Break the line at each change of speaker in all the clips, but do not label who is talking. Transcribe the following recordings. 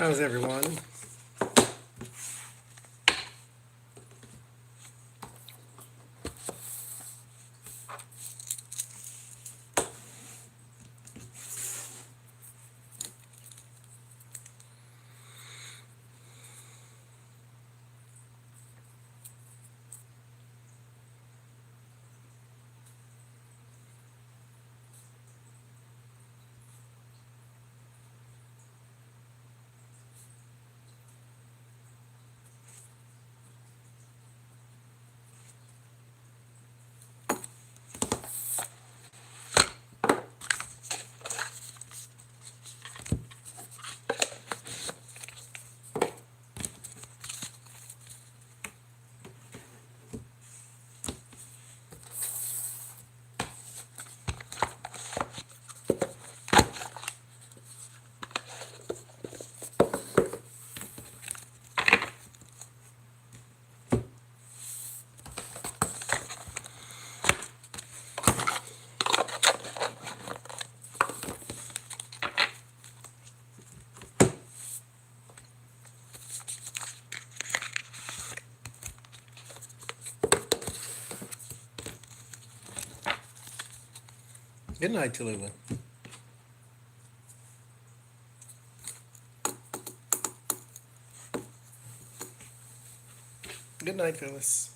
How's everyone? Good night, Tallulah. Good night, Phyllis.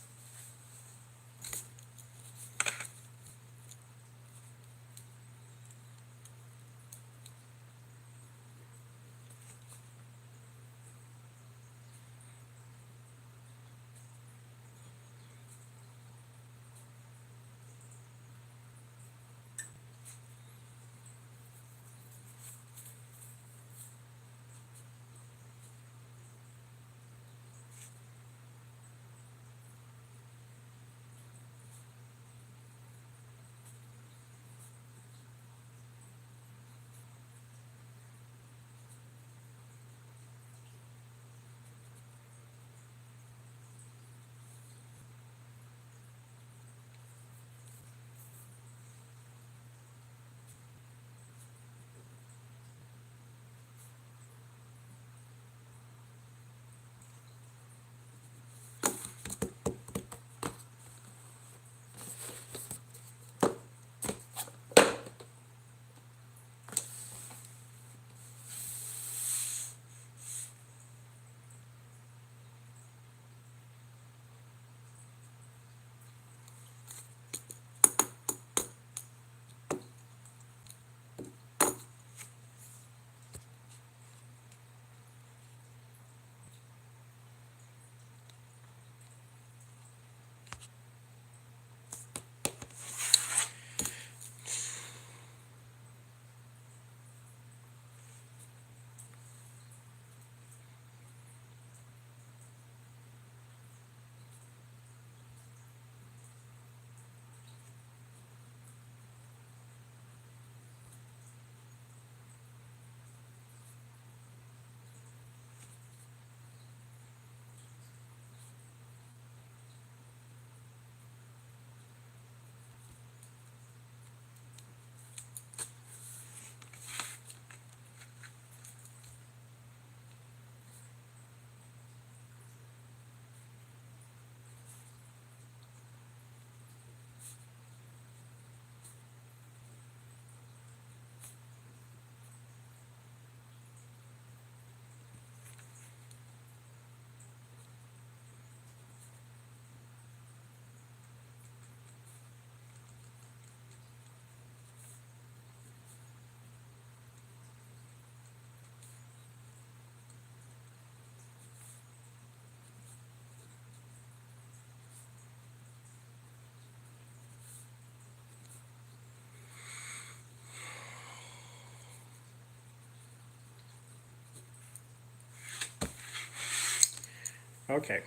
Okay.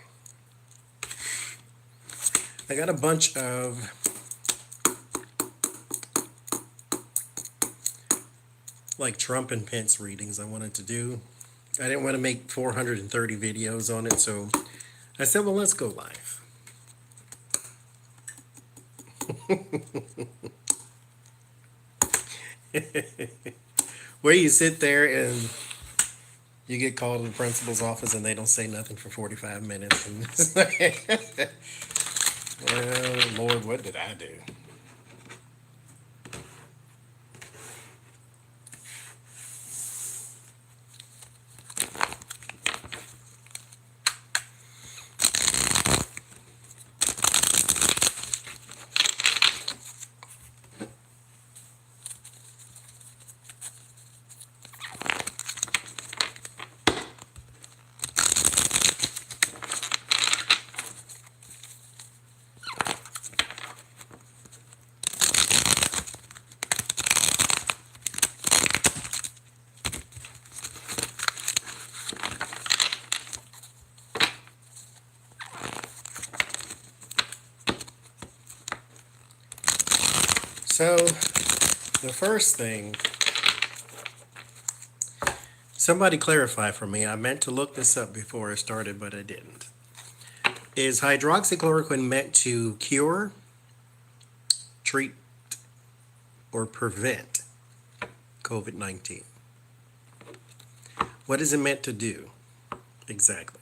I got a bunch of like Trump and Pence readings I wanted to do. I didn't want to make 430 videos on it, so I said, well, let's go live. Where you sit there and You get called to the principal's office and they don't say nothing for 45 minutes. And it's like, well, Lord, what did I do? So, the first thing, somebody clarify for me. I meant to look this up before I started, but I didn't. Is hydroxychloroquine meant to cure, treat, or prevent COVID-19? What is it meant to do exactly?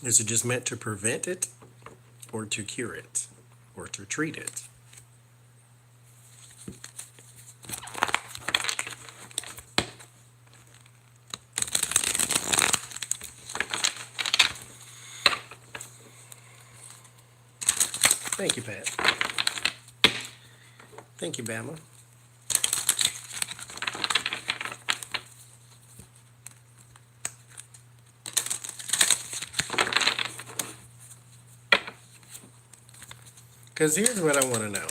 Is it just meant to prevent it, or to cure it, or to treat it? Thank you, Pat. Thank you, Bama. Because here's what I want to know.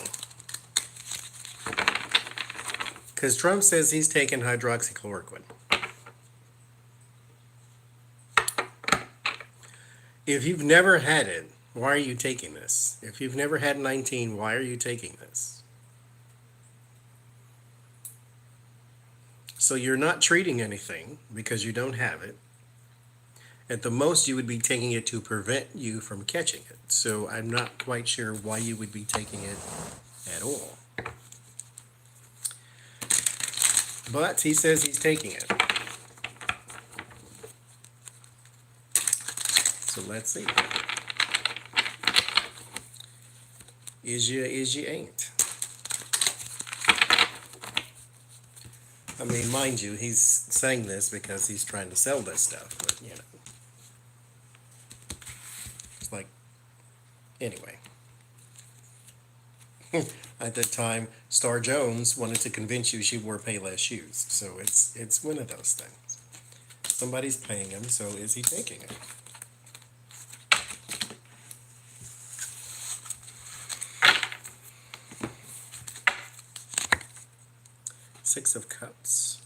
Because Trump says he's taking hydroxychloroquine. If you've never had it, why are you taking this? If you've never had 19, why are you taking this? So you're not treating anything because you don't have it. At the most, you would be taking it to prevent you from catching it. So I'm not quite sure why you would be taking it at all. But he says he's taking it. So let's see. Is you ain't. I mean, mind you, he's saying this because he's trying to sell this stuff, but you know. It's like, anyway. At that time, Star Jones wanted to convince you she wore Payless shoes. So it's one of those things. Somebody's paying him, so is he taking it? Six of Cups.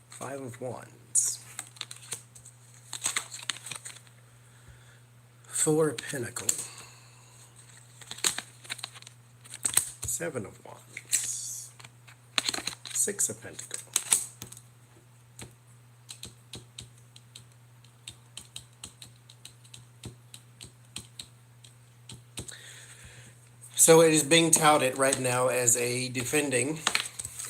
Five of Wands. Four of Pentacles. Seven of Wands. Six of Pentacles. So it is being touted right now as a defending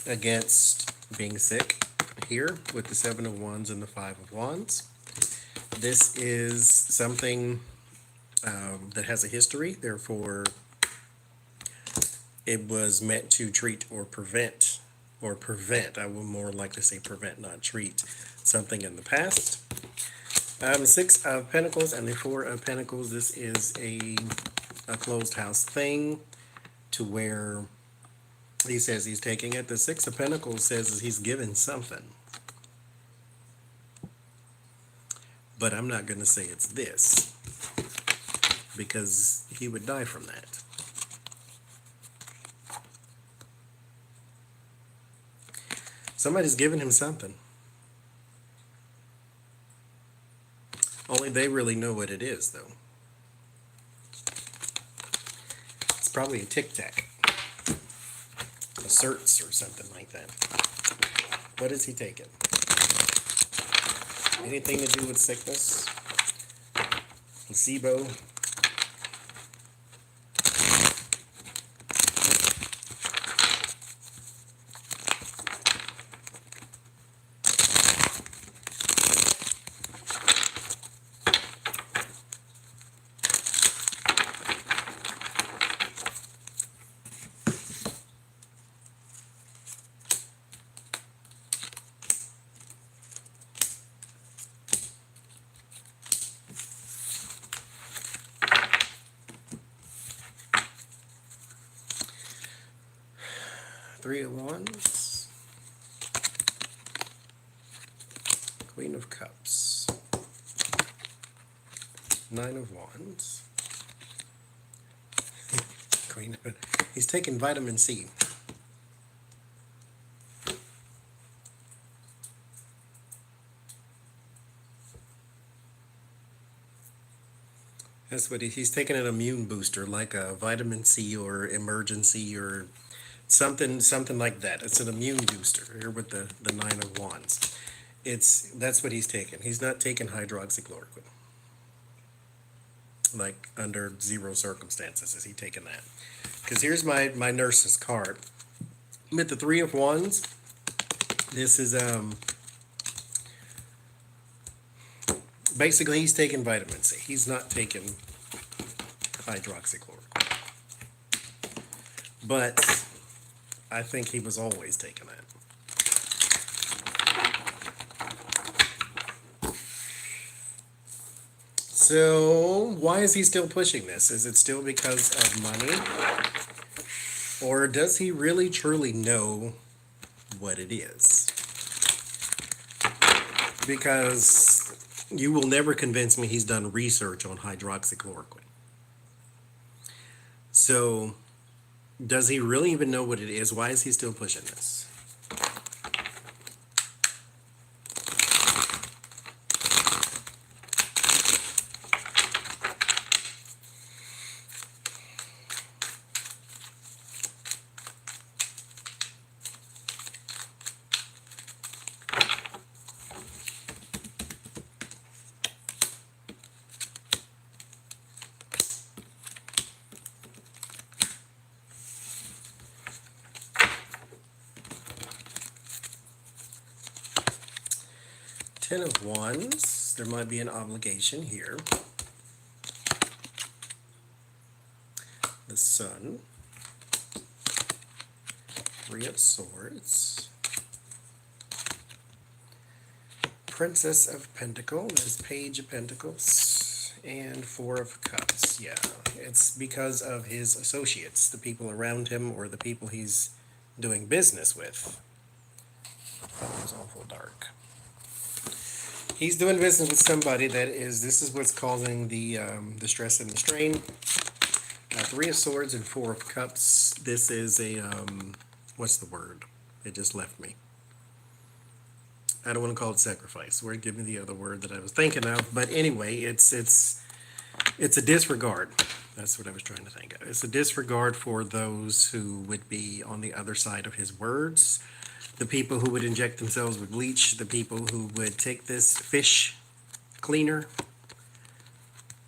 against being sick here with the Seven of Wands and the Five of Wands. This is something that has a history, therefore it was meant to treat or prevent, I would more likely say prevent, not treat, something in the past. Six of Pentacles and the Four of Pentacles, this is a closed house thing to where he says he's taking it. The Six of Pentacles says he's given something. But I'm not going to say it's this because he would die from that. Somebody's giving him something. Only they really know what it is, though. It's probably a Tic Tac, a certs or something like that. What is he taking? Anything to do with sickness? Placebo? Three of Wands, Queen of Cups, Nine of Wands, Queen of... He's taking vitamin C. That's what he's taking an immune booster, like a vitamin C or emergency or something like that. It's an immune booster here with the Nine of Wands. That's what he's taking. He's not taking hydroxychloroquine. Like under zero circumstances is he taking that. Because here's my nurse's card. With the Three of Wands, this is basically he's taking vitamin C. He's not taking hydroxychloroquine. But I think he was always taking that. So why is he still pushing this? Is it still because of money? Or does he really truly know what it is? Because you will never convince me he's done research on hydroxychloroquine. So does he really even know what it is? Why is he still pushing this? Ten of Wands, there might be an obligation here. The Sun, Three of Swords, Princess of Pentacles, there's Page of Pentacles, and Four of Cups. Yeah, it's because of his associates, the people around him or the people he's doing business with. That was awful dark. He's doing business with somebody that is, this is what's causing the stress and the strain. Three of Swords and Four of Cups. This is a, what's the word? It just left me. I don't want to call it sacrifice. Give me the other word that I was thinking of. But anyway, it's a disregard. That's what I was trying to think of. It's a disregard for those who would be on the other side of his words. The people who would inject themselves with bleach, the people who would take this fish cleaner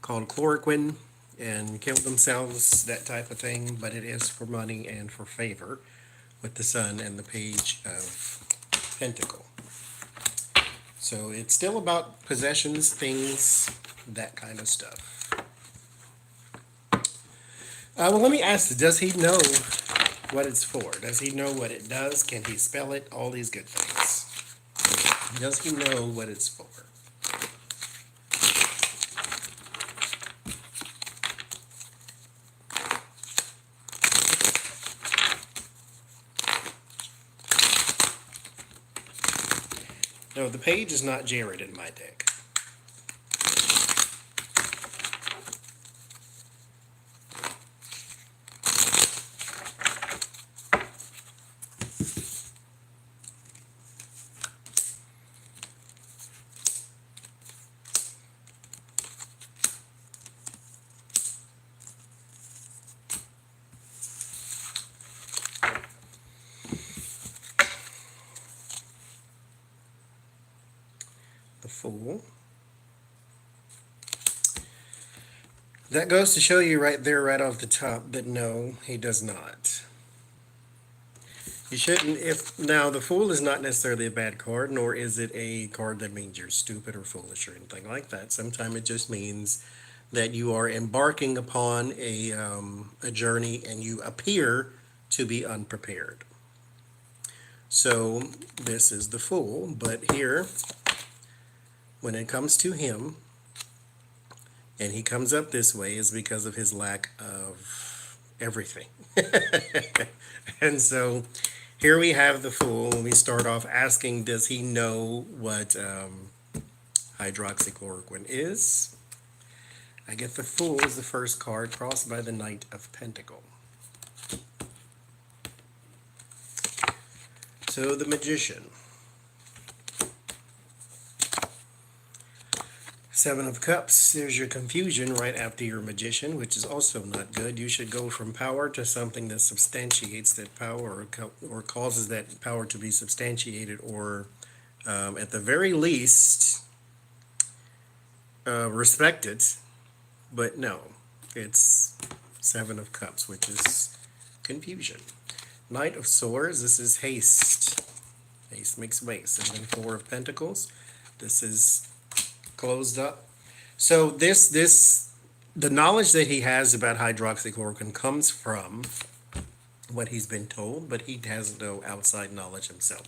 called chloroquine and kill themselves, that type of thing. But it is for money and for favor with the Sun and the Page of Pentacles. So it's still about possessions, things, that kind of stuff. Well, let me ask, does he know what it's for? Does he know what it does? Can he spell it? All these good things. Does he know what it's for? No, the page is not Jared in my deck. The Fool. That goes to show you right there, right off the top, that no, he does not. You shouldn't, now the Fool is not necessarily a bad card, nor is it a card that means you're stupid or foolish or anything like that. Sometimes it just means that you are embarking upon a journey and you appear to be unprepared. So this is the Fool, but here, when it comes to him, and he comes up this way, is because of his lack of everything. And so Here we have the Fool. We start off asking, does he know what hydroxychloroquine is? I get the Fool as the first card, crossed by the Knight of Pentacles. So the Magician. Seven of Cups, there's your confusion right after your Magician, which is also not good. You should go from power to something that substantiates that power, or causes that power to be substantiated, or at the very least, respected. But no, it's Seven of Cups, which is confusion. Knight of Swords, this is haste. Haste makes waste. And then Four of Pentacles, this is closed up. So the knowledge that he has about hydroxychloroquine comes from what he's been told, but he has no outside knowledge himself.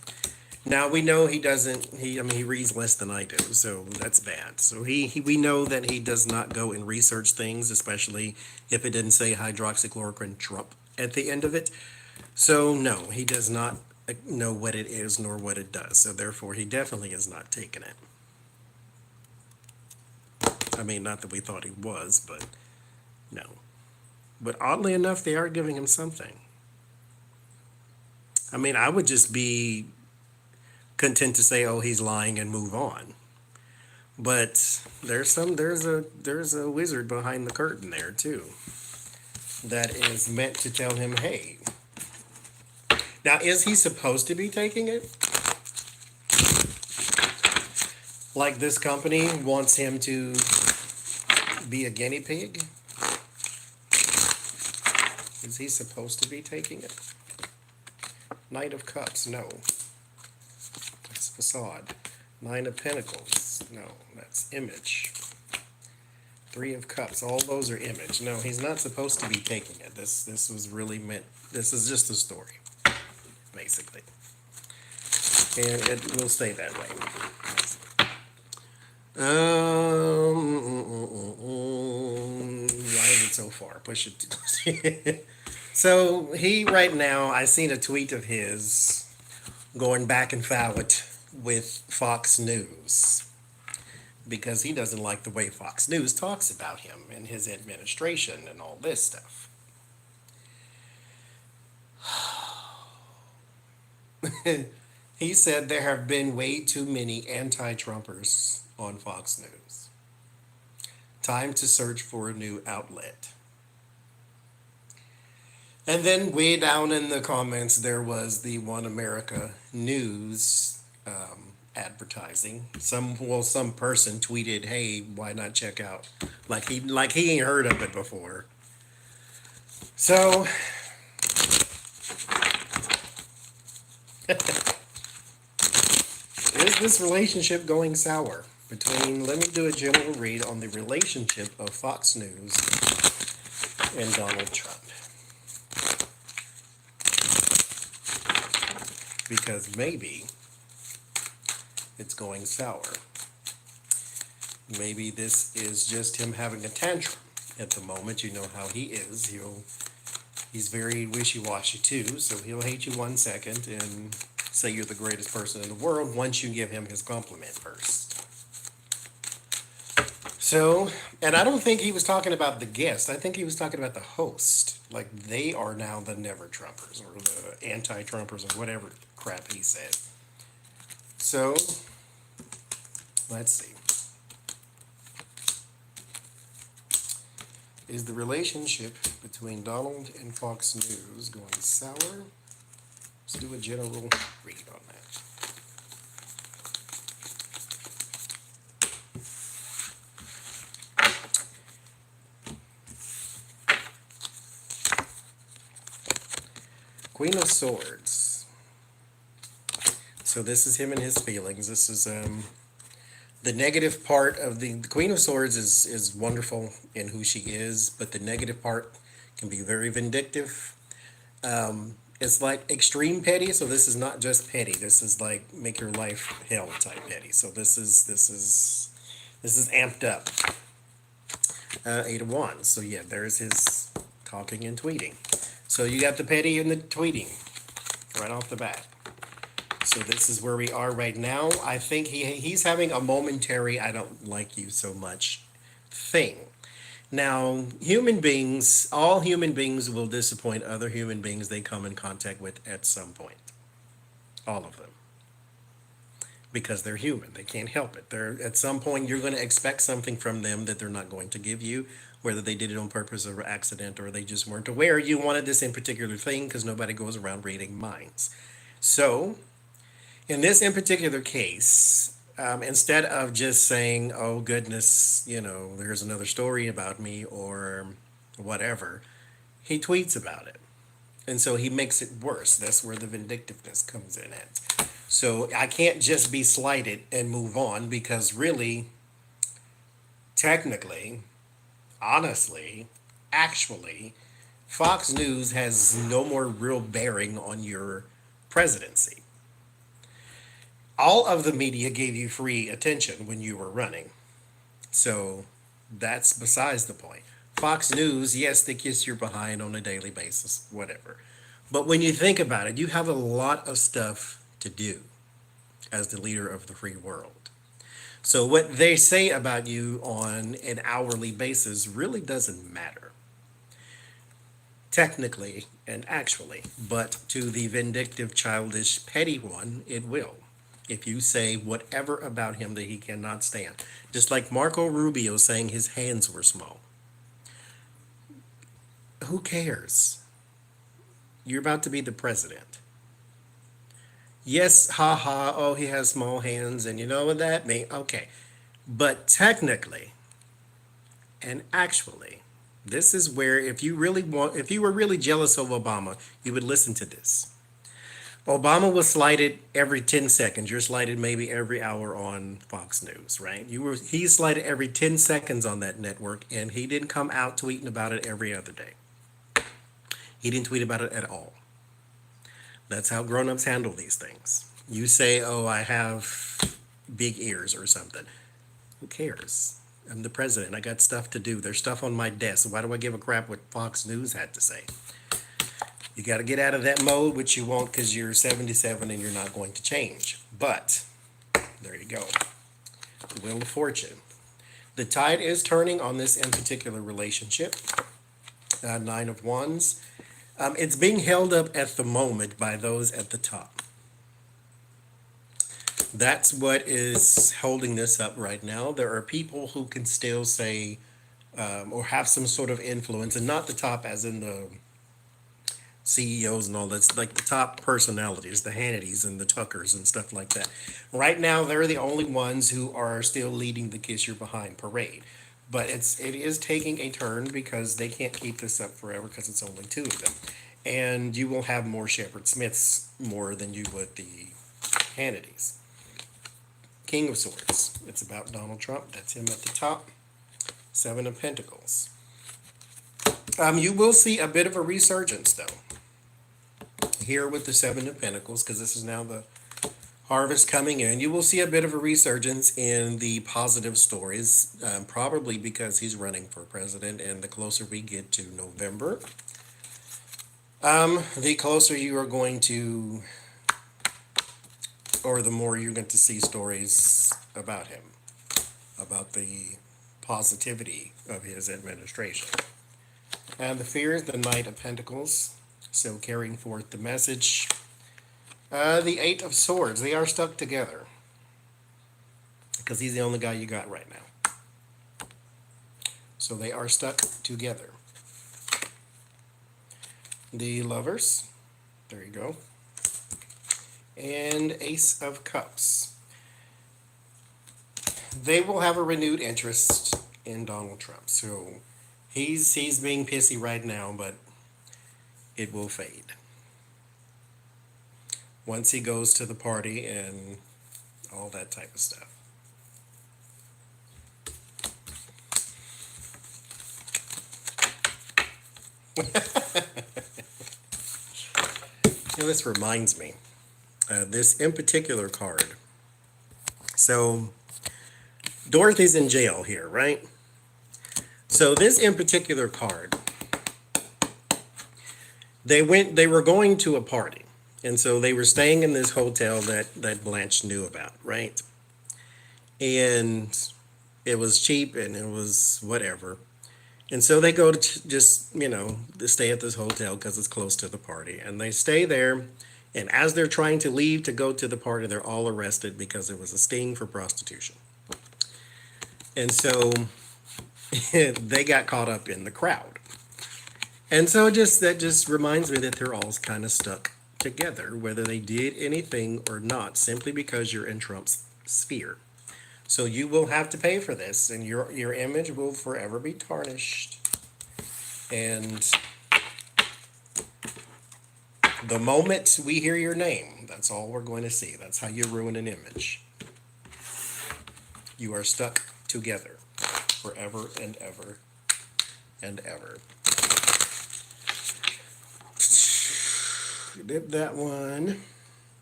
Now we know he doesn't. I mean, he reads less than I do, so that's bad. So we know that he does not go and research things, especially if it didn't say hydroxychloroquine Trump at the end of it. So no, he does not know what it is nor what it does. So therefore, he definitely is not taking it. I mean, not that we thought he was, but no. But oddly enough, they are giving him something. I mean, I would just be content to say, oh, he's lying and move on. But there's a wizard behind the curtain there too, that is meant to tell him, hey. Now, is he supposed to be taking it? Like this company wants him to be a guinea pig? Is he supposed to be taking it? Knight of Cups, no. That's facade. Nine of Pentacles, no. That's image. Three of Cups, all those are image. No, he's not supposed to be taking it. This was really meant, this is just a story, basically. And it will stay that way. Why is it so far? Push it. So he right now, I seen a tweet of his going back and forth with Fox News because he doesn't like the way Fox News talks about him and his administration and all this stuff. He said there have been way too many anti-Trumpers on Fox News. Time to search for a new outlet. And then way down in the comments, there was the One America News advertising. Some person tweeted, "Hey, why not check out?" Like he ain't heard of it before. So is this relationship going sour between? Let me do a general read on the relationship of Fox News and Donald Trump. Because maybe it's going sour. Maybe this is just him having a tantrum at the moment. You know how he is. He's very wishy-washy too, so he'll hate you 1 second and say you're the greatest person in the world once you give him his compliment first. So, and I don't think he was talking about the guest. I think he was talking about the host. Like, they are now the never-Trumpers or the anti-Trumpers or whatever crap he said. So, let's see. Is the relationship between Donald and Fox News going sour? Let's do a general read on that. Queen of Swords. So this is him and his feelings. This is the negative part of the Queen of Swords is wonderful in who she is, but the negative part can be very vindictive. It's like extreme petty, so this is not just petty. This is like make your life hell type petty. So this is amped up. Eight of Wands. So yeah, there's his talking and tweeting. So you got the petty and the tweeting. right off the bat. So this is where we are right now. I think he's having a momentary "I don't like you so much" thing. Now, human beings, all human beings will disappoint other human beings they come in contact with at some point. All of them. Because they're human. They can't help it. They're at some point you're going to expect something from them that they're not going to give you, whether they did it on purpose or accident or they just weren't aware you wanted this in particular thing because nobody goes around reading minds. So, in this in particular case, instead of just saying, "Oh goodness, there's another story about me" or whatever, he tweets about it. And so he makes it worse. That's where the vindictiveness comes in at. So I can't just be slighted and move on because really, technically, honestly, actually, Fox News has no more real bearing on your presidency. All of the media gave you free attention when you were running. So that's besides the point. Fox News, yes, they kiss your behind on a daily basis, whatever. But when you think about it, you have a lot of stuff to do as the leader of the free world. So what they say about you on an hourly basis really doesn't matter, technically and actually. But to the vindictive, childish, petty one, it will. If you say whatever about him that he cannot stand. Just like Marco Rubio saying his hands were small. Who cares? You're about to be the president. Yes, haha, oh, he has small hands, and you know what that means? Okay. But technically and actually, this is where if you were really jealous of Obama, you would listen to this. Obama was slighted every 10 seconds. You're slighted maybe every hour on Fox News, right? He's slighted every 10 seconds on that network, and he didn't come out tweeting about it every other day. He didn't tweet about it at all. That's how grown-ups handle these things. You say, "Oh, I have big ears" or something. Who cares? I'm the president. I got stuff to do. There's stuff on my desk. Why do I give a crap what Fox News had to say? You got to get out of that mode, which you won't because you're 77 and you're not going to change. But there you go. The Wheel of Fortune. The tide is turning on this in particular relationship. Nine of Wands. It's being held up at the moment by those at the top. That's what is holding this up right now. There are people who can still say or have some sort of influence, and not the top as in the CEOs and all that's like the top personalities, the Hannitys and the Tuckers and stuff like that. Right now, they're the only ones who are still leading the Kiss Your Behind parade. But it is taking a turn because they can't keep this up forever because it's only two of them. And you will have more Shepard Smiths more than you would the Hannitys. King of Swords. It's about Donald Trump. That's him at the top. Seven of Pentacles. You will see a bit of a resurgence, though, here with the Seven of Pentacles, because this is now the harvest coming in. You will see a bit of a resurgence in the positive stories, probably because he's running for president, and the closer we get to November, the closer you are going to, or the more you're going to see stories about him, about the positivity of his administration. And the fear is the Knight of Pentacles, so carrying forth the message. The Eight of Swords, they are stuck together because he's the only guy you got right now. So they are stuck together. The Lovers, there you go. And Ace of Cups. They will have a renewed interest in Donald Trump. So he's being pissy right now, but it will fade once he goes to the party and all that type of stuff. This reminds me, this in particular card. So Dorothy's in jail here, right? So this in particular card, they were going to a party. And so they were staying in this hotel that Blanche knew about, right? And it was cheap and it was whatever. And so they go to just, to stay at this hotel because it's close to the party. And they stay there. And as they're trying to leave to go to the party, they're all arrested because it was a sting for prostitution. And so they got caught up in the crowd. And so that just reminds me that they're all kind of stuck together, whether they did anything or not, simply because you're in Trump's sphere. So you will have to pay for this, and your image will forever be tarnished. And the moment we hear your name, that's all we're going to see. That's how you ruin an image. You are stuck together forever and ever and ever. Did that one.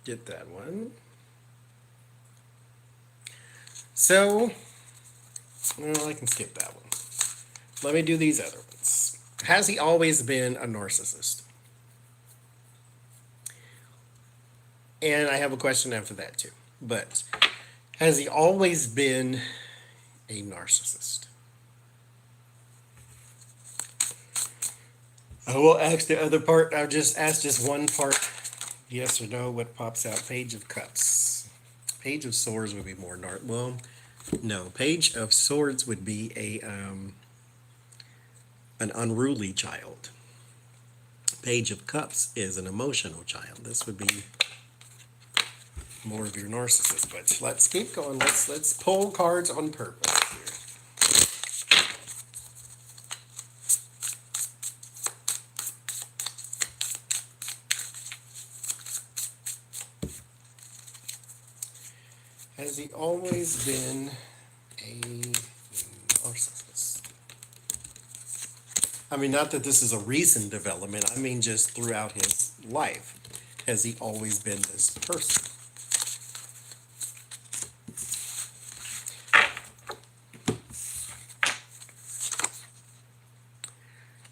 Did that one. So, well, I can skip that one. Let me do these other ones. Has he always been a narcissist? And I have a question after that too. But has he always been a narcissist? I will ask the other part. I'll just ask just one part. Yes or no, what pops out? Page of Cups. Page of Swords would be more well, no. Page of Swords would be an unruly child. Page of Cups is an emotional child. This would be more of your narcissist. But let's keep going. Let's pull cards on purpose here. Has he always been a narcissist? I mean, not that this is a recent development. I mean, just throughout his life. Has he always been this person?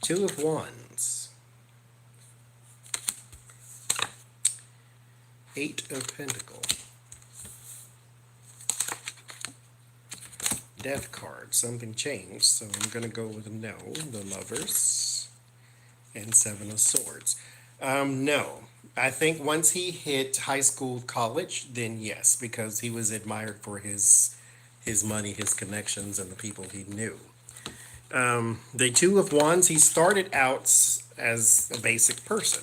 Two of Wands. Eight of Pentacles. Death card. Something changed, so I'm going to go with no. The Lovers. And Seven of Swords. No. I think once he hit high school, college, then yes, because he was admired for his money, his connections, and the people he knew. The Two of Wands, he started out as a basic person.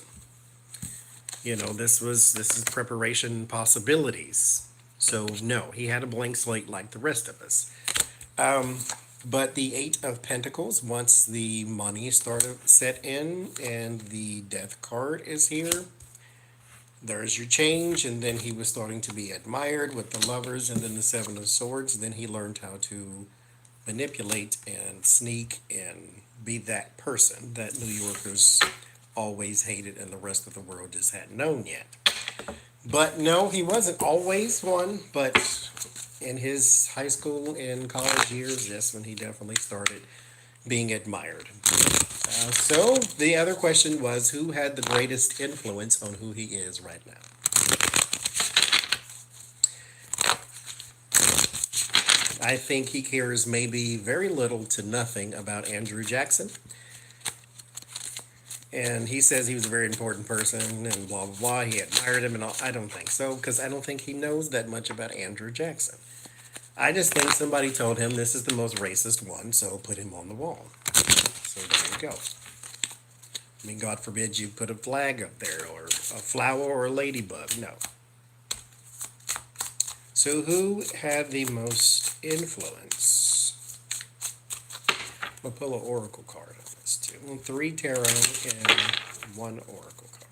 This is preparation possibilities. So no, he had a blank slate like the rest of us. But the Eight of Pentacles, once the money started set in and the Death card is here, there's your change. And then he was starting to be admired with the Lovers and then the Seven of Swords. Then he learned how to manipulate and sneak and be that person that New Yorkers always hated and the rest of the world just hadn't known yet. But no, he wasn't always one, but in his high school and college years, that's when he definitely started being admired. So the other question was, who had the greatest influence on who he is right now? I think he cares maybe very little to nothing about Andrew Jackson. And he says he was a very important person and blah, blah, blah. He admired him and all. I don't think so, because I don't think he knows that much about Andrew Jackson. I just think somebody told him this is the most racist one, so put him on the wall. So there you go. I mean, God forbid you put a flag up there, or a flower, or a ladybug. No. So who had the most influence? I'll pull an oracle card on this too. 3 tarot and 1 oracle card.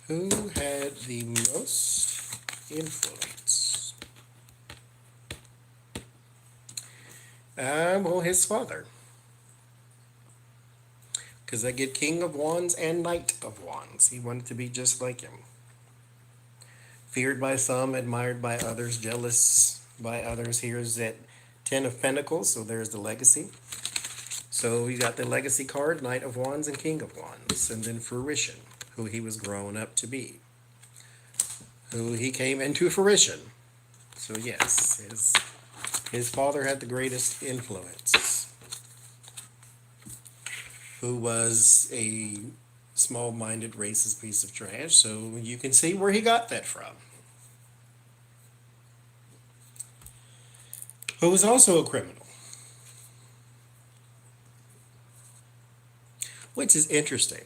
Who had the most influence? Well, his father. Because I get King of Wands and Knight of Wands. He wanted to be just like him. Feared by some, admired by others, jealous by others. Here's that Ten of Pentacles, so there's the legacy. So you got the legacy card, Knight of Wands and King of Wands. And then fruition, who he was growing up to be. Who he came into fruition. So yes, his father had the greatest influence. Who was a small-minded, racist piece of trash. So you can see where he got that from. Who was also a criminal. Which is interesting.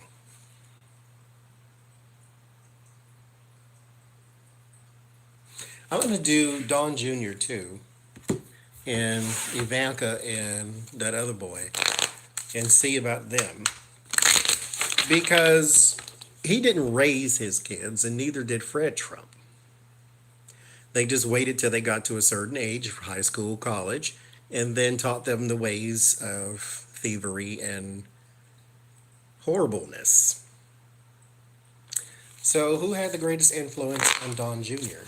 I'm going to do Don Jr. too, and Ivanka and that other boy, and see about them. Because he didn't raise his kids, and neither did Fred Trump. They just waited till they got to a certain age, high school, college, and then taught them the ways of thievery and horribleness. So who had the greatest influence on Don Jr.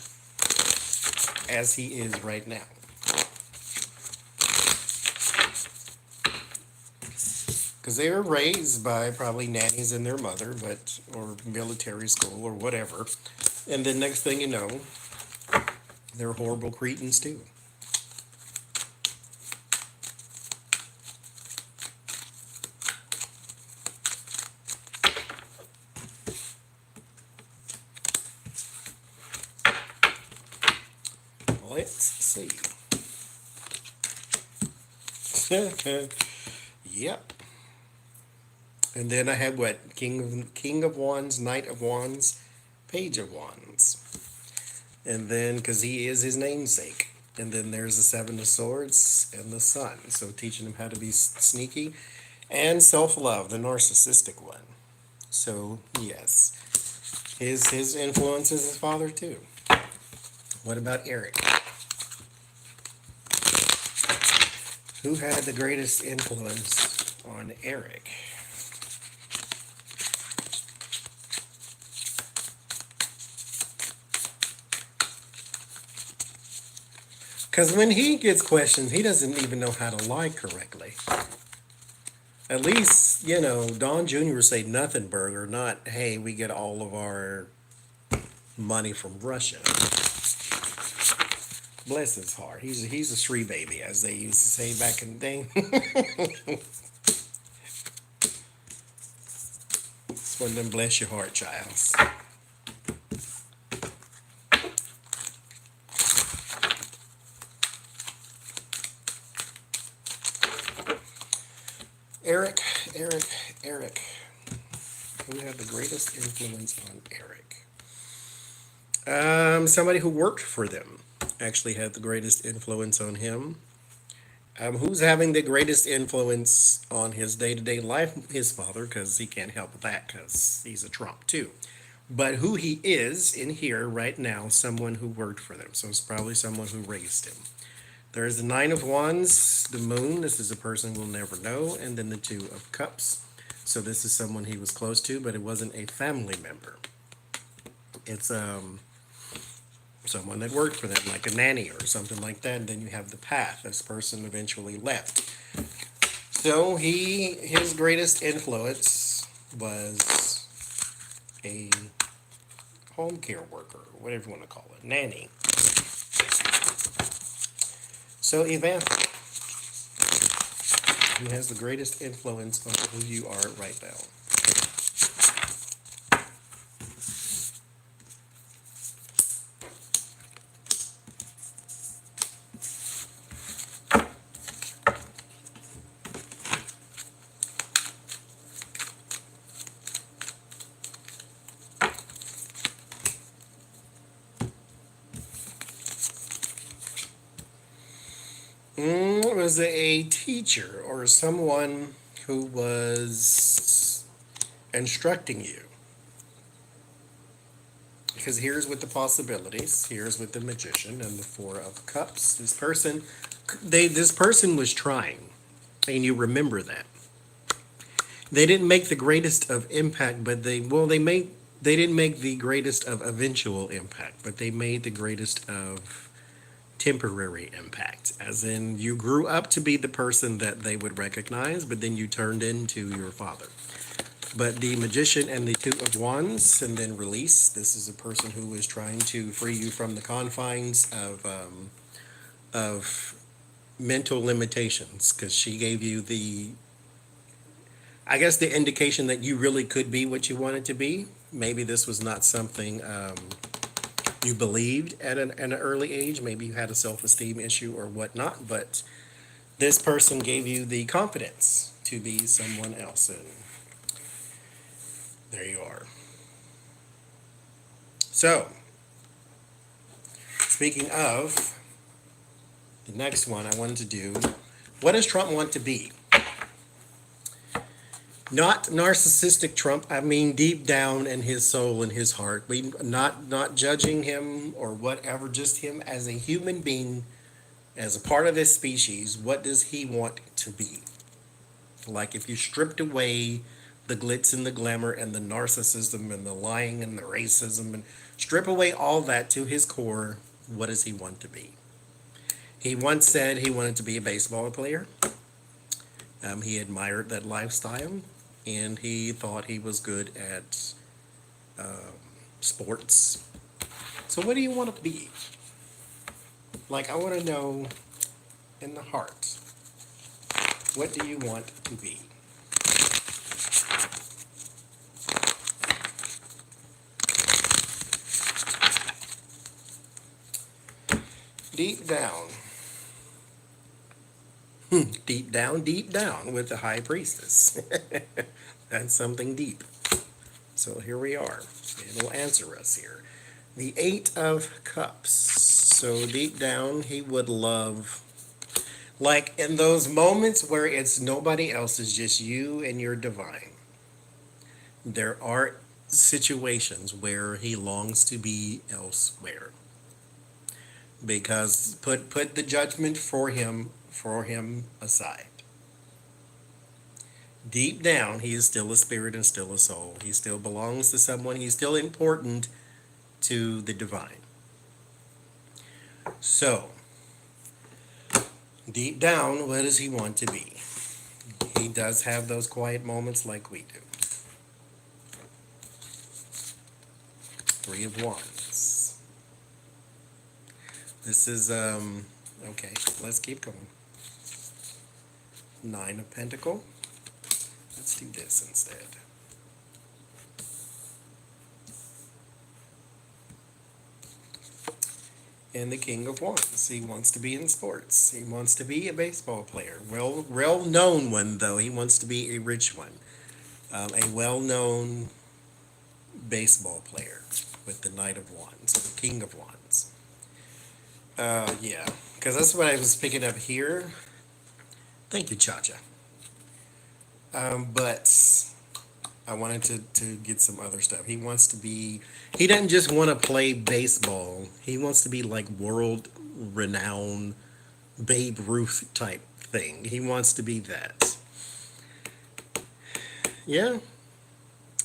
as he is right now? Because they were raised by probably nannies and their mother, or military school or whatever. And then next thing you know, they're horrible cretins too. Let's see. Yep. And then I had what? King of Wands, Knight of Wands, Page of Wands. And then, because he is his namesake. And then there's the Seven of Swords and the Sun. So teaching him how to be sneaky. And self-love, the narcissistic one. So, yes. His influence is his father, too. What about Eric? Who had the greatest influence on Eric? Because when he gets questions, he doesn't even know how to lie correctly. At least, Don Jr. would say nothing burger, not, hey, we get all of our money from Russia. Bless his heart. He's a Sri baby, as they used to say back in the day. It's one of them bless your heart childs. Eric. Who had the greatest influence on Eric? Somebody who worked for them actually had the greatest influence on him. Who's having the greatest influence on his day-to-day life? His father, because he can't help that, because he's a Trump too. But who he is in here right now, someone who worked for them. So it's probably someone who raised him. There's the Nine of Wands, the Moon. This is a person we'll never know. And then the Two of Cups. So this is someone he was close to, but it wasn't a family member. It's someone that worked for them, like a nanny or something like that. And then you have the Path. This person eventually left. So his greatest influence was a home care worker, whatever you want to call it, nanny. So Ivanka, who has the greatest influence on who you are right now? Was a teacher or someone who was instructing you. Because here's with the possibilities. Here's with the Magician and the Four of Cups. This person this person was trying, and you remember that. They didn't make the greatest of impact, but they didn't make the greatest of eventual impact, but they made the greatest of temporary impact. As in, you grew up to be the person that they would recognize, but then you turned into your father. But the Magician and the Two of Wands, and then Release. This is a person who is trying to free you from the confines of mental limitations, because she gave you the, I guess, the indication that you really could be what you wanted to be. Maybe this was not something you believed at an early age. Maybe you had a self-esteem issue or whatnot, but this person gave you the confidence to be someone else, and there you are. So, speaking of, the next one I wanted to do, what does Trump want to be? Not narcissistic Trump, I mean deep down in his soul and his heart. We not judging him or whatever, just him as a human being, as a part of this species. What does he want to be? Like, if you stripped away the glitz and the glamour and the narcissism and the lying and the racism, and strip away all that to his core, what does he want to be? He once said he wanted to be a baseball player. He admired that lifestyle, and he thought he was good at sports. So what do you want to be? Like, I want to know in the heart, what do you want to be? Deep down. Deep down with the High Priestess. That's something deep. So here we are. It'll answer us here. The Eight of Cups. So deep down, he would love, like in those moments where it's nobody else, it's just you and your divine. There are situations where he longs to be elsewhere. Because put the judgment for him aside. Deep down, he is still a spirit and still a soul. He still belongs to someone. He's still important to the divine. So, deep down, what does he want to be? He does have those quiet moments like we do. Three of Wands. This is, okay, let's keep going. Nine of Pentacles. Let's do this instead. And the King of Wands. He wants to be in sports. He wants to be a baseball player. Well-known one, though. He wants to be a rich one. A well-known baseball player with the Knight of Wands, the King of Wands. Yeah, because that's what I was picking up here. Thank you, Cha-Cha. But I wanted to get some other stuff. He wants to be, he doesn't just want to play baseball. He wants to be like world-renowned Babe Ruth type thing. He wants to be that. Yeah,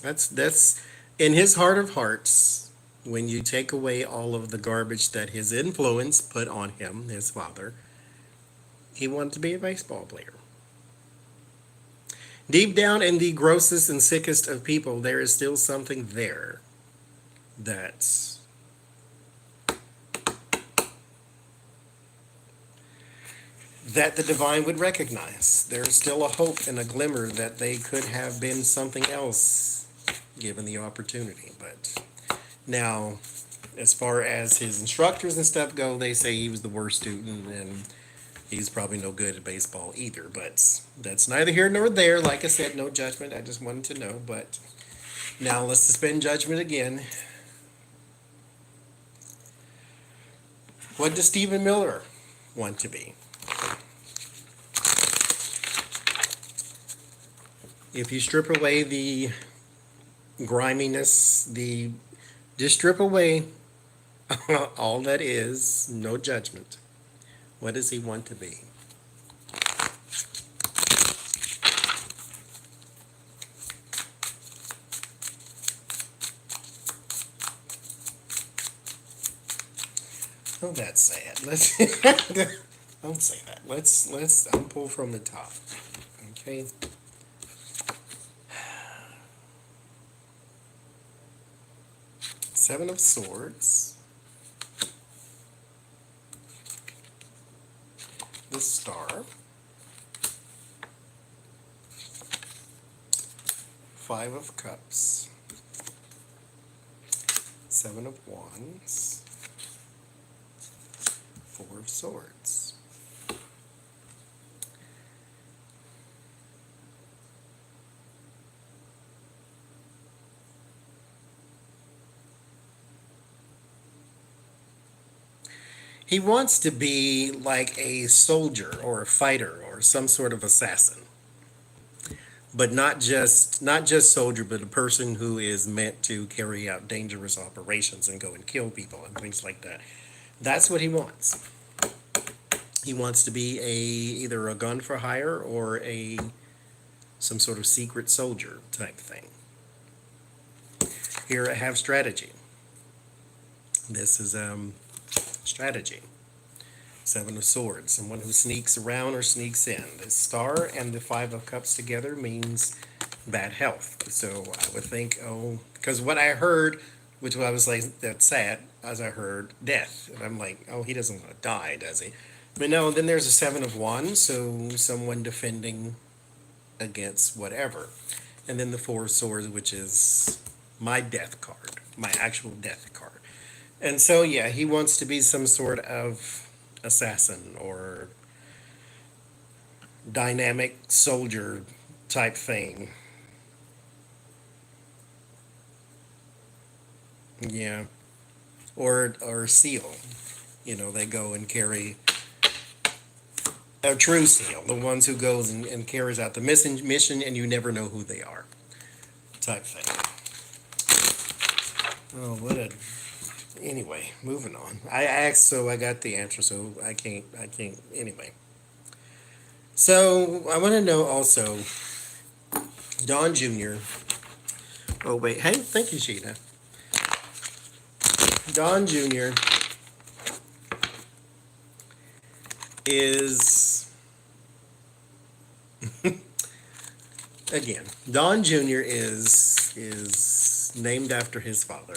that's in his heart of hearts. When you take away all of the garbage that his influence put on him, his father, he wanted to be a baseball player. Deep down in the grossest and sickest of people, there is still something there that the divine would recognize. There's still a hope and a glimmer that they could have been something else given the opportunity. But now, as far as his instructors and stuff go, they say he was the worst student and he's probably no good at baseball either. But that's neither here nor there. Like I said, no judgment. I just wanted to know. But now let's suspend judgment again. What does Stephen Miller want to be? If you strip away the griminess, just strip away all that is, no judgment. What does he want to be? Oh, that's sad. Let's don't say that. Let's I'll pull from the top. Okay. Seven of Swords. The Star. Five of Cups. Seven of Wands. Four of Swords. He wants to be like a soldier or a fighter or some sort of assassin. But not just soldier, but a person who is meant to carry out dangerous operations and go and kill people and things like that. That's what he wants. He wants to be either a gun for hire or some sort of secret soldier type thing. Here I have strategy. This is strategy. Seven of Swords, someone who sneaks around or sneaks in. The Star and the Five of Cups together means bad health. So I would think, because what I heard, which I was like, that's sad, as I heard death. And I'm like, he doesn't want to die, does he? But no, then there's a Seven of Wands, so someone defending against whatever. And then the Four of Swords, which is my death card, my actual death card. And so, yeah, he wants to be some sort of assassin or dynamic soldier type thing. Yeah. Or SEAL. They go and carry a true SEAL, the ones who goes and carries out the mission and you never know who they are type thing. Oh, anyway, moving on. I asked, so I got the answer, so I can't, anyway. So, I want to know also, Don Jr. Oh, wait, hey, thank you, Sheena. Don Jr. is, again, Don Jr. is named after his father.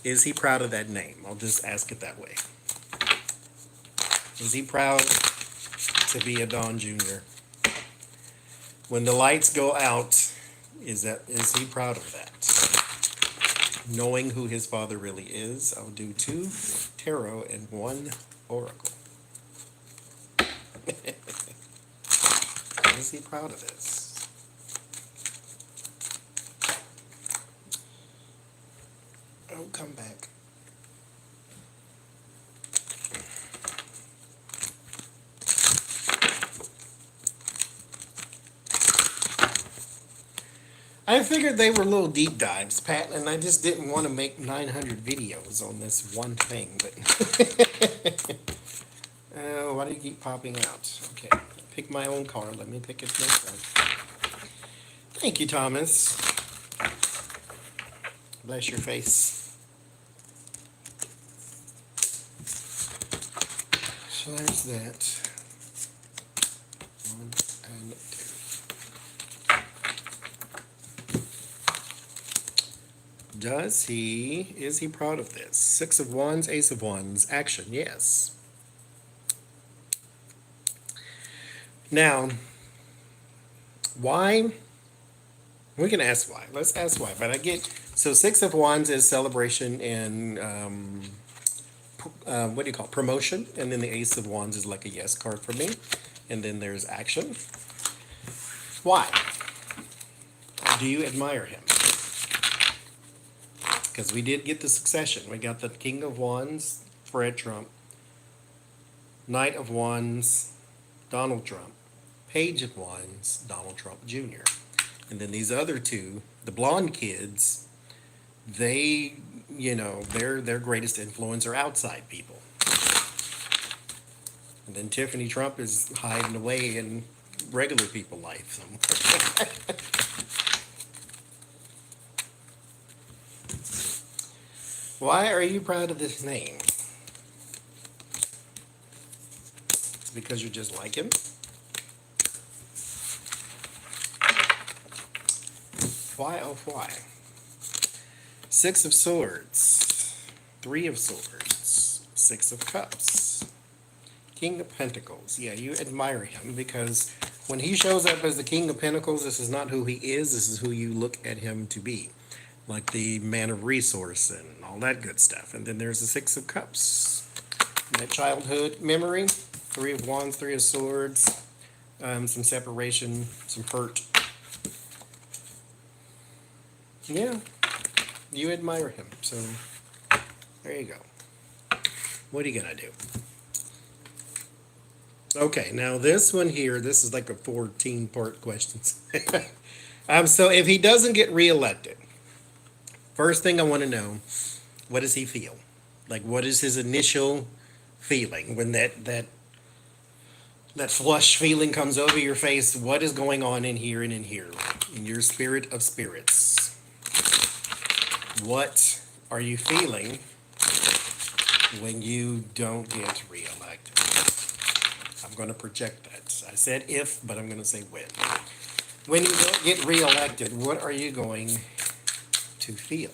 Is he proud of that name? I'll just ask it that way. Is he proud to be a Don Jr.? When the lights go out, is he proud of that? Knowing who his father really is, I'll do 2 tarot and 1 oracle. Is he proud of this? Oh, come back. I figured they were little deep dives, Pat, and I just didn't want to make 900 videos on this one thing, but why do you keep popping out? Okay, pick my own card. Let me pick it myself. Thank you, Thomas. Bless your face. So there's that. 1 and 2. Is he proud of this? 6 of Wands, Ace of Wands, action, yes. Now, why? We can ask why. Let's ask why. But so 6 of Wands is celebration and, what do you call it? Promotion. And then the Ace of Wands is like a yes card for me. And then there's action. Why? Do you admire him? Because we did get the succession. We got the King of Wands, Fred Trump. Knight of Wands, Donald Trump. Page of Wands, Donald Trump Jr. And then these other two, the blonde kids, they, their greatest influence are outside people. And then Tiffany Trump is hiding away in regular people life somewhere. Why are you proud of this name? It's because you just like him? Why, oh why? Six of Swords, Three of Swords, Six of Cups, King of Pentacles. Yeah, you admire him because when he shows up as the King of Pentacles, this is not who he is, this is who you look at him to be. Like the man of resource and all that good stuff. And then there's the Six of Cups, that childhood memory, Three of Wands, Three of Swords, some separation, some hurt. Yeah, you admire him, so there you go. What are you gonna do? Okay, now this one here, this is like a 14-part questions. So if he doesn't get reelected, first thing I want to know, what does he feel? Like, what is his initial feeling when that flush feeling comes over your face? What is going on in here and in here, in your spirit of spirits? What are you feeling when you don't get reelected? I'm going to project that. I said if, but I'm going to say when. When you don't get reelected, what are you going to feel?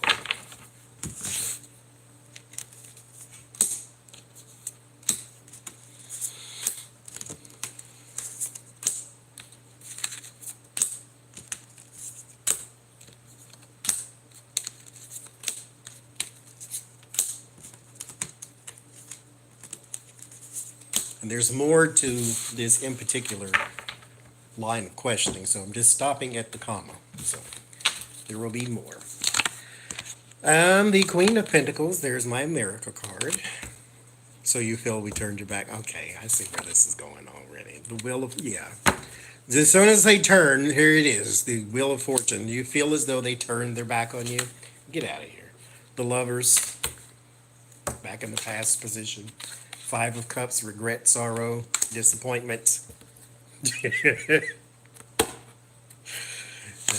And there's more to this in particular line of questioning, so I'm just stopping at the comma. So there will be more. The Queen of Pentacles, there's my America card. So you feel we turned your back. Okay, I see where this is going already. The Wheel of, yeah. As soon as they turn, here it is, the Wheel of Fortune. You feel as though they turned their back on you. Get out of here. The Lovers, back in the past position. Five of Cups, regret, sorrow, disappointment.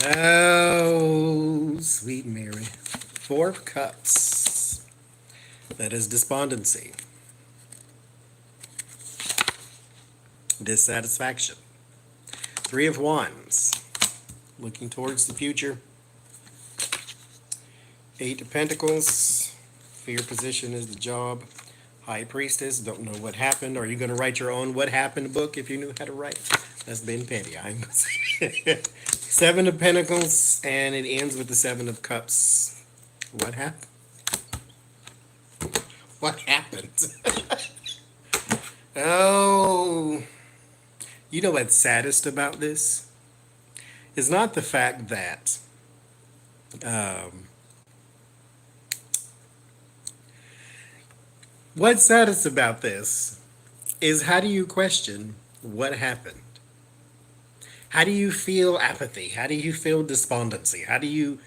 Oh, sweet Mary. Four of Cups. That is despondency. Dissatisfaction. Three of Wands. Looking towards the future. Eight of Pentacles. Fear position is the job. High Priestess, don't know what happened. Are you going to write your own What Happened book if you knew how to write? That's been petty. I'm gonna say. Seven of Pentacles, and it ends with the Seven of Cups. What happened? What happened? Oh, you know what's saddest about this? Is not the fact that what's saddest about this is how do you question what happened? How do you feel apathy? How do you feel despondency? How do you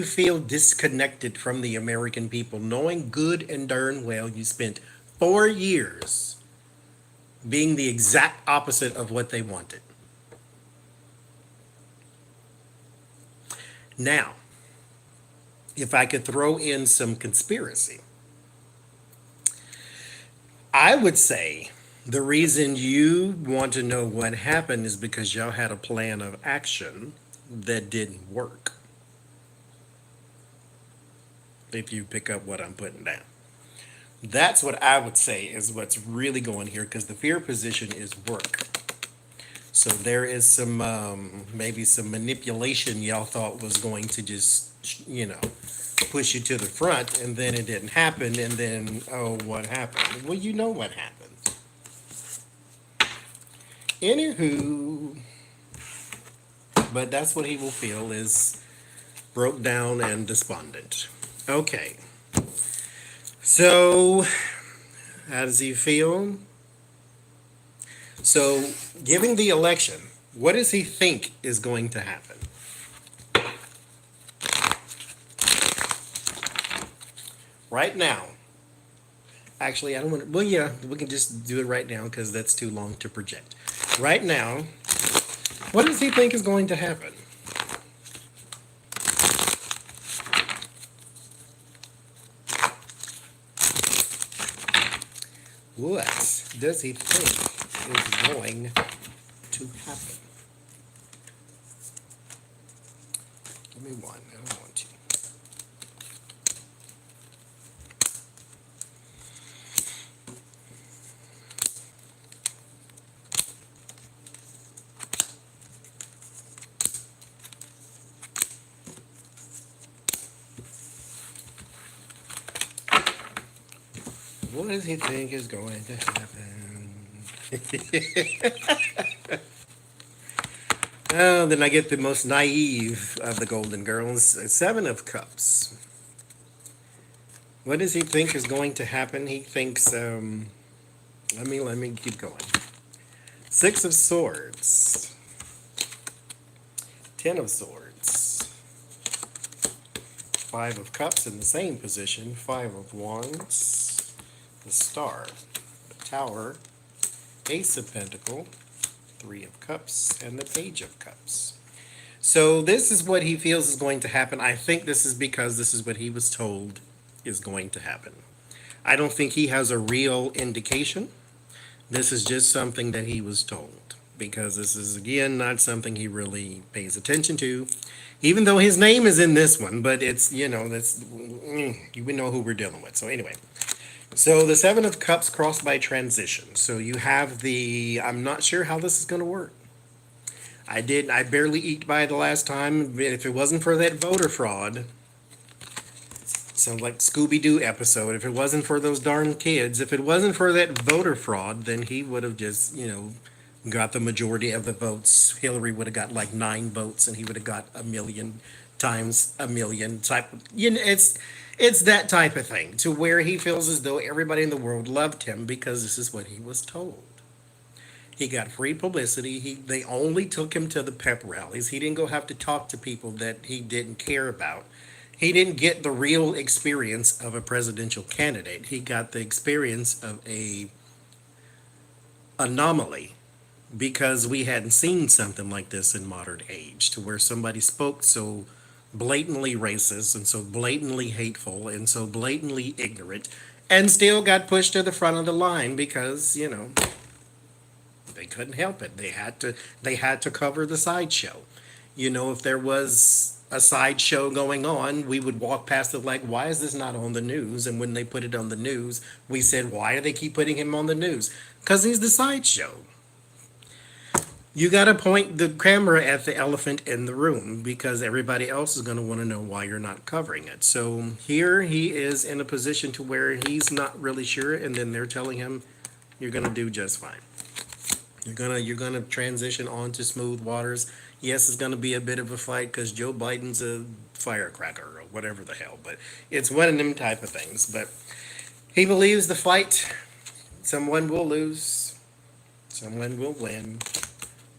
feel disconnected from the American people, knowing good and darn well you spent 4 years being the exact opposite of what they wanted? Now, if I could throw in some conspiracy, I would say the reason you want to know what happened is because y'all had a plan of action that didn't work. If you pick up what I'm putting down. That's what I would say is what's really going here, because the fear position is work. So there is some, maybe some manipulation y'all thought was going to just, push you to the front, and then it didn't happen, and then, oh, what happened? Well, you know what happened. Anywho, but that's what he will feel, is broke down and despondent. Okay. So, how does he feel? So, giving the election, what does he think is going to happen? Right now, Actually, I don't want to. Well, yeah, we can just do it right now because that's too long to project. Right now, what does he think is going to happen? What does he think is going to happen? Give me one. I don't want to. What does he think is going to happen? Oh, then I get the most naive of the Golden Girls. Seven of Cups. What does he think is going to happen? He thinks, let me keep going. Six of Swords. Ten of Swords. Five of Cups in the same position. Five of Wands. The Star. The Tower. Ace of Pentacles. Three of Cups. And the Page of Cups. So this is what he feels is going to happen. I think this is because this is what he was told is going to happen. I don't think he has a real indication. This is just something that he was told, because this is, again, not something he really pays attention to, even though his name is in this one, but it's, you know, we know who we're dealing with. So anyway, so the Seven of Cups crossed by transition. So you have the, I'm not sure how this is going to work. I barely eked by the last time. If it wasn't for that voter fraud, sounds like Scooby-Doo episode. If it wasn't for those darn kids, if it wasn't for that voter fraud, then he would have just, got the majority of the votes. Hillary would have got like 9 votes, and he would have got a million times a million type. It's that type of thing, to where he feels as though everybody in the world loved him because this is what he was told. He got free publicity. They only took him to the pep rallies. He didn't go have to talk to people that he didn't care about. He didn't get the real experience of a presidential candidate. He got the experience of a anomaly, because we hadn't seen something like this in modern age, to where somebody spoke so blatantly racist and so blatantly hateful and so blatantly ignorant and still got pushed to the front of the line because, they couldn't help it. They had to cover the sideshow. If there was a sideshow going on, we would walk past it like, why is this not on the news? And when they put it on the news, we said, why do they keep putting him on the news? Because he's the sideshow. You got to point the camera at the elephant in the room, because everybody else is going to want to know why you're not covering it. So here he is in a position to where he's not really sure, and then they're telling him, you're going to do just fine. You're gonna transition on to smooth waters. Yes, it's gonna be a bit of a fight because Joe Biden's a firecracker or whatever the hell, but it's one of them type of things. But he believes the fight, someone will lose, someone will win,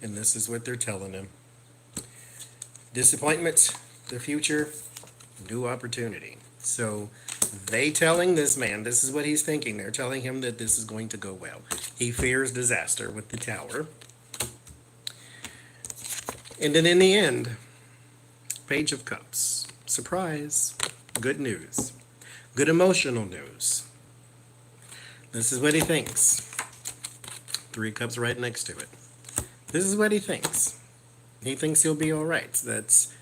and this is what they're telling him. Disappointment, the future, new opportunity. So they telling this man, this is what he's thinking. They're telling him that this is going to go well. He fears disaster with the Tower. And then in the end, Page of Cups. Surprise. Good news. Good emotional news. This is what he thinks. 3 cups right next to it. This is what he thinks. He thinks he'll be all right. That's,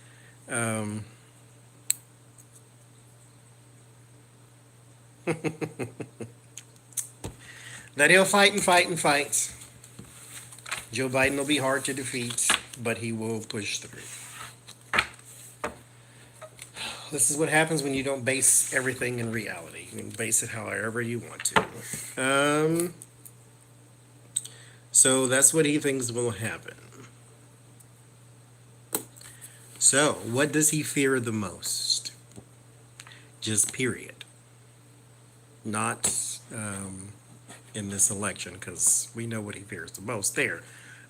that he'll fight and fight and fight. Joe Biden will be hard to defeat, but he will push through. This is what happens when you don't base everything in reality. You can base it however you want to. So that's what he thinks will happen. So, what does he fear the most? Just period. Not in this election, because we know what he fears the most there.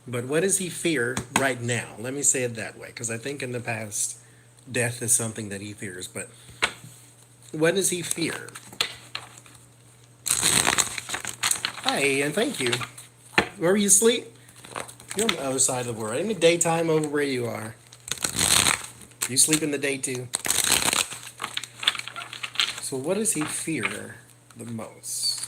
But what does he fear right now? Let me say it that way, because I think in the past, death is something that he fears. But what does he fear? Hi, and thank you. Where you sleep? You're on the other side of the world. Any daytime over where you are? You sleep in the day too? So what does he fear the most?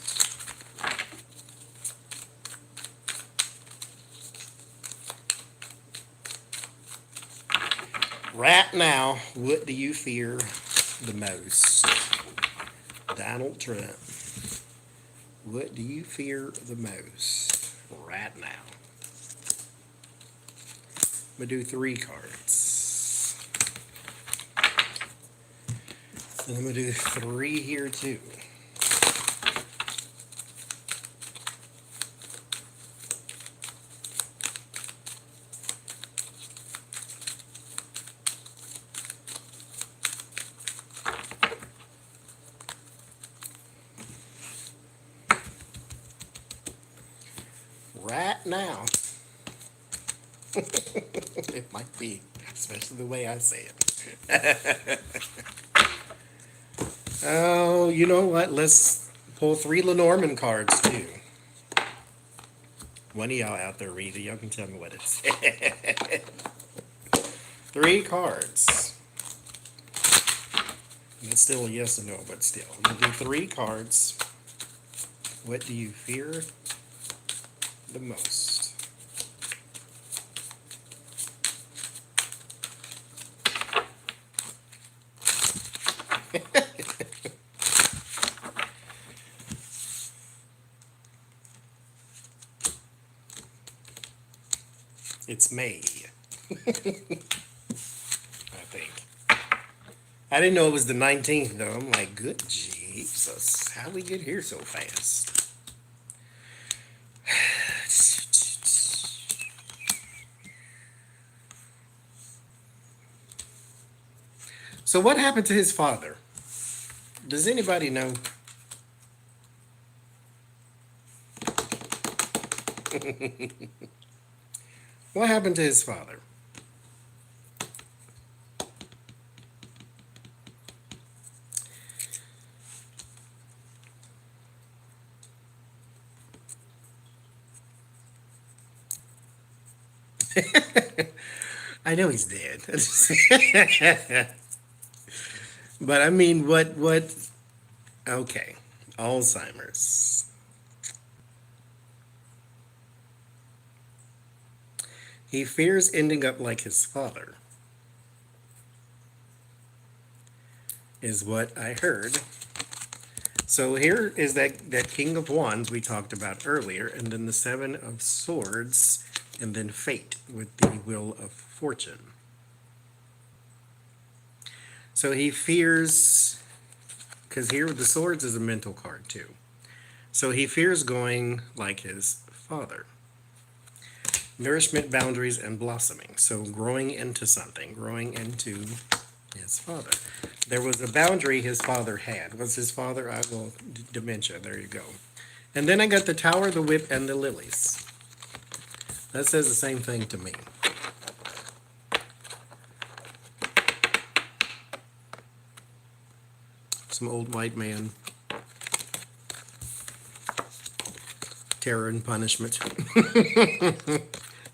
Right now, what do you fear the most? Donald Trump. What do you fear the most right now? I'm going to do 3 cards. And I'm going to do 3 here too. Right now. It might be, especially the way I say it. Oh, you know what? Let's pull 3 Lenormand cards too. One of y'all out there read it. Y'all can tell me what it is. 3 cards. It's still a yes or no, but still. I'm going to do 3 cards. What do you fear the most? It's May. I think. I didn't know it was the 19th though. I'm like, good Jesus. How we get here so fast? So what happened to his father? Does anybody know? What happened to his father? I know he's dead. But I mean, what, okay. Alzheimer's. He fears ending up like his father, is what I heard. So here is that King of Wands we talked about earlier, and then the 7 of Swords, and then Fate with the Wheel of Fortune. So he fears, because here with the Swords is a mental card too. So he fears going like his father. Nourishment, boundaries, and blossoming. So growing into something, growing into his father. There was a boundary his father had. Was his father? Dementia. There you go. And then I got the Tower, the Whip, and the Lilies. That says the same thing to me. Some old white man. Terror and punishment.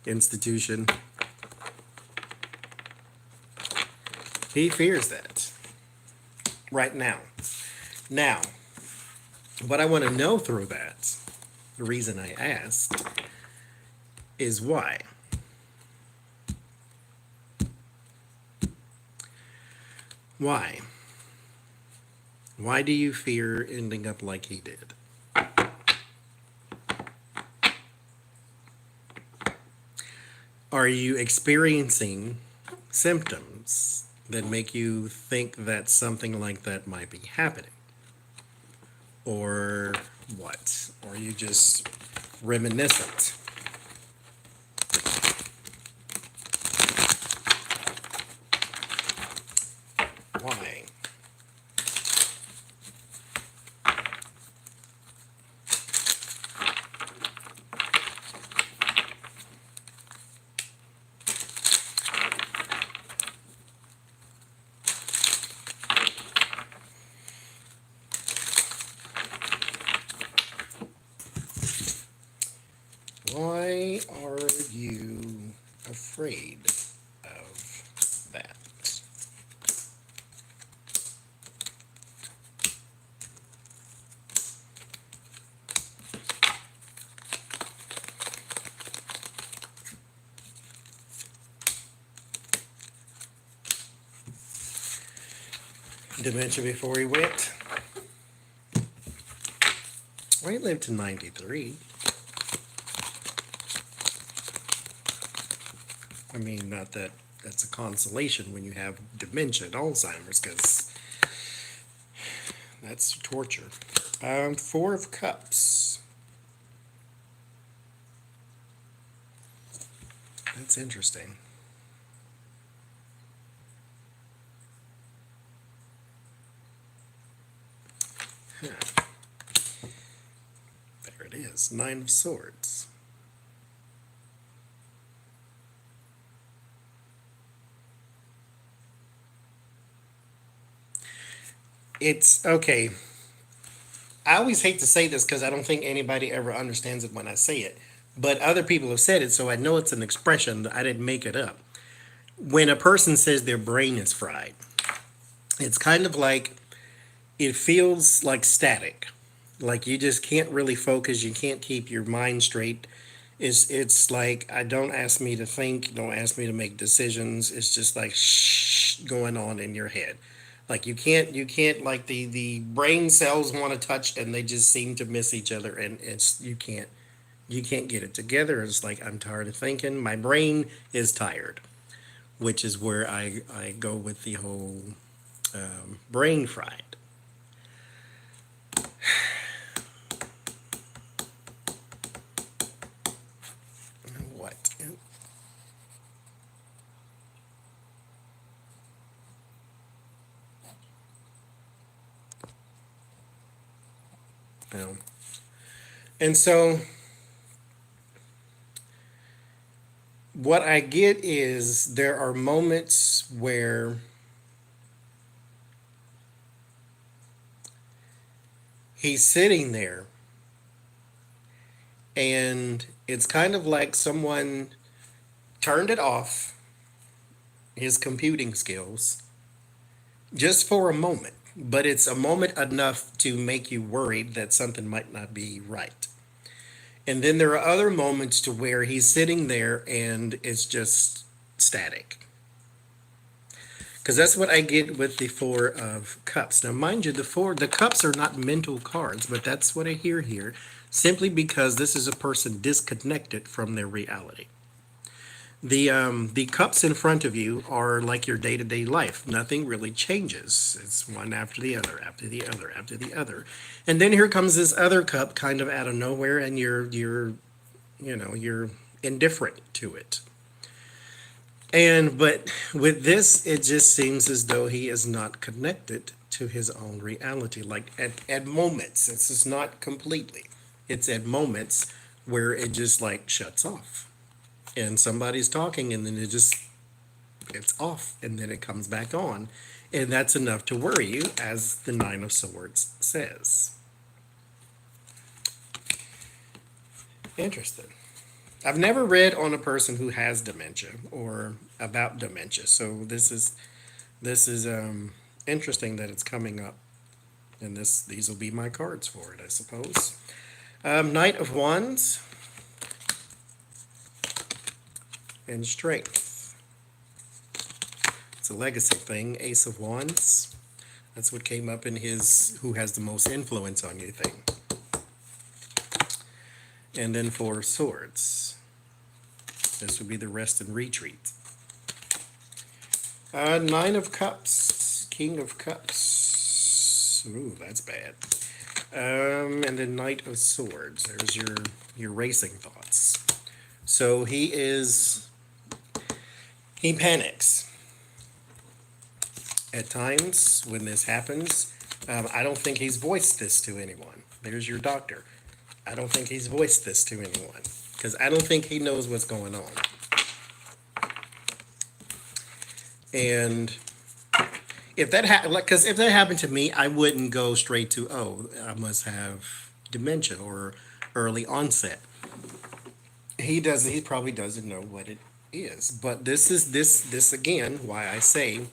Institution. He fears that right now. Now, what I want to know through that, the reason I asked, is why. Why? Why do you fear ending up like he did? Are you experiencing symptoms that make you think that something like that might be happening? Or what? Or are you just reminiscent? Why? dementia before he went. Well, he lived to 93. I mean, not that that's a consolation when you have dementia and Alzheimer's, because that's torture. Four of Cups. That's interesting. Huh. There it is. Nine of Swords. It's okay. I always hate to say this because I don't think anybody ever understands it when I say it. But other people have said it, so I know it's an expression. I didn't make it up. When a person says their brain is fried, it's kind of like it feels like static. Like you just can't really focus. You can't keep your mind straight. It's like I don't ask me to think. Don't ask me to make decisions. It's just like shh going on in your head. Like you can't like the brain cells want to touch and they just seem to miss each other and it's you can't get it together. It's like I'm tired of thinking. My brain is tired, which is where I go with the whole brain fried. What? Um, and so what I get is there are moments where he's sitting there and it's kind of like someone turned it off, his computing skills, just for a moment. But it's a moment enough to make you worried that something might not be right. And then there are other moments to where he's sitting there and it's just static. Because that's what I get with the Four of Cups. Now, mind you, the cups are not mental cards, but that's what I hear here, simply because this is a person disconnected from their reality. The cups in front of you are like your day-to-day life. Nothing really changes. It's one after the other, after the other, after the other. And then here comes this other cup kind of out of nowhere and you're indifferent to it. And but with this, it just seems as though he is not connected to his own reality. Like at moments, it's just not completely. It's at moments where it just like shuts off. And somebody's talking and then it's off and then it comes back on. And that's enough to worry you, as the Nine of Swords says. Interesting. I've never read on a person who has dementia or about dementia, so this is interesting that it's coming up, and these will be my cards for it, I suppose. Knight of Wands and Strength. It's a legacy thing. Ace of Wands. That's what came up in his "Who has the most influence on you" thing. And then Four of Swords. This would be the Rest and Retreat. Nine of Cups, King of Cups. Ooh, that's bad. And then Knight of Swords. There's your racing thoughts. So he panics at times when this happens. I don't think he's voiced this to anyone. There's your doctor. I don't think he's voiced this to anyone because I don't think he knows what's going on. And if that because if that happened to me, I wouldn't go straight to, oh, I must have dementia or early onset. He doesn't. He probably doesn't know what it is. But this again why I say,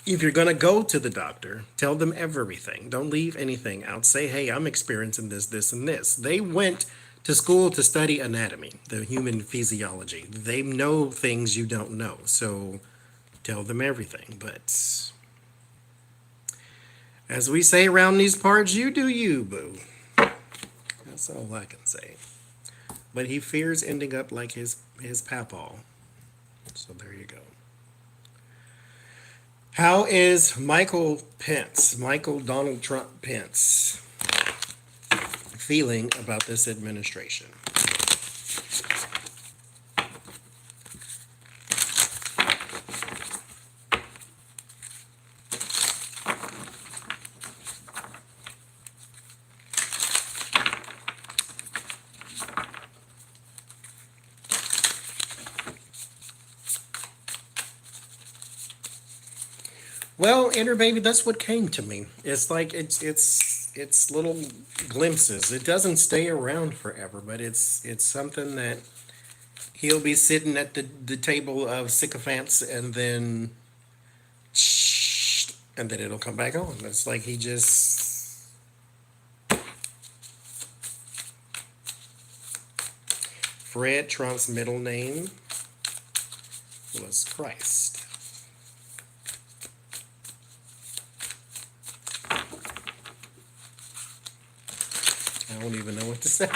if you're going to go to the doctor, tell them everything. Don't leave anything out. Say, hey, I'm experiencing this, this, and this. They went to school to study anatomy, the human physiology. They know things you don't know. So tell them everything. But As we say around these parts, you do you, boo. That's all I can say. But he fears ending up like his papaw. So there you go. How is Michael Donald Trump Pence, feeling about this administration? Well, Enter Baby, that's what came to me. It's like it's little glimpses. It doesn't stay around forever, but it's something that he'll be sitting at the table of sycophants and then it'll come back on. It's like he just Fred Trump's middle name was Christ. I don't even know what to say.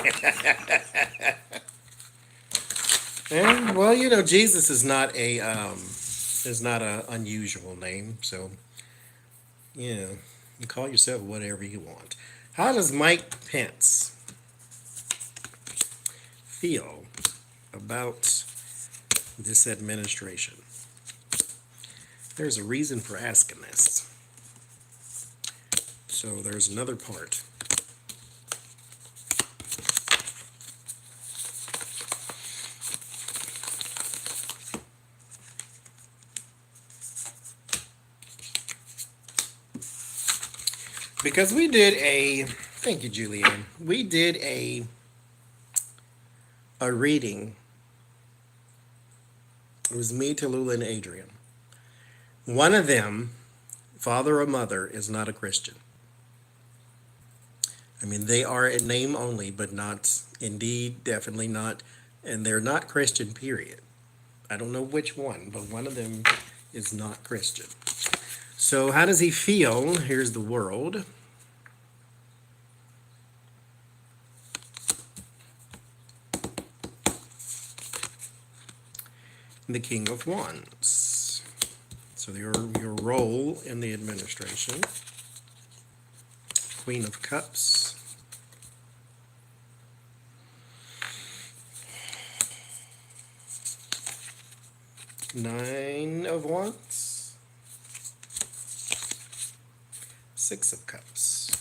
And well, Jesus is not a unusual name, so you call yourself whatever you want. How does Mike Pence feel about this administration? There's a reason for asking this. So there's another part. Because thank you, Julianne. We did a reading. It was me, Tallulah, and Adrian. One of them, father or mother, is not a Christian. I mean, they are in name only, but not, indeed, definitely not, and they're not Christian, period. I don't know which one, but one of them is not Christian. So how does he feel? Here's the world. The King of Wands. So your role in the administration. Queen of Cups. Nine of Wands. Six of Cups.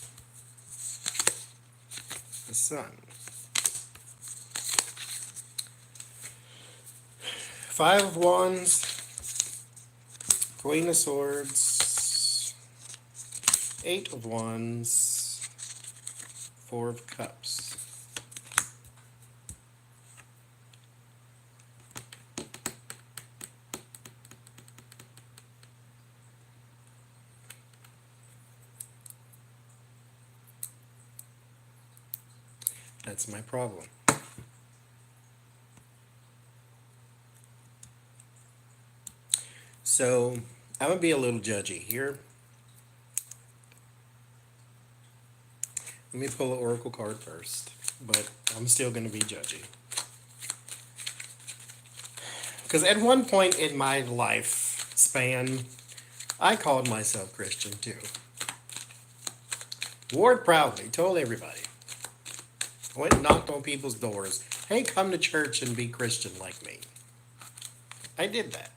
The Sun. Five of Wands. Queen of Swords. Eight of Wands. Four of Cups. That's my problem. So I'm going to be a little judgy here. Let me pull an oracle card first, but I'm still going to be judgy. Because at one point in my life span, I called myself Christian too. Wore it proudly, told everybody. Went and knocked on people's doors. Hey, come to church and be Christian like me. I did that.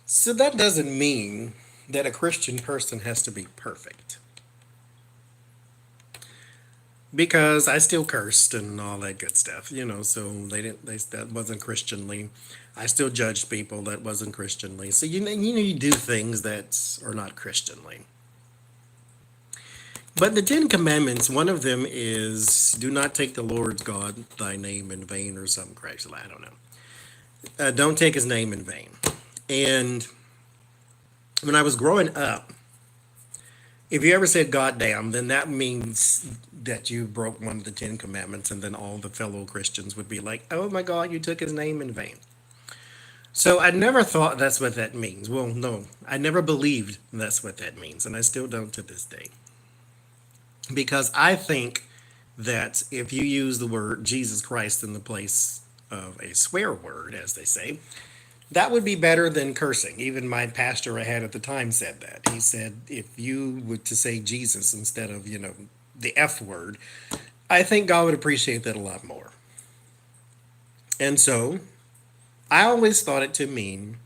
So that doesn't mean that a Christian person has to be perfect. Because I still cursed and all that good stuff, so that wasn't Christianly. I still judged people that wasn't Christianly. So you do things that are not Christianly. But the 10 Commandments, one of them is do not take the Lord God thy name in vain or something crazy. I don't know. Don't take his name in vain. And when I was growing up, If you ever said goddamn, then that means that you broke one of the Ten Commandments, and then all the fellow Christians would be like, oh my God, you took his name in vain. So I never thought that's what that means. Well, no, I never believed that's what that means, and I still don't to this day. Because I think that if you use the word Jesus Christ in the place of a swear word, as they say, that would be better than cursing. Even my pastor I had at the time said that. He said, if you were to say Jesus instead of, the F word, I think God would appreciate that a lot more. And so I always thought it to mean,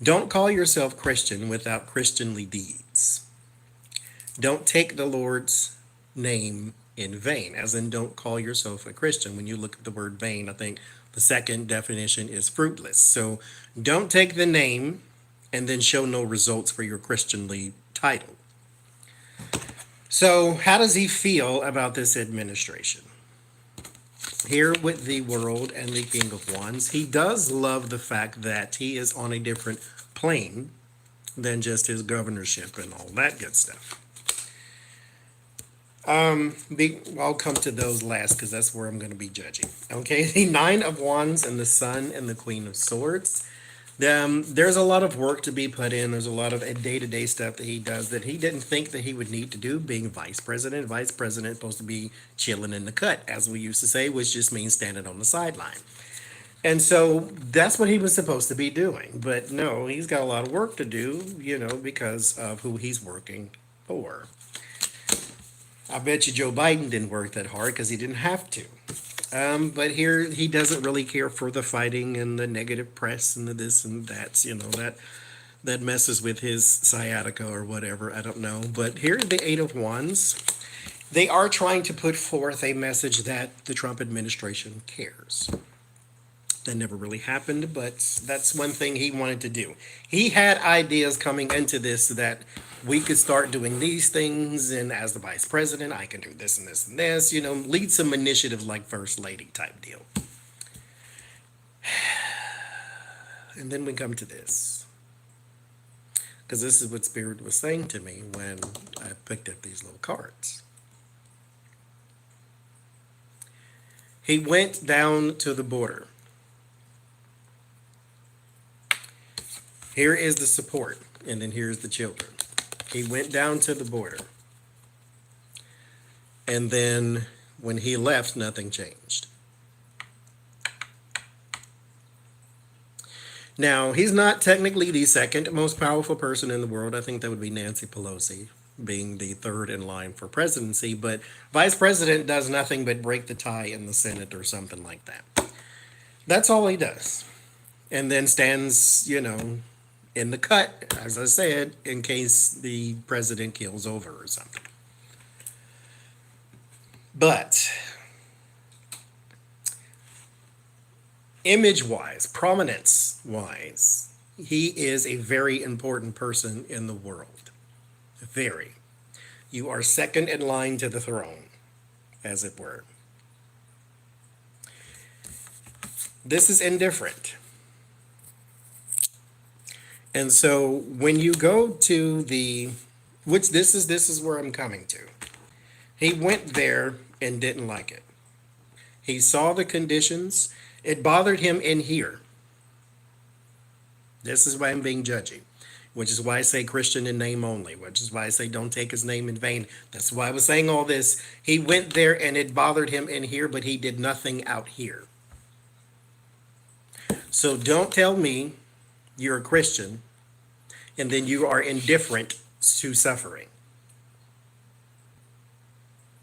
don't call yourself Christian without Christianly deeds. Don't take the Lord's name in vain, as in don't call yourself a Christian. When you look at the word vain, I think the second definition is fruitless. So don't take the name and then show no results for your Christianly title. So how does he feel about this administration? Here with the world and the King of Wands, he does love the fact that he is on a different plane than just his governorship and all that good stuff. I'll come to those last because that's where I'm going to be judging. Okay, the Nine of Wands and the Sun and the Queen of Swords. There's a lot of work to be put in. There's a lot of day-to-day stuff that he does that he didn't think that he would need to do, being vice president. Vice president supposed to be chilling in the cut, as we used to say, which just means standing on the sideline. And so that's what he was supposed to be doing. But no, he's got a lot of work to do, because of who he's working for. I bet you Joe Biden didn't work that hard because he didn't have to. But here he doesn't really care for the fighting and the negative press and the this and that, that messes with his sciatica or whatever. I don't know. But here's the Eight of Wands. They are trying to put forth a message that the Trump administration cares. That never really happened, but that's one thing he wanted to do. He had ideas coming into this that we could start doing these things, and as the vice president, I can do this and this and this, lead some initiative like First Lady type deal. And then we come to this. Because this is what Spirit was saying to me when I picked up these little cards. He went down to the border. Here is the support, and then here's the children. He went down to the border. And then when he left, nothing changed. Now, he's not technically the second most powerful person in the world. I think that would be Nancy Pelosi, being the third in line for presidency. But vice president does nothing but break the tie in the Senate or something like that. That's all he does. And then stands, in the cut, as I said, in case the president keels over or something. But image-wise, prominence-wise, he is a very important person in the world. Very. You are second in line to the throne, as it were. This is indifferent. And so when you go to this is where I'm coming to. He went there and didn't like it. He saw the conditions. It bothered him in here. This is why I'm being judgy, which is why I say Christian in name only, which is why I say don't take his name in vain. That's why I was saying all this. He went there and it bothered him in here, but he did nothing out here. So don't tell me you're a Christian and then you are indifferent to suffering.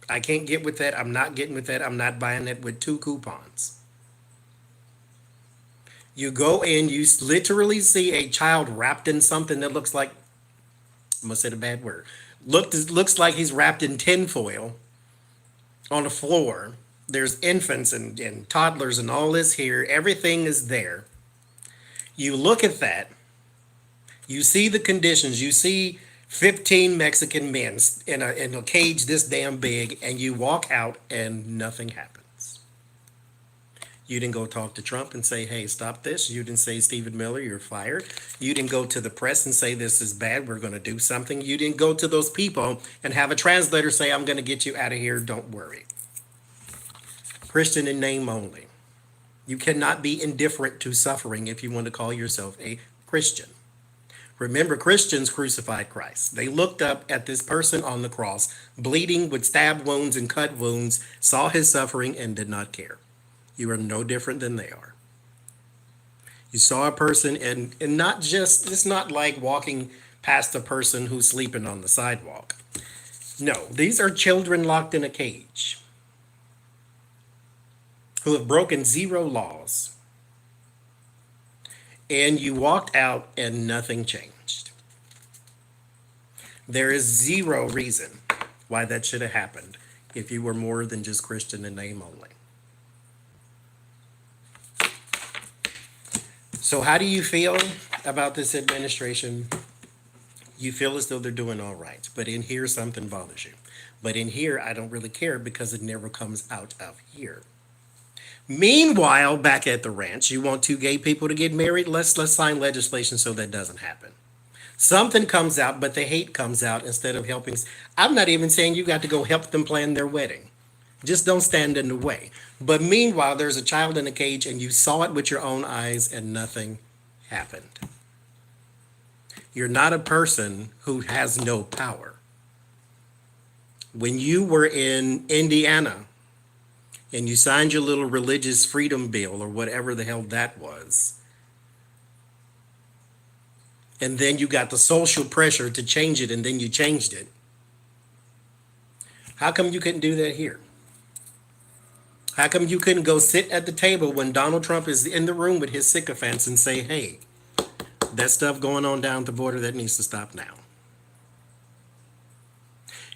I can't get with that. I'm not getting with that. I'm not buying it with 2 coupons. You go in, you literally see a child wrapped in something that looks like, I'm going to say the bad word, looks like he's wrapped in tinfoil on the floor. There's infants and toddlers and all this here. Everything is there. You look at that. You see the conditions. You see 15 Mexican men in a cage this damn big, and you walk out and nothing happens. You didn't go talk to Trump and say, hey, stop this. You didn't say, Stephen Miller, you're fired. You didn't go to the press and say, this is bad. We're going to do something. You didn't go to those people and have a translator say, I'm going to get you out of here. Don't worry. Christian in name only. You cannot be indifferent to suffering if you want to call yourself a Christian. Remember, Christians crucified Christ. They looked up at this person on the cross, bleeding with stab wounds and cut wounds, saw his suffering, and did not care. You are no different than they are. You saw a person, and not just, it's not like walking past a person who's sleeping on the sidewalk. No, these are children locked in a cage who have broken 0 laws. And you walked out and nothing changed. There is 0 reason why that should have happened if you were more than just Christian in name only. So how do you feel about this administration? You feel as though they're doing all right, but in here something bothers you. But in here, I don't really care because it never comes out of here. Meanwhile, back at the ranch, you want 2 gay people to get married? Let's sign legislation so that doesn't happen. Something comes out, but the hate comes out instead of helping. I'm not even saying you got to go help them plan their wedding. Just don't stand in the way. But meanwhile, there's a child in a cage and you saw it with your own eyes and nothing happened. You're not a person who has no power. When you were in Indiana and you signed your little religious freedom bill or whatever the hell that was, and then you got the social pressure to change it and then you changed it, how come you couldn't do that here? How come you couldn't go sit at the table when Donald Trump is in the room with his sycophants and say, hey, that stuff going on down the border, that needs to stop now?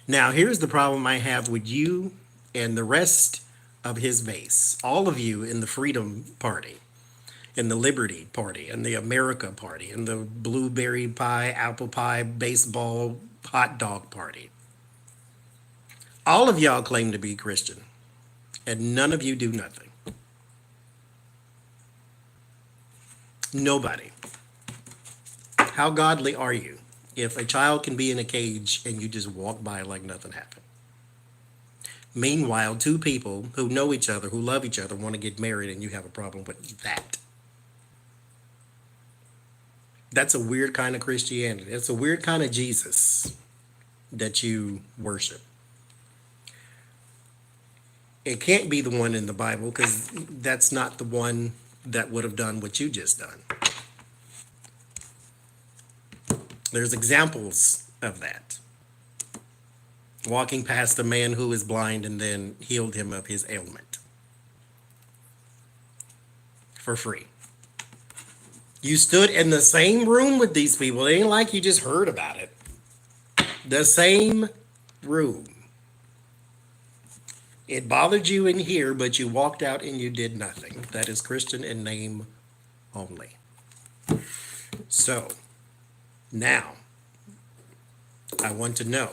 Now, here's the problem I have with you and the rest of his base. All of you in the Freedom Party, in the Liberty Party, in the America Party, in the blueberry pie, apple pie, baseball, hot dog party. All of y'all claim to be Christian. And none of you do nothing. Nobody. How godly are you if a child can be in a cage and you just walk by like nothing happened? Meanwhile, 2 people who know each other, who love each other, want to get married and you have a problem with that. That's a weird kind of Christianity. It's a weird kind of Jesus that you worship. It can't be the one in the Bible because that's not the one that would have done what you just done. There's examples of that. Walking past a man who is blind and then healed him of his ailment for free. You stood in the same room with these people. It ain't like you just heard about it. The same room. It bothered you in here, but you walked out and you did nothing. That is Christian in name only. So, now, I want to know,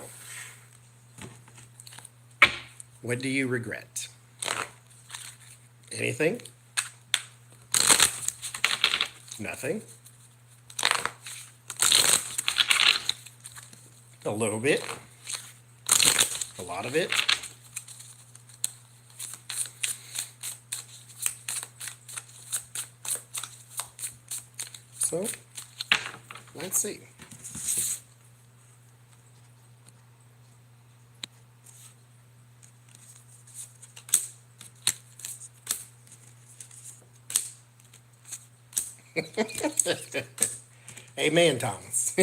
what do you regret? Anything? Nothing? A little bit? A lot of it? So, let's see. Amen, Thomas.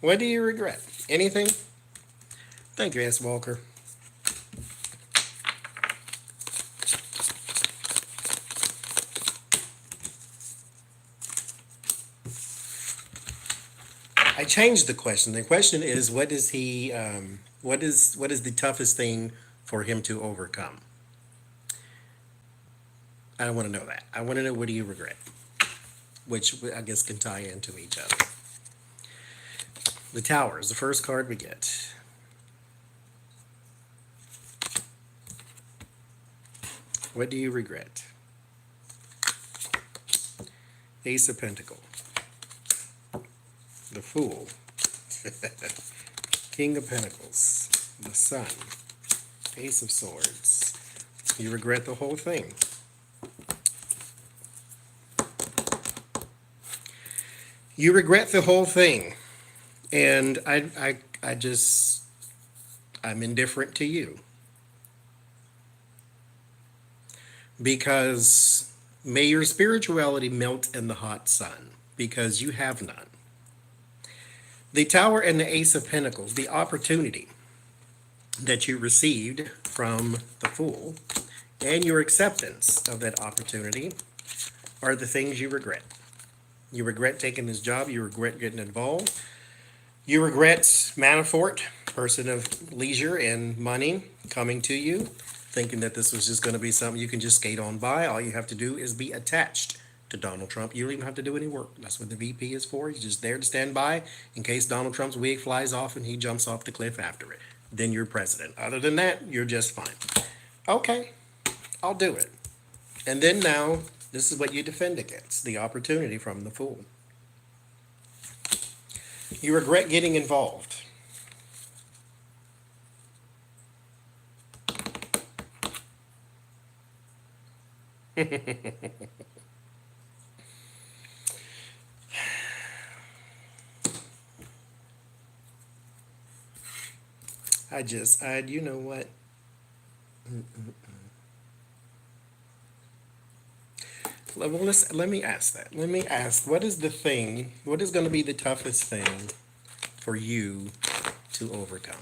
What do you regret? Anything? Thank you, S. Walker. I changed the question. The question is, what is the toughest thing for him to overcome? I don't want to know that. I want to know, what do you regret? Which I guess can tie into each other. The Tower is the first card we get. What do you regret? Ace of Pentacles, the Fool, King of Pentacles, the Sun, Ace of Swords. You regret the whole thing. You regret the whole thing. And I'm indifferent to you. Because may your spirituality melt in the hot sun, because you have none. The Tower and the Ace of Pentacles, the opportunity that you received from the Fool, and your acceptance of that opportunity are the things you regret. You regret taking this job. You regret getting involved. You regret Manafort, person of leisure and money, coming to you, thinking that this was just going to be something you can just skate on by. All you have to do is be attached to Donald Trump. You don't even have to do any work. That's what the VP is for. He's just there to stand by in case Donald Trump's wig flies off and he jumps off the cliff after it. Then you're president. Other than that, you're just fine. Okay, I'll do it. And then now, this is what you defend against, the opportunity from the Fool. You regret getting involved. You know what? Well, let me ask that. Let me ask, what is going to be the toughest thing for you to overcome?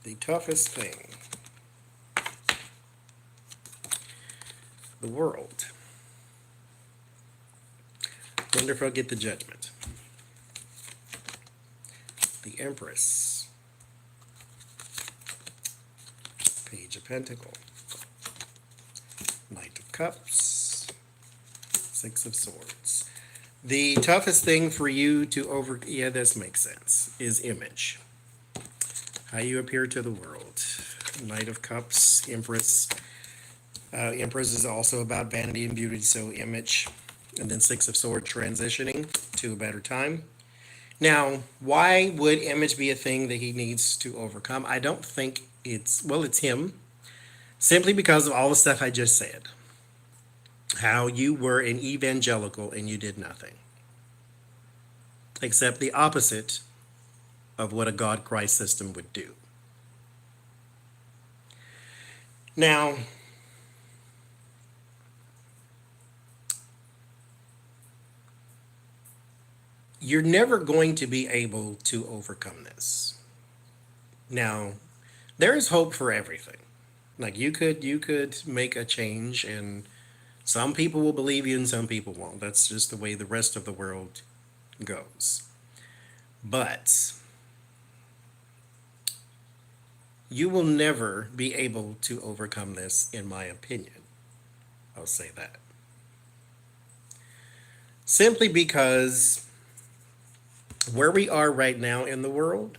The toughest thing. The World. Wonder if I'll get the Judgment. The Empress. Page of Pentacles. Knight of Cups. Six of Swords. The toughest thing for you to yeah, this makes sense, is image. How you appear to the world. Knight of Cups, Empress. Empress is also about vanity and beauty, so image. And then Six of Swords, transitioning to a better time. Now, why would image be a thing that he needs to overcome? I don't think it's him. Simply because of all the stuff I just said. How you were an evangelical and you did nothing. Except the opposite of what a God-Christ system would do. Now, you're never going to be able to overcome this. Now, there is hope for everything. Like you could make a change, and some people will believe you and some people won't. That's just the way the rest of the world goes. But you will never be able to overcome this, in my opinion. I'll say that. Simply because where we are right now in the world,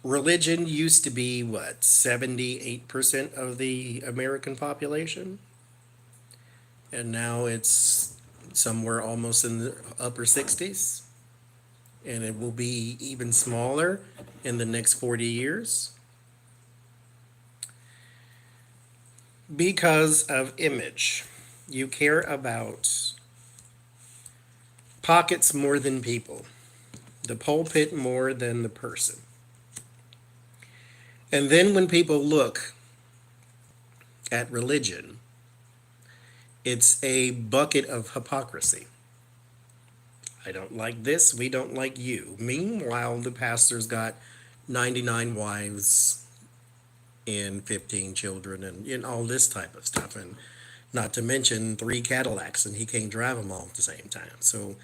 religion used to be, 78% of the American population? And now it's somewhere almost in the upper 60s. And it will be even smaller in the next 40 years. Because of image. You care about pockets more than people. The pulpit more than the person. And then when people look at religion, it's a bucket of hypocrisy. I don't like this, we don't like you. Meanwhile, the pastor's got 99 wives and 15 children and all this type of stuff. And not to mention 3 Cadillacs, and he can't drive them all at the same time. So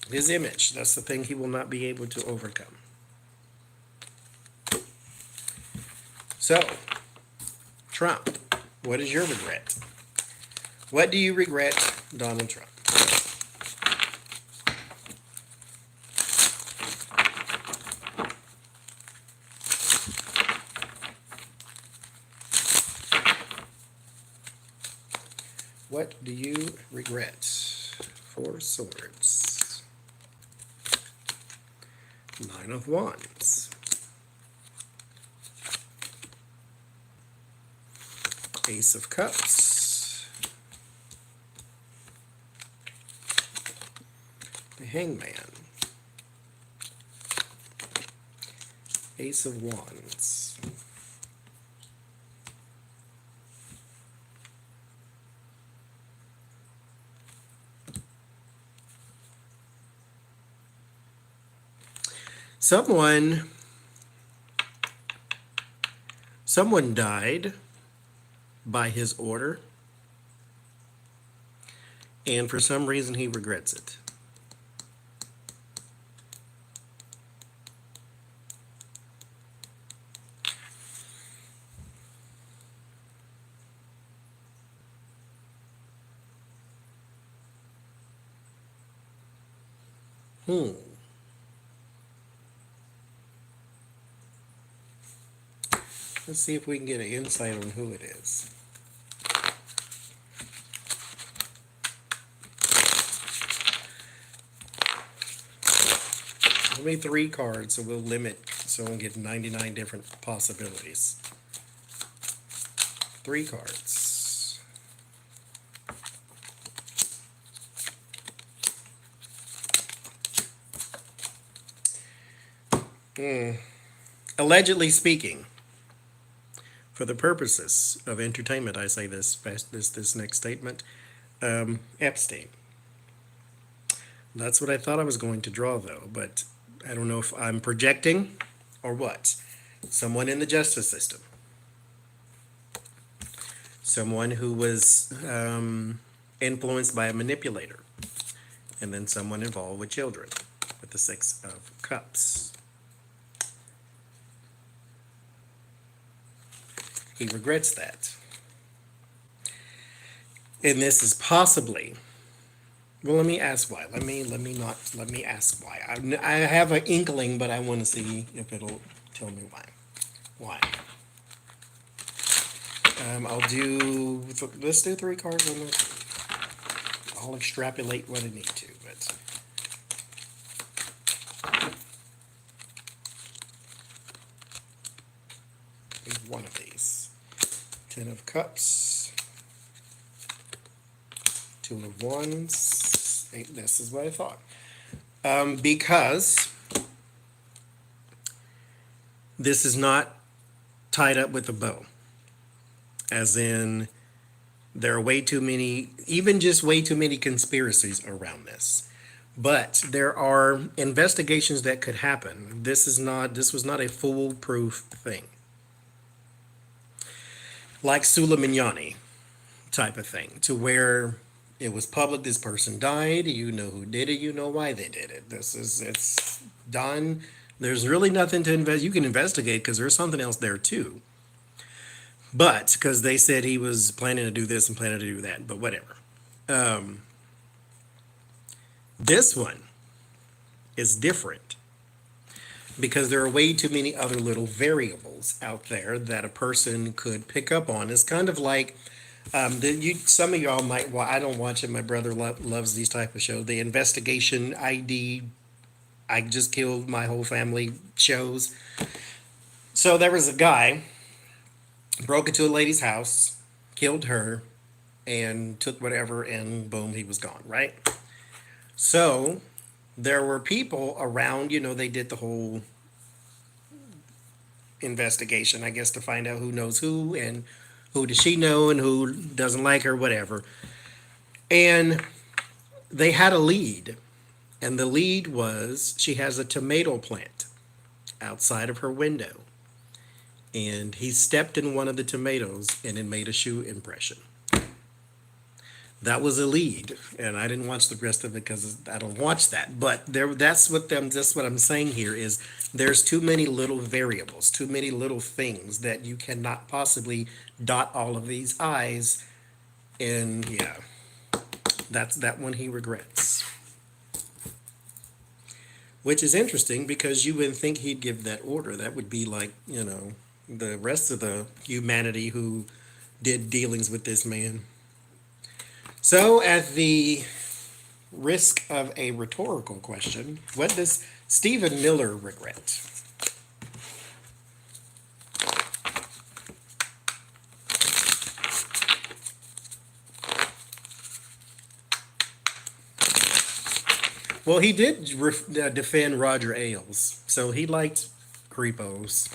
his image, that's the thing he will not be able to overcome. So, Trump, what is your regret? What do you regret, Donald Trump? What do you regret? 4 swords. 9 of wands. Ace of cups. The hangman. Ace of wands. Someone died by his order, and for some reason he regrets it. Let's see if we can get an insight on who it is. Only 3 cards, so we'll limit, so we'll get 99 different possibilities. 3 cards. Allegedly speaking, for the purposes of entertainment, I say this next statement, Epstein. That's what I thought I was going to draw, though, but I don't know if I'm projecting or what. Someone in the justice system. Someone who was influenced by a manipulator. And then someone involved with children, with the 6 of cups. He regrets that. And this is possibly, well, let me ask why. Let me ask why. I have an inkling, but I want to see if it'll tell me why. Why? Let's do 3 cards on this. I'll extrapolate what I need to, but. One of these. 10 of cups. 2 of wands. This is what I thought. Because this is not tied up with a bow. As in, there are way too many, even just way too many conspiracies around this. But there are investigations that could happen. This was not a foolproof thing. Like Soleimani type of thing, to where it was public, this person died, you know who did it, you know why they did it. It's done. There's really nothing to invest. You can investigate because there's something else there too. But because they said he was planning to do this and planning to do that, but whatever. This one is different because there are way too many other little variables out there that a person could pick up on. It's kind of like some of y'all might. Well, I don't watch it. My brother loves these type of shows. The investigation ID. I just killed my whole family shows. So there was a guy broke into a lady's house, killed her, and took whatever, and boom, he was gone. Right. So there were people around, they did the whole investigation, I guess, to find out who knows who and who does she know and who doesn't like her, whatever. And they had a lead. And the lead was she has a tomato plant outside of her window. And he stepped in one of the tomatoes and it made a shoe impression. That was a lead, and I didn't watch the rest of it because I don't watch that. But there, that's what I'm saying here is there's too many little variables, too many little things that you cannot possibly dot all of these I's. And yeah, that's that one he regrets. Which is interesting because you wouldn't think he'd give that order. That would be like, the rest of the humanity who did dealings with this man. So, at the risk of a rhetorical question, what does Stephen Miller regret? Well, he did defend Roger Ailes, so he liked creepos.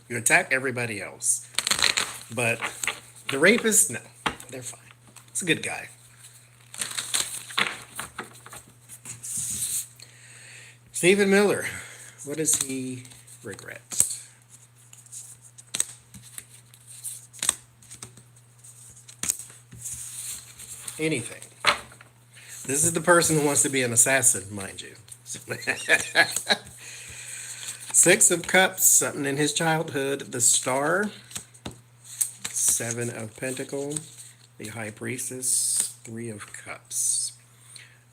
You attack everybody else, but the rapists, no, they're fine. It's a good guy. Stephen Miller, what does he regret? Anything. This is the person who wants to be an assassin, mind you. Six of Cups, something in his childhood. The Star. Seven of Pentacles. The High Priestess. Three of Cups.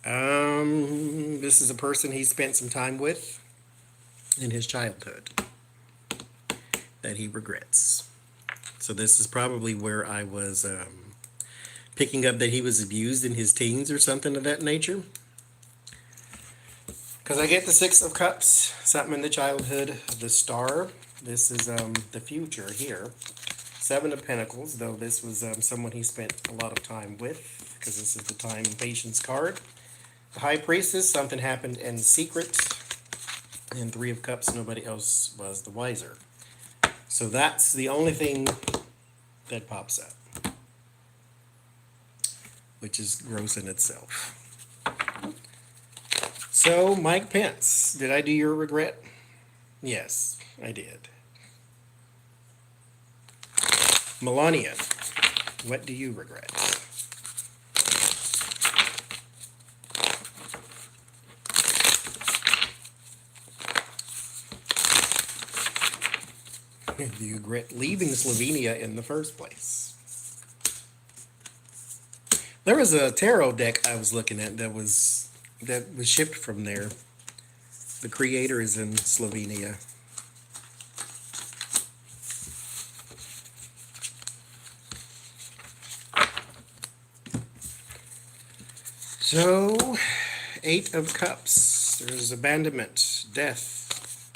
This is a person he spent some time with in his childhood that he regrets. So this is probably where I was picking up that he was abused in his teens or something of that nature. Because I get the Six of Cups, something in the childhood, the Star. This is the future here. Seven of Pentacles, though this was someone he spent a lot of time with, because this is the Time and Patience card. The High Priestess, something happened in secret. And Three of Cups, nobody else was the wiser. So that's the only thing that pops up, which is gross in itself. So, Mike Pence, did I do your regret? Yes, I did. Melania, what do you regret? Do you regret leaving Slovenia in the first place? There was a tarot deck I was looking at that was shipped from there. The creator is in Slovenia. So, Eight of Cups. There's abandonment, death,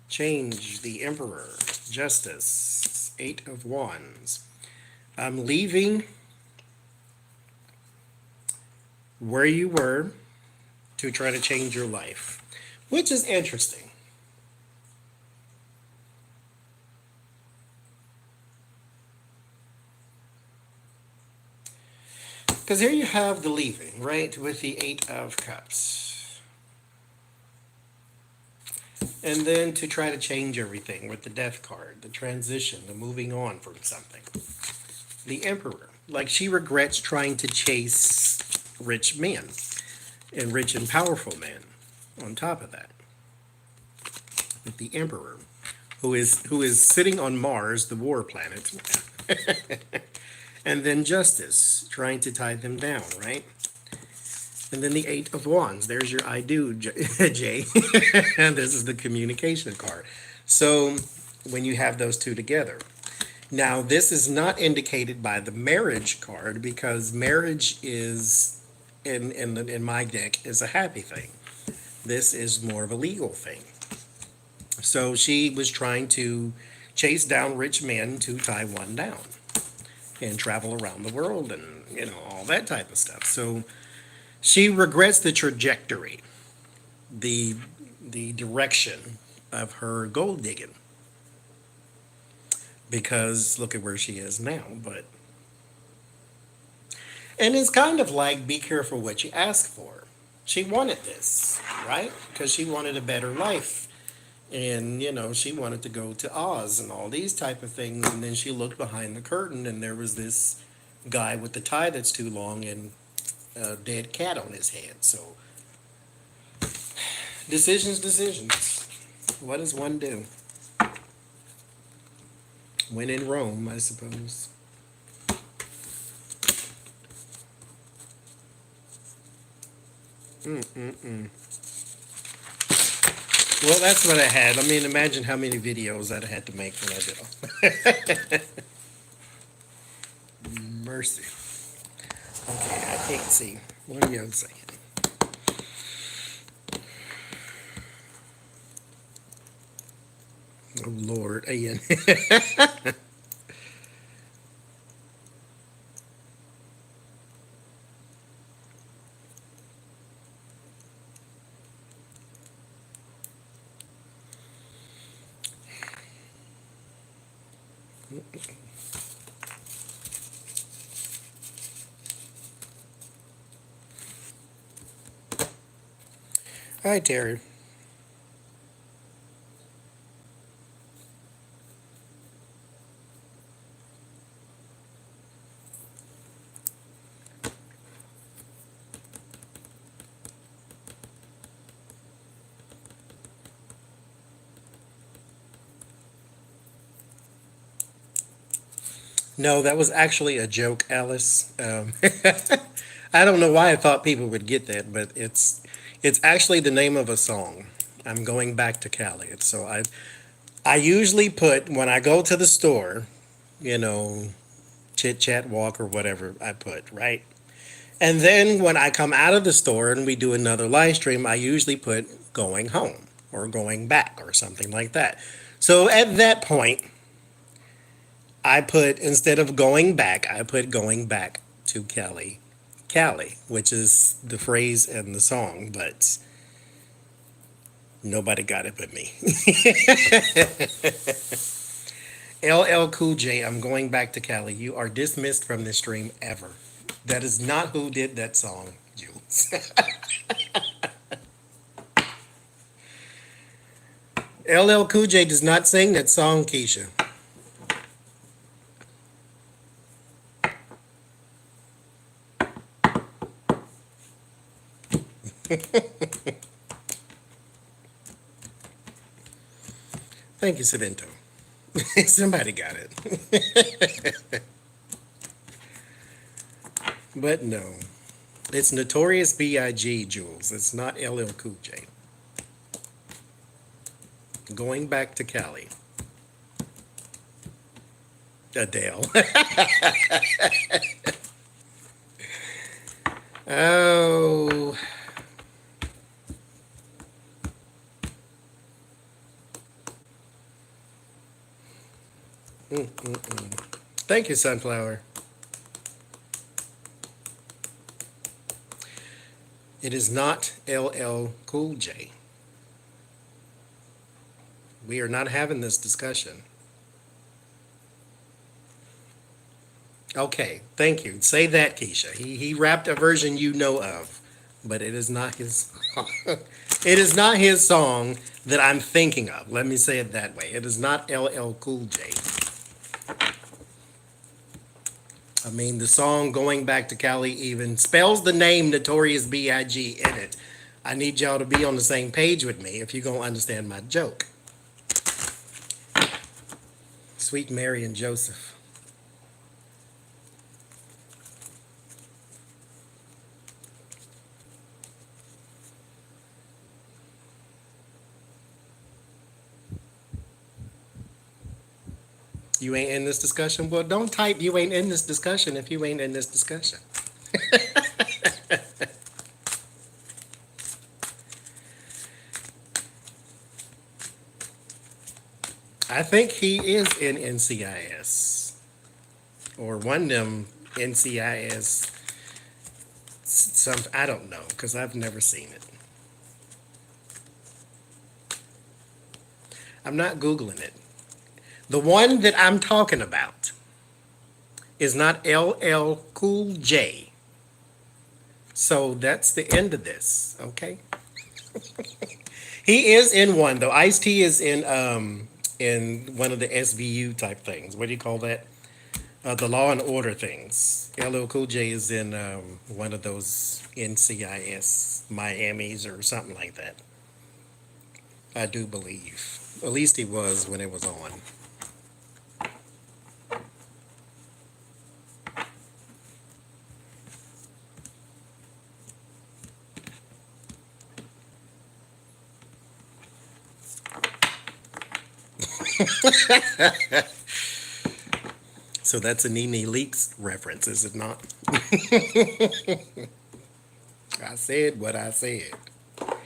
change, the Emperor, justice, Eight of Wands. I'm leaving where you were to try to change your life, which is interesting. Because here you have the leaving, right, with the Eight of Cups. And then to try to change everything with the Death card, the transition, the moving on from something. The Emperor, like she regrets trying to chase rich men and rich and powerful men on top of that. With the Emperor, who is sitting on Mars, the war planet. And then Justice, trying to tie them down, right? And then the Eight of Wands. There's your I do, Jay. And this is the communication card. So when you have those two together. Now, this is not indicated by the marriage card because marriage is, in my deck, is a happy thing. This is more of a legal thing. So she was trying to chase down rich men to tie one down and travel around the world and, all that type of stuff. So she regrets the trajectory, the direction of her gold digging. Because look at where she is now, and it's kind of like be careful what you ask for. She wanted this, right? Because she wanted a better life And, you know, she wanted to go to Oz and all these type of things. And then she looked behind the curtain and there was this guy with the tie that's too long and a dead cat on his head. So, decisions. What does one do? When in Rome, I suppose. Mm-mm-mm. Well, that's what I had. I mean, imagine how many videos I'd had to make when I did them. Mercy. Okay, I can't see. What are you saying? Oh, Lord, Ian. Hi, Terry. No, that was actually a joke, Alice. I don't know why I thought people would get that, but it's actually the name of a song. I'm going back to Cali. I usually put when I go to the store, you know, chit chat walk or whatever I put, right? And then when I come out of the store and we do another live stream, I usually put going home or going back or something like that. So at that point, I put, instead of going back, I put going back to Cali. Cali, which is the phrase in the song, but nobody got it but me. LL Cool J, I'm going back to Cali. You are dismissed from this stream ever. That is not who did that song, Jules. LL Cool J does not sing that song, Keisha. Thank you, Savento. Somebody got it. But no. It's Notorious B.I.G., Jules. It's not LL Cool J. Going back to Cali. Adele. Oh. Thank you, Sunflower. It is not LL Cool J. We are not having this discussion. Okay, thank you. Say that, Keisha. He rapped a version you know of, but it is not his. It is not his song that I'm thinking of. Let me say it that way. It is not LL Cool J. I mean, the song "Going Back to Cali" even spells the name Notorious B.I.G. in it. I need y'all to be on the same page with me if you're gonna understand my joke. Sweet Mary and Joseph. You ain't in this discussion? Well, don't type you ain't in this discussion if you ain't in this discussion. I think he is in NCIS. Or one of them NCIS. Some, I don't know, because I've never seen it. I'm not Googling it. The one that I'm talking about is not LL Cool J. So that's the end of this, okay? He is in one though. Ice-T is in one of the SVU type things. What do you call that? The Law and Order things. LL Cool J is in one of those NCIS Miami's or something like that. I do believe. At least he was when it was on. So that's a Nene Leaks reference, is it not? I said what I said.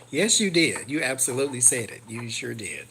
Yes, you did. You absolutely said it. You sure did.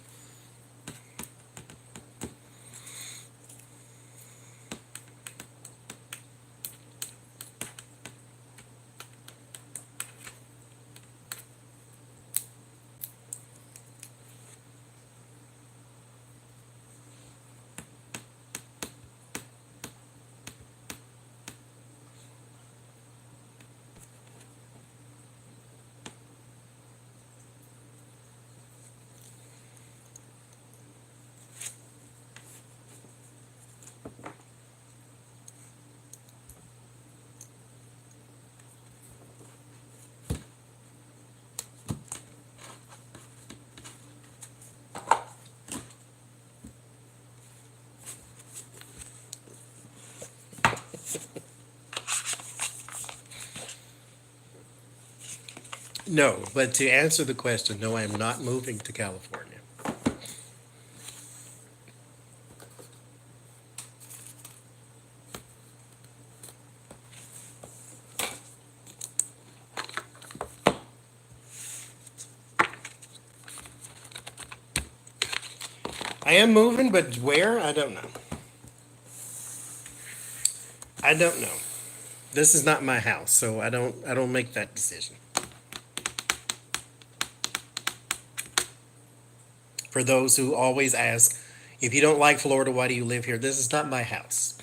No, but to answer the question, no, I am not moving to California. I am moving, but where? I don't know. I don't know. This is not my house, so I don't make that decision. For those who always ask, if you don't like Florida, why do you live here? This is not my house.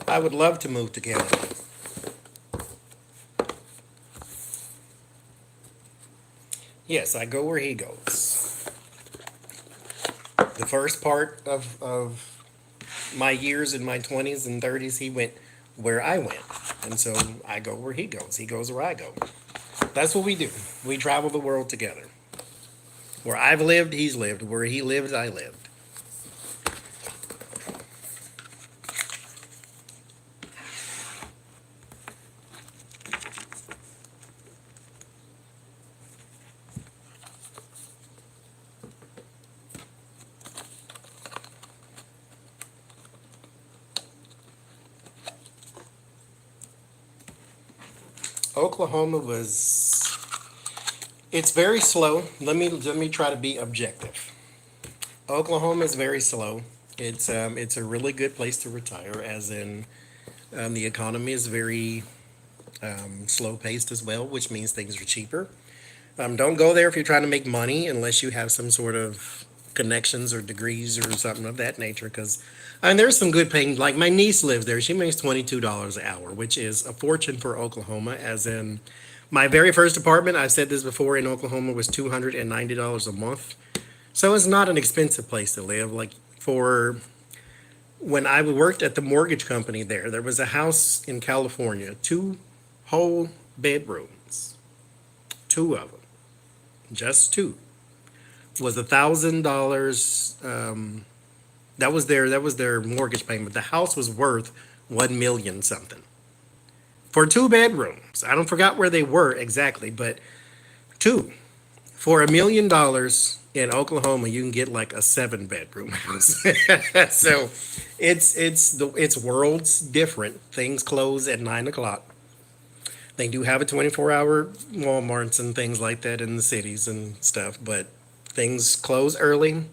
I would love to move to Canada. Yes, I go where he goes. The first part of my years in my 20s and 30s, he went where I went. And so I go where he goes. He goes where I go. That's what we do. We travel the world together. Where I've lived, he's lived. Where he lived, I lived. Oklahoma was, it's very slow. Let me try to be objective. Oklahoma is very slow. It's a really good place to retire, as in the economy is very slow paced as well, which means things are cheaper. Don't go there if you're trying to make money unless you have some sort of connections or degrees or something of that nature. Because I mean, there's some good paying. Like my niece lives there. She makes $22 an hour, which is a fortune for Oklahoma. As in, my very first apartment, I've said this before, in Oklahoma was $290 a month. So it's not an expensive place to live. Like for when I worked at the mortgage company there was a house in California, two whole bedrooms, two of them, just two, was $1,000. That was their mortgage payment. The house was worth 1 million something for two bedrooms. I don't forgot where they were exactly, but two for $1 million in Oklahoma, you can get like a 7 bedroom house. So it's worlds different. Things close at 9 o'clock. They do have a 24-hour Walmarts and things like that in the cities and stuff, but things close early.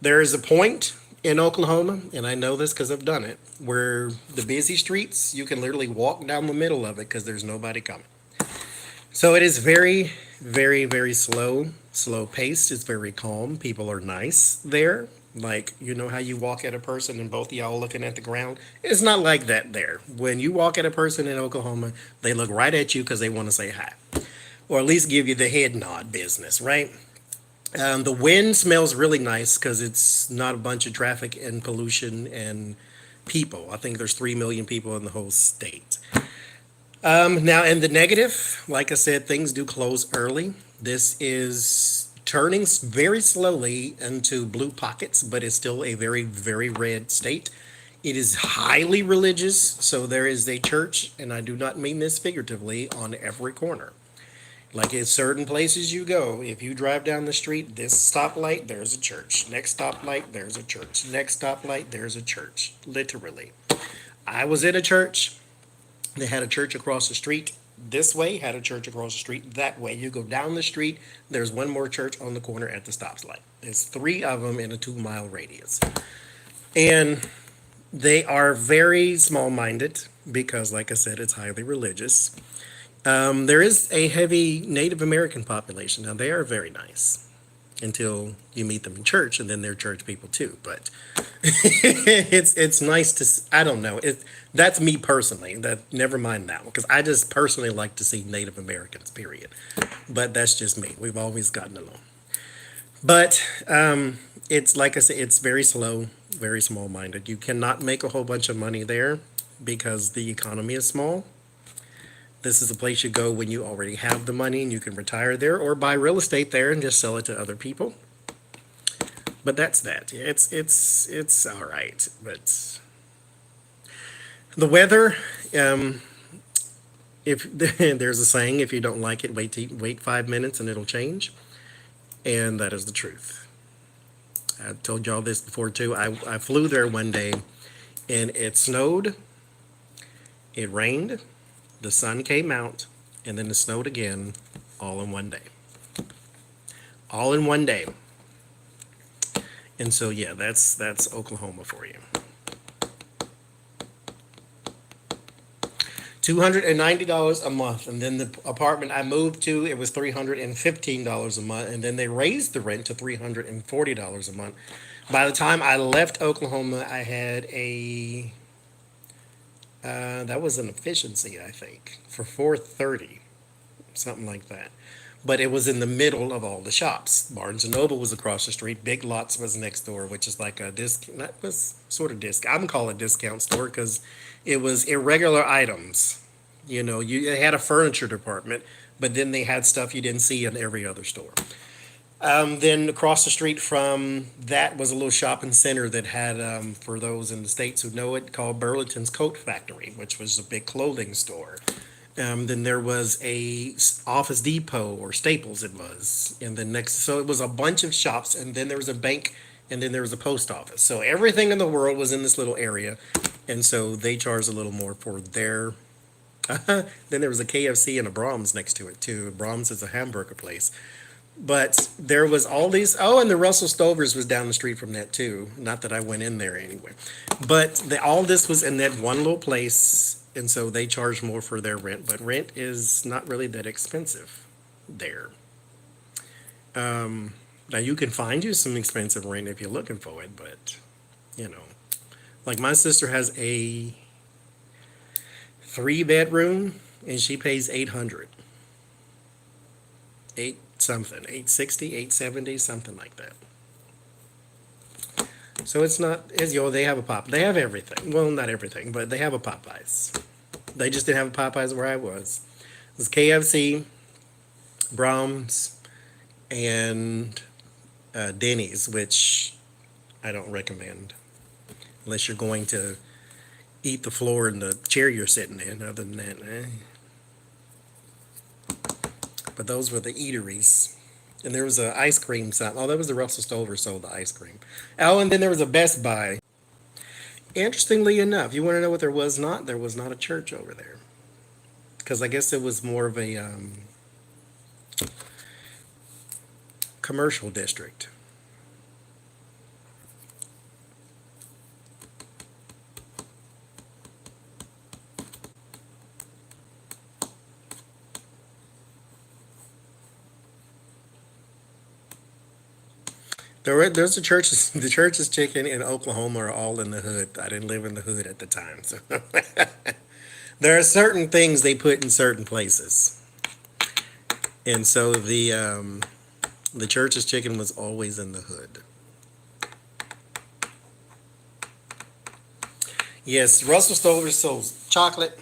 There is a point in Oklahoma, and I know this because I've done it, where the busy streets, you can literally walk down the middle of it because there's nobody coming. So it is very, very, very slow paced. It's very calm. People are nice there. Like, you know how you walk at a person and both of y'all looking at the ground? It's not like that there. When you walk at a person in Oklahoma, they look right at you because they want to say hi, or at least give you the head nod business, right? The wind smells really nice because it's not a bunch of traffic and pollution and people. I think there's 3 million people in the whole state. Now, in the negative, like I said, things do close early. This is turning very slowly into blue pockets, but it's still a very, very red state. It is highly religious, so there is a church, and I do not mean this figuratively, on every corner. Like in certain places you go, if you drive down the street, this stoplight, there's a church. Next stoplight, there's a church. Next stoplight, there's a church. Literally. I was in a church. They had a church across the street this way, had a church across the street that way. You go down the street, there's one more church on the corner at the stoplight. There's 3 of them in a 2-mile radius. And they are very small minded because, like I said, it's highly religious. There is a heavy Native American population. Now, they are very nice until you meet them in church, and then they're church people too. But it's nice to, I don't know. That's me personally. That never mind that one, because I just personally like to see Native Americans. Period. But that's just me. We've always gotten along. But it's like I said, it's very slow, very small minded. You cannot make a whole bunch of money there because the economy is small. This is a place you go when you already have the money and you can retire there or buy real estate there and just sell it to other people. But that's that. It's all right. But the weather, if there's a saying, if you don't like it, wait 5 minutes and it'll change. And that is the truth. I told y'all this before too. I flew there one day and it snowed, it rained, the sun came out, and then it snowed again, all in one day. All in one day. And so yeah, that's Oklahoma for you. $290 a month, and then the apartment I moved to, it was $315 a month, and then they raised the rent to $340 a month. By the time I left Oklahoma, I had a that was an efficiency, I think, for 430, something like that. But it was in the middle of all the shops. Barnes and Noble was across the street. Big Lots was next door, which is like a that was sort of I'm calling it a discount store because it was irregular items. You know, they had a furniture department, but then they had stuff you didn't see in every other store. Then across the street from that was a little shopping center that had, for those in the States who know it, called Burlington's Coat Factory, which was a big clothing store. Then there was a Office Depot or Staples it was. And then next, so it was a bunch of shops, and then there was a bank, and then there was a post office. So everything in the world was in this little area. And so they charged a little more for their, then there was a KFC and a Brahms next to it too. Brahms is a hamburger place. But there was all these, oh, and the Russell Stovers was down the street from that too. Not that I went in there anyway. But all this was in that one little place, and so they charge more for their rent. But rent is not really that expensive there. Now you can find you some expensive rent if you're looking for it, but you know, like my sister has a 3-bedroom and she pays 800. 860, 870, something like that. So it's not, as you know, they have they have everything. Well, not everything, but they have a Popeyes. They just didn't have a Popeyes where I was. It was KFC, Brahms, and Denny's, which I don't recommend unless you're going to eat the floor and the chair you're sitting in. Other than that, But those were the eateries. And there was an ice cream sign. Oh, that was the Russell Stover sold the ice cream. Oh, and then there was a Best Buy. Interestingly enough, you want to know what there was not? There was not a church over there. Because I guess it was more of a commercial district. There's a churches the church's chicken in Oklahoma are all in the hood. I didn't live in the hood at the time, so there are certain things they put in certain places, and so the church's chicken was always in the hood. Yes, Russell Stover sells chocolate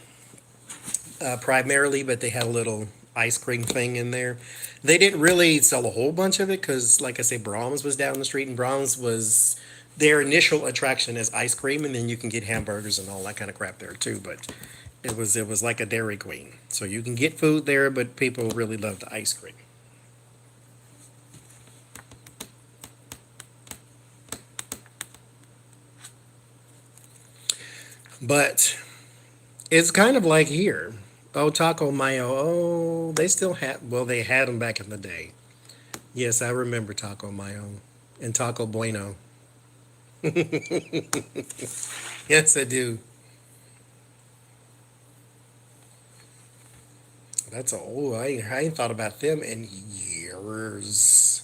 primarily, but they had a little ice cream thing in there. They didn't really sell a whole bunch of it because, like I say, Brahms was down the street, and Brahms was their initial attraction as ice cream, and then you can get hamburgers and all that kind of crap there too. But it was like a Dairy Queen, so you can get food there, but people really love the ice cream. But it's kind of like here. Oh, Taco Mayo. Oh, they still had. Well, they had them back in the day. Yes, I remember Taco Mayo and Taco Bueno. Yes, I do. That's a oh, I ain't thought about them in years.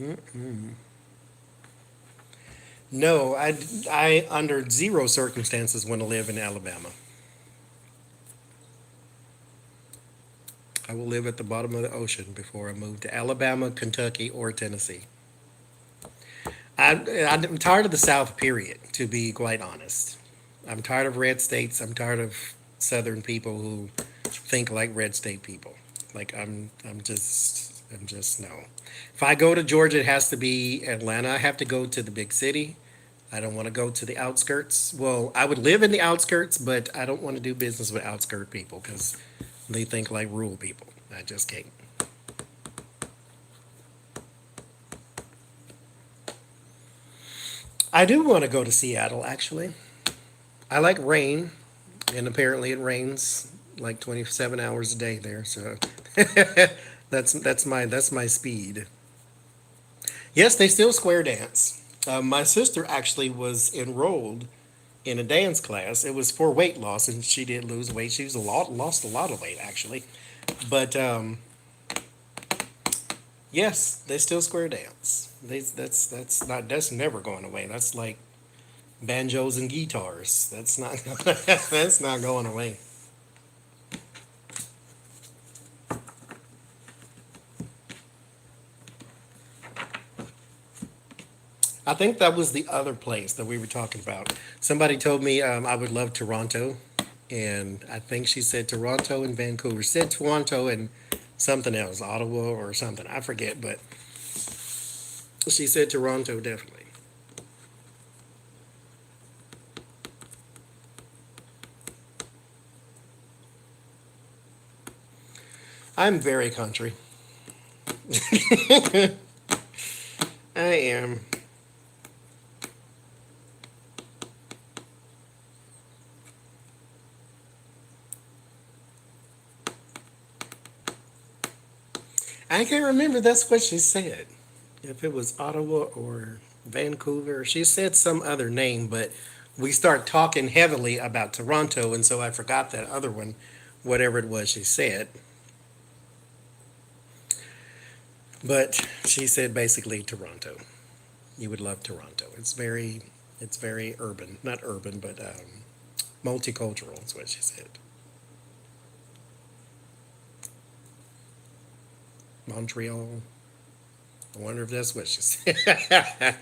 Mm-mm. No, I under zero circumstances want to live in Alabama. I will live at the bottom of the ocean before I move to Alabama, Kentucky, or Tennessee. I'm tired of the South, period, to be quite honest. I'm tired of red states. I'm tired of Southern people who think like red state people. Like I'm just no. If I go to Georgia, it has to be Atlanta. I have to go to the big city. I don't want to go to the outskirts. Well, I would live in the outskirts, but I don't want to do business with outskirt people because they think like rural people. I just can't. I do want to go to Seattle, actually. I like rain, and apparently it rains like 27 hours a day there. So that's my speed. Yes, they still square dance. My sister actually was enrolled in a dance class. It was for weight loss, and she did lose weight. She was lost a lot of weight actually, but yes, they still square dance. That's never going away. That's like banjos and guitars. That's not that's not going away. I think that was the other place that we were talking about. Somebody told me I would love Toronto, and I think she said Toronto and Vancouver. Said Toronto and something else, Ottawa or something. I forget, but she said Toronto definitely. I'm very country. I am. I can't remember that's what she said. If it was Ottawa or Vancouver, she said some other name, but we start talking heavily about Toronto, and so I forgot that other one, whatever it was she said. But she said basically Toronto. You would love Toronto. It's very urban, not urban, but multicultural. Is what she said. Montreal. I wonder if that's what she said.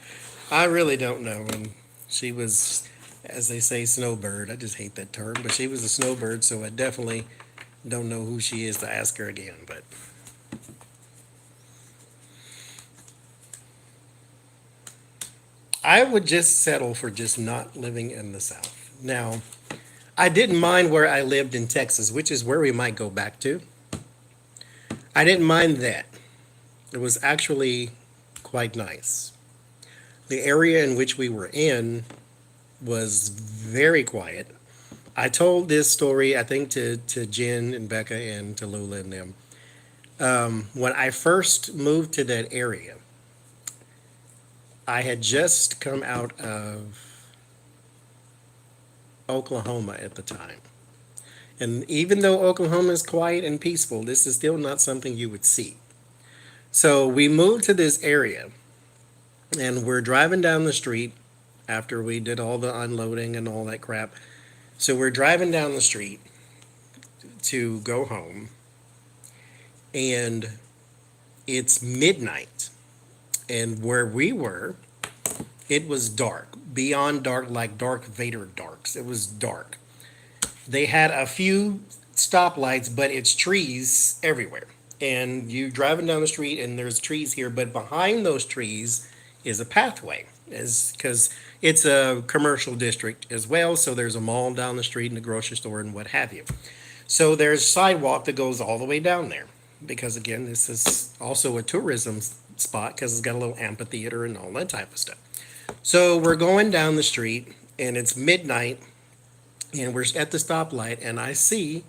I really don't know. And she was, as they say, snowbird. I just hate that term, but she was a snowbird, so I definitely don't know who she is to ask her again. But I would just settle for just not living in the South. Now, I didn't mind where I lived in Texas, which is where we might go back to. I didn't mind that. It was actually quite nice. The area in which we were in was very quiet. I told this story, I think, to Jen and Becca and to Lula and them. When I first moved to that area, I had just come out of Oklahoma at the time. And even though Oklahoma is quiet and peaceful, this is still not something you would see. So we moved to this area and we're driving down the street after we did all the unloading and all that crap. So we're driving down the street to go home and it's midnight. And where we were, it was dark, beyond dark, like Dark Vader darks. It was dark. They had a few stoplights, but it's trees everywhere. And you driving down the street, and there's trees here, but behind those trees is a pathway, is because it's a commercial district as well. So there's a mall down the street and a grocery store and what have you. So there's a sidewalk that goes all the way down there. Because again, this is also a tourism spot because it's got a little amphitheater and all that type of stuff. So we're going down the street and it's midnight and we're at the stoplight and I see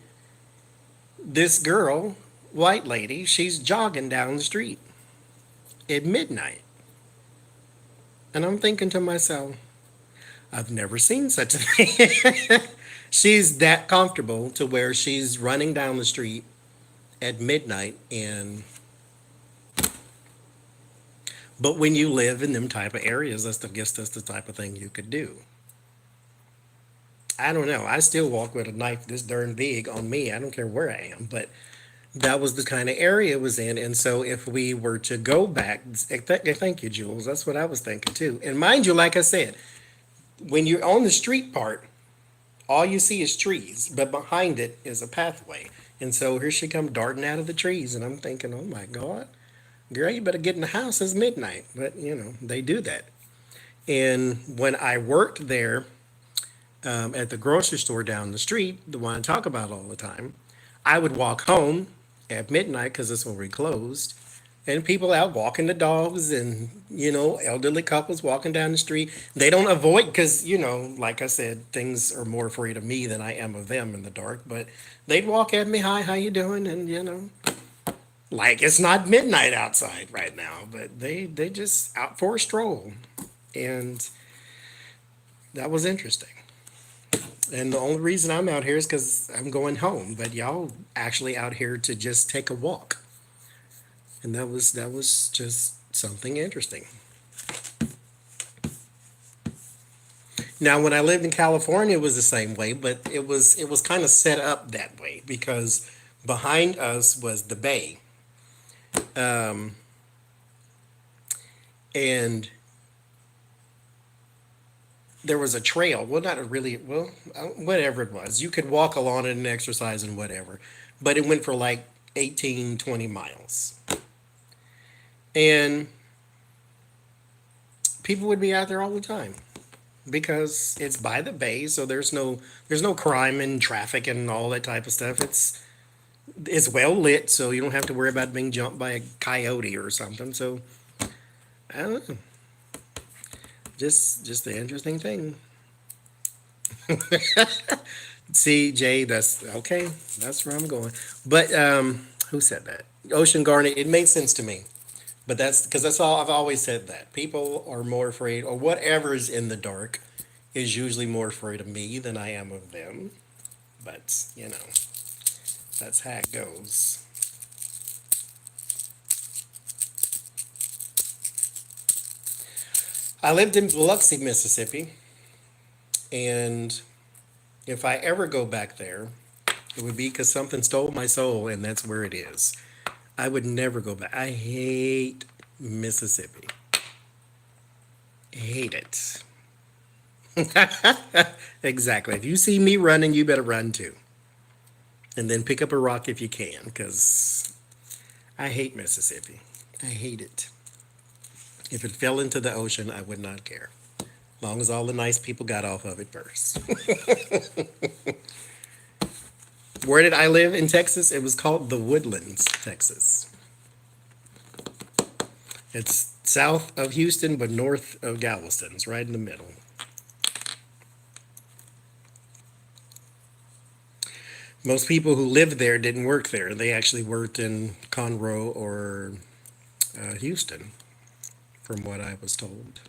this girl, white lady, she's jogging down the street at midnight. And I'm thinking to myself, I've never seen such a thing. She's that comfortable to where she's running down the street at midnight and but when you live in them type of areas, I guess that's the type of thing you could do. I don't know. I still walk with a knife this darn big on me. I don't care where I am, but that was the kind of area it was in. And so if we were to go back, thank you, Jules. That's what I was thinking too. And mind you, like I said, when you're on the street part, all you see is trees, but behind it is a pathway. And so here she come darting out of the trees, and I'm thinking, oh my God, girl, you better get in the house. It's midnight. But they do that. And when I worked there at the grocery store down the street, the one I talk about all the time, I would walk home at midnight because that's when we closed. And people out walking the dogs and, elderly couples walking down the street. They don't avoid because, like I said, things are more afraid of me than I am of them in the dark. But they'd walk at me, hi, how you doing? And, like it's not midnight outside right now, but they just out for a stroll. And that was interesting. And the only reason I'm out here is because I'm going home. But y'all actually out here to just take a walk. And that was just something interesting. Now, when I lived in California, it was the same way, but it was kind of set up that way because behind us was the bay, and there was a trail. Well, not a really well, whatever it was. You could walk along it and exercise and whatever, but it went for like 18, 20 miles, and people would be out there all the time because it's by the bay, so there's no crime and traffic and all that type of stuff. It's well lit, so you don't have to worry about being jumped by a coyote or something. So I don't know, just the interesting thing. See, Jay, that's okay. That's where I'm going. But who said that? Ocean Garnet. It made sense to me. But that's because that's all I've always said that people are more afraid, or whatever is in the dark is usually more afraid of me than I am of them. But, that's how it goes. I lived in Biloxi, Mississippi, and if I ever go back there, it would be because something stole my soul, and that's where it is. I would never go back. I hate Mississippi. Hate it. Exactly. If you see me running, you better run too. And then pick up a rock if you can, because I hate Mississippi. I hate it. If it fell into the ocean, I would not care. As long as all the nice people got off of it first. Where did I live in Texas? It was called the Woodlands, Texas. It's south of Houston, but north of Galveston. It's right in the middle. Most people who lived there didn't work there. They actually worked in Conroe or Houston, from what I was told.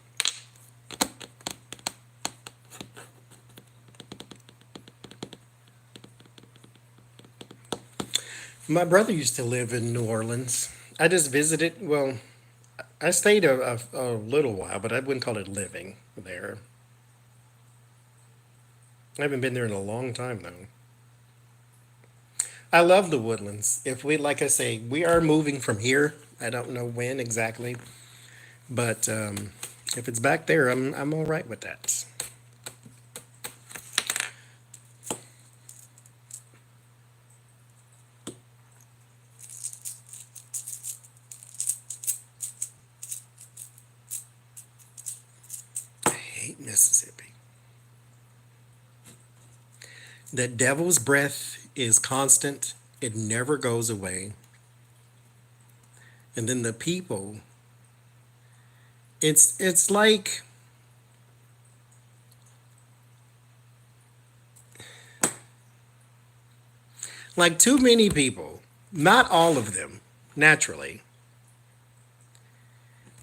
My brother used to live in New Orleans. I just visited. Well, I stayed a little while, but I wouldn't call it living there. I haven't been there in a long time though. I love the Woodlands. If we, like I say, we are moving from here. I don't know when exactly, but if it's back there, I'm all right with that. I hate Mississippi. The devil's breath is constant. It never goes away. And then the people, it's like too many people. Not all of them, naturally,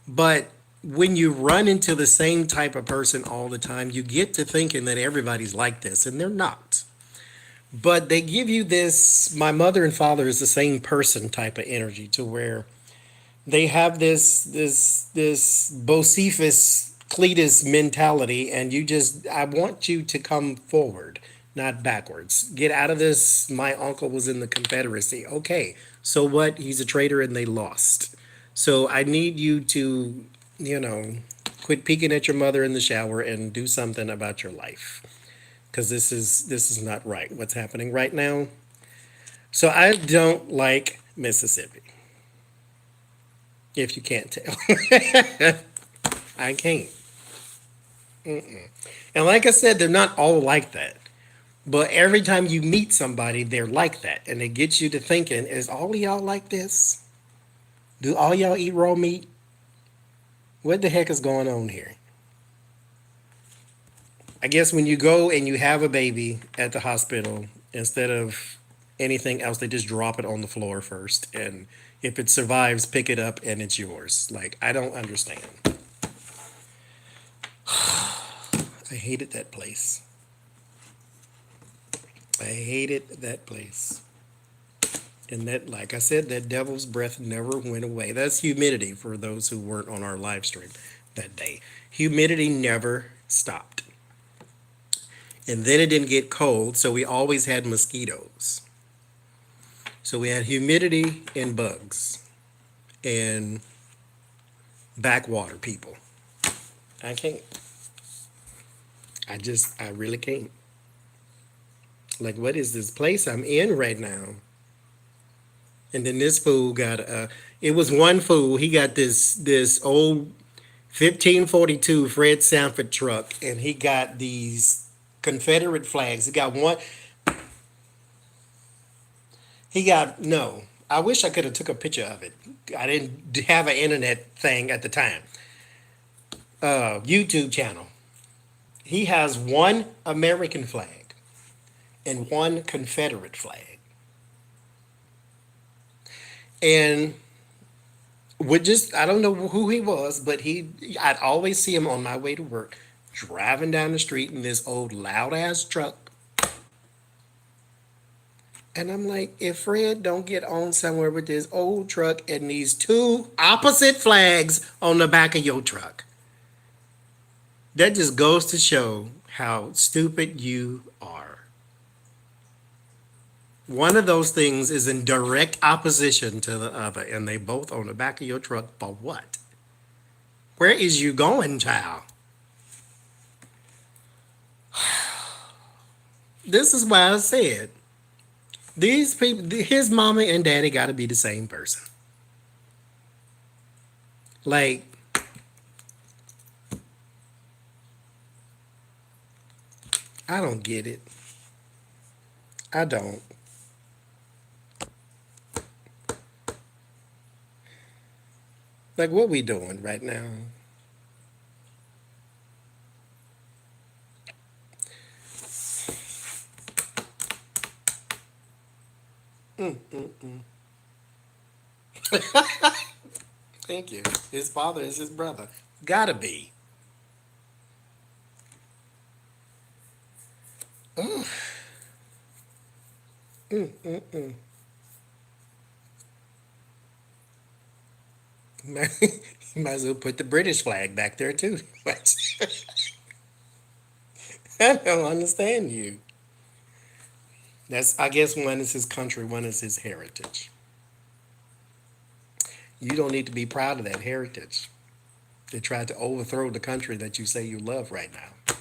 but when you run into the same type of person all the time, you get to thinking that everybody's like this, and they're not. But they give you this my mother and father is the same person type of energy to where they have this Bocephus Cletus mentality, and you just I want you to come forward, not backwards. Get out of this. My uncle was in the Confederacy. Okay, so what? He's a traitor, and they lost. So I need you to, you know, quit peeking at your mother in the shower and do something about your life, because this is not right. What's happening right now? So I don't like Mississippi. If you can't tell, I can't. And like I said, they're not all like that. But every time you meet somebody, they're like that. And it gets you to thinking, is all of y'all like this? Do all y'all eat raw meat? What the heck is going on here? I guess when you go and you have a baby at the hospital, instead of anything else, they just drop it on the floor first. And if it survives, pick it up and it's yours. Like, I don't understand. I hated that place. I hated that place. And that, like I said, that devil's breath never went away. That's humidity for those who weren't on our live stream that day. Humidity never stopped. And then it didn't get cold, so we always had mosquitoes. So we had humidity and bugs and backwater people. I can't. I really can't. Like, what is this place I'm in right now? And then this fool got it was one fool. He got this old 1542 Fred Sanford truck, and he got these Confederate flags. He got one. He got no. I wish I could have took a picture of it. I didn't have an internet thing at the time. YouTube channel. He has one American flag and one Confederate flag, and would just I don't know who he was, but I'd always see him on my way to work, driving down the street in this old loud ass truck. And I'm like, if Fred don't get on somewhere with this old truck and these two opposite flags on the back of your truck, that just goes to show how stupid you are. One of those things is in direct opposition to the other, and they both on the back of your truck for what? Where is you going, child? This is why I said these people, his mama and daddy got to be the same person. Like, I don't get it. I don't. Like, what we doing right now? Thank you. His father is his brother. Gotta be. Mm, mm, mm, mm. You might as well put the British flag back there too. I don't understand you. That's, I guess, one is his country, one is his heritage. You don't need to be proud of that heritage. They tried to overthrow the country that you say you love right now.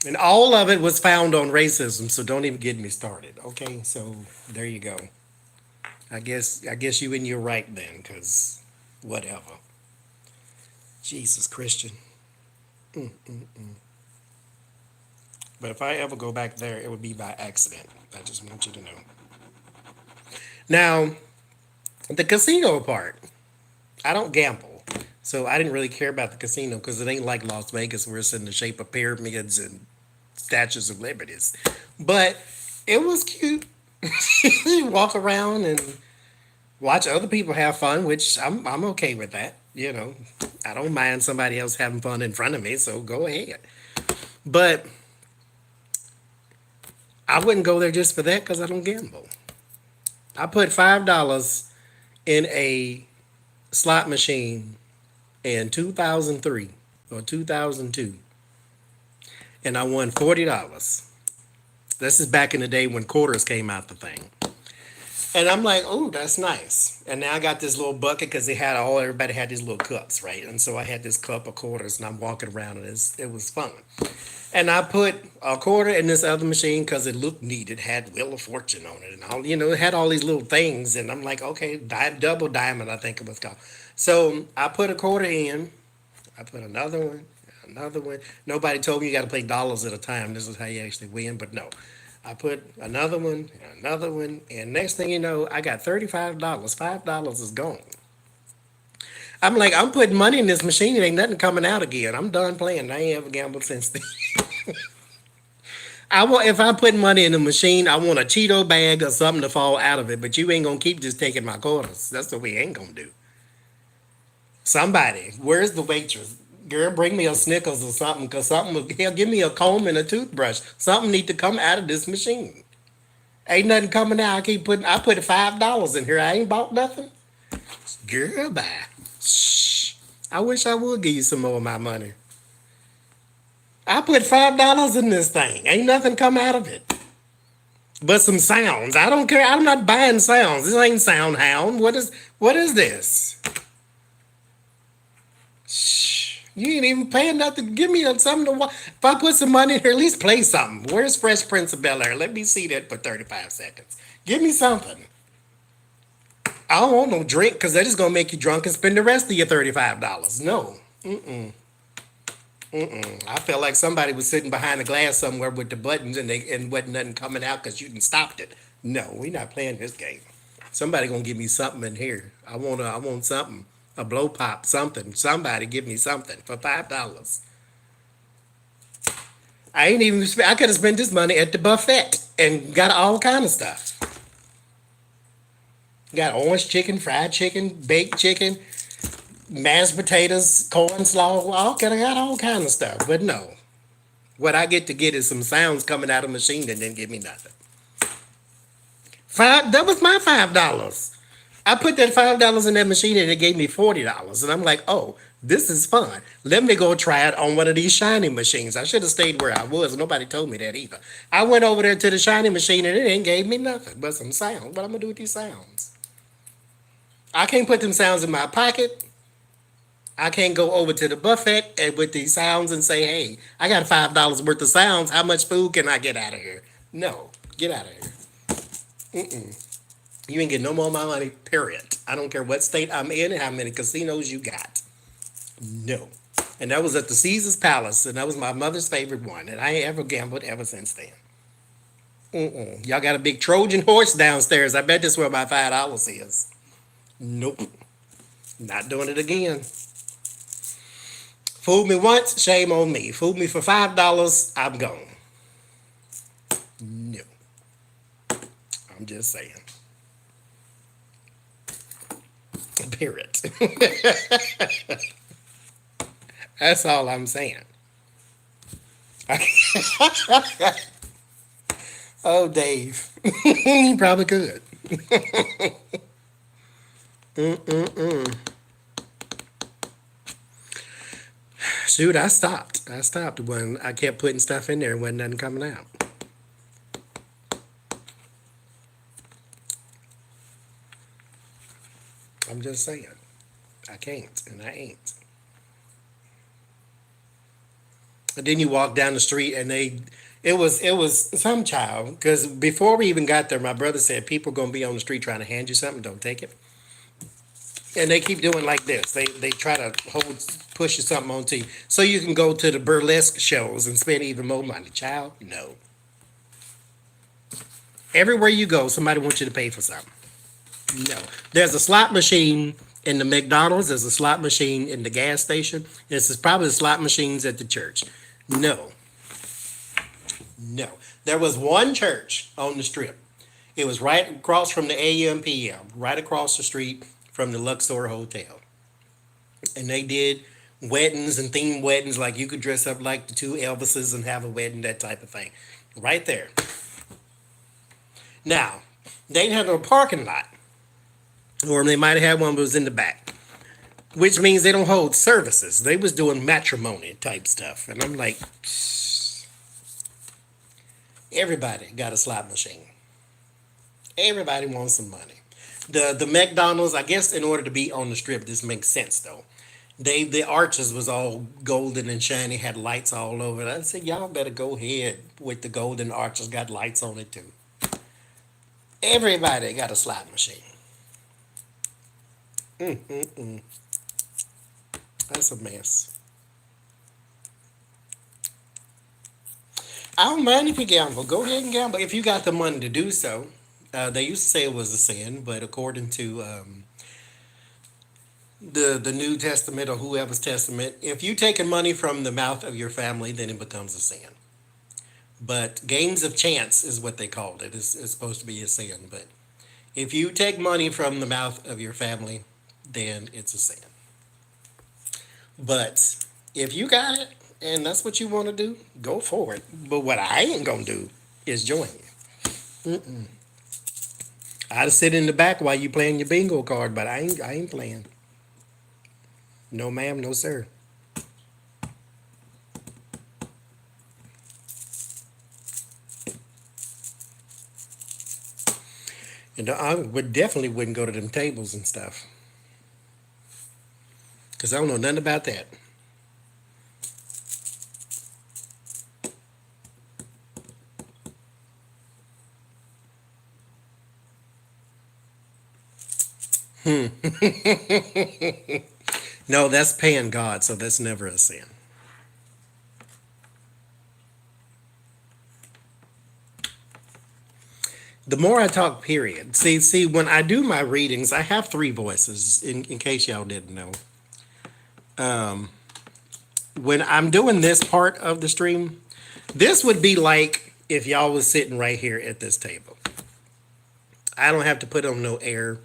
And all of it was found on racism, so don't even get me started. Okay, so there you go. I guess you and you're right then, because whatever. Jesus Christian. But if I ever go back there, it would be by accident. I just want you to know. Now, the casino part. I don't gamble. So I didn't really care about the casino because it ain't like Las Vegas where it's in the shape of pyramids and statues of liberties. But it was cute. You walk around and watch other people have fun, which I'm okay with that. You know, I don't mind somebody else having fun in front of me, so go ahead. But I wouldn't go there just for that because I don't gamble. I put $5 in a slot machine in 2003 or 2002, and I won $40. This is back in the day when quarters came out the thing. And I'm like, oh, that's nice. And now I got this little bucket because everybody had these little cups, right? And so I had this cup of quarters and I'm walking around and it was fun. And I put a quarter in this other machine because it looked neat. It had Wheel of Fortune on it and all, it had all these little things. And I'm like, okay, double diamond, I think it was called. So I put a quarter in, I put another one, another one. Nobody told me you got to play dollars at a time. This is how you actually win, but no. I put another one, and next thing you know, I got $35. $5 is gone. I'm like, I'm putting money in this machine. It ain't nothing coming out again. I'm done playing. I ain't ever gambled since then. If I put money in the machine, I want a Cheeto bag or something to fall out of it. But you ain't gonna keep just taking my quarters. That's what we ain't gonna do. Somebody, where's the waitress? Girl, bring me a Snickers or something, cause hell, give me a comb and a toothbrush. Something need to come out of this machine. Ain't nothing coming out. I put $5 in here. I ain't bought nothing. Girl, bye. Shh. I wish I would give you some more of my money. I put $5 in this thing. Ain't nothing come out of it. But some sounds. I don't care. I'm not buying sounds. This ain't Sound Hound. What is this? Shh. You ain't even paying nothing. Give me something to watch. If I put some money in here, at least play something. Where's Fresh Prince of Bel-Air? Let me see that for 35 seconds. Give me something. I don't want no drink because that is going to make you drunk and spend the rest of your $35. No. I felt like somebody was sitting behind the glass somewhere with the buttons and wasn't nothing coming out because you didn't stopped it. No, we're not playing this game. Somebody gonna give me something in here. I want something. A blow pop, something. Somebody give me something for $5. I could have spent this money at the buffet and got all kind of stuff. Got orange chicken, fried chicken, baked chicken, mashed potatoes, corn slaw, I got all kind of stuff. But no, what I get to get is some sounds coming out of the machine that didn't give me nothing. That was my $5. I put that $5 in that machine and it gave me $40. And I'm like, oh, this is fun. Let me go try it on one of these shiny machines. I should have stayed where I was. Nobody told me that either. I went over there to the shiny machine and it ain't gave me nothing but some sounds. What I'm gonna do with these sounds? I can't put them sounds in my pocket. I can't go over to the buffet and with these sounds and say, hey, I got $5 worth of sounds. How much food can I get out of here? No, get out of here. You ain't getting no more of my money, period. I don't care what state I'm in and how many casinos you got. No. And that was at the Caesar's Palace, and that was my mother's favorite one. And I ain't ever gambled ever since then. Y'all got a big Trojan horse downstairs. I bet that's where my $5 is. Nope. Not doing it again. Fooled me once, shame on me. Fooled me for $5, I'm gone. No. I'm just saying. Period. That's all I'm saying. Oh, Dave. You probably could. Shoot, I stopped. I stopped when I kept putting stuff in there and wasn't nothing coming out. I'm just saying. I can't, and I ain't. And then you walk down the street and it was some child, because before we even got there, my brother said people gonna be on the street trying to hand you something, don't take it. And they keep doing like this. They try to push you something onto you so you can go to the burlesque shows and spend even more money. Child, no. Everywhere you go, somebody wants you to pay for something. No. There's a slot machine in the McDonald's. There's a slot machine in the gas station. This is probably the slot machines at the church. No. No. There was one church on the strip. It was right across from the AM PM, right across the street from the Luxor Hotel. And they did weddings and themed weddings, like you could dress up like the two Elvises and have a wedding, that type of thing. Right there. Now, they didn't have no parking lot. Or they might have had one that was in the back. Which means they don't hold services. They was doing matrimony type stuff. And I'm like, everybody got a slot machine. Everybody wants some money. The McDonald's, I guess in order to be on the strip, this makes sense though. The arches was all golden and shiny, had lights all over it. I said, y'all better go ahead with the golden arches, got lights on it too. Everybody got a slot machine. That's a mess. I don't mind if you gamble. Go ahead and gamble if you got the money to do so. They used to say it was a sin, but according to the New Testament or whoever's testament, if you taking money from the mouth of your family, then it becomes a sin. But games of chance is what they called it. It's supposed to be a sin. But if you take money from the mouth of your family, then it's a sin. But if you got it and that's what you want to do, go for it. But what I ain't gonna do is join you. I'd sit in the back while you playing your bingo card, but I ain't playing. No ma'am, no sir. And I would definitely wouldn't go to them tables and stuff. Because I don't know nothing about that. No, that's paying God, so that's never a sin. The more I talk, period. See, when I do my readings, I have three voices, in case y'all didn't know. When I'm doing this part of the stream, this would be like if y'all was sitting right here at this table. I don't have to put on no air.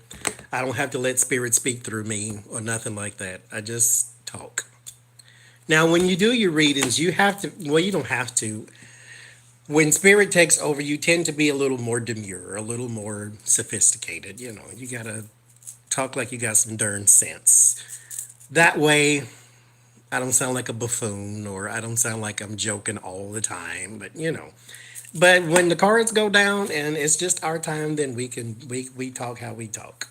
I don't have to let spirit speak through me or nothing like that. I just talk. Now, when you do your readings, you have to, well, you don't have to. When spirit takes over, you tend to be a little more demure, a little more sophisticated. You know, you got to talk like you got some darn sense. That way, I don't sound like a buffoon or I don't sound like I'm joking all the time, but you know. But when the cards go down and it's just our time, then we talk how we talk.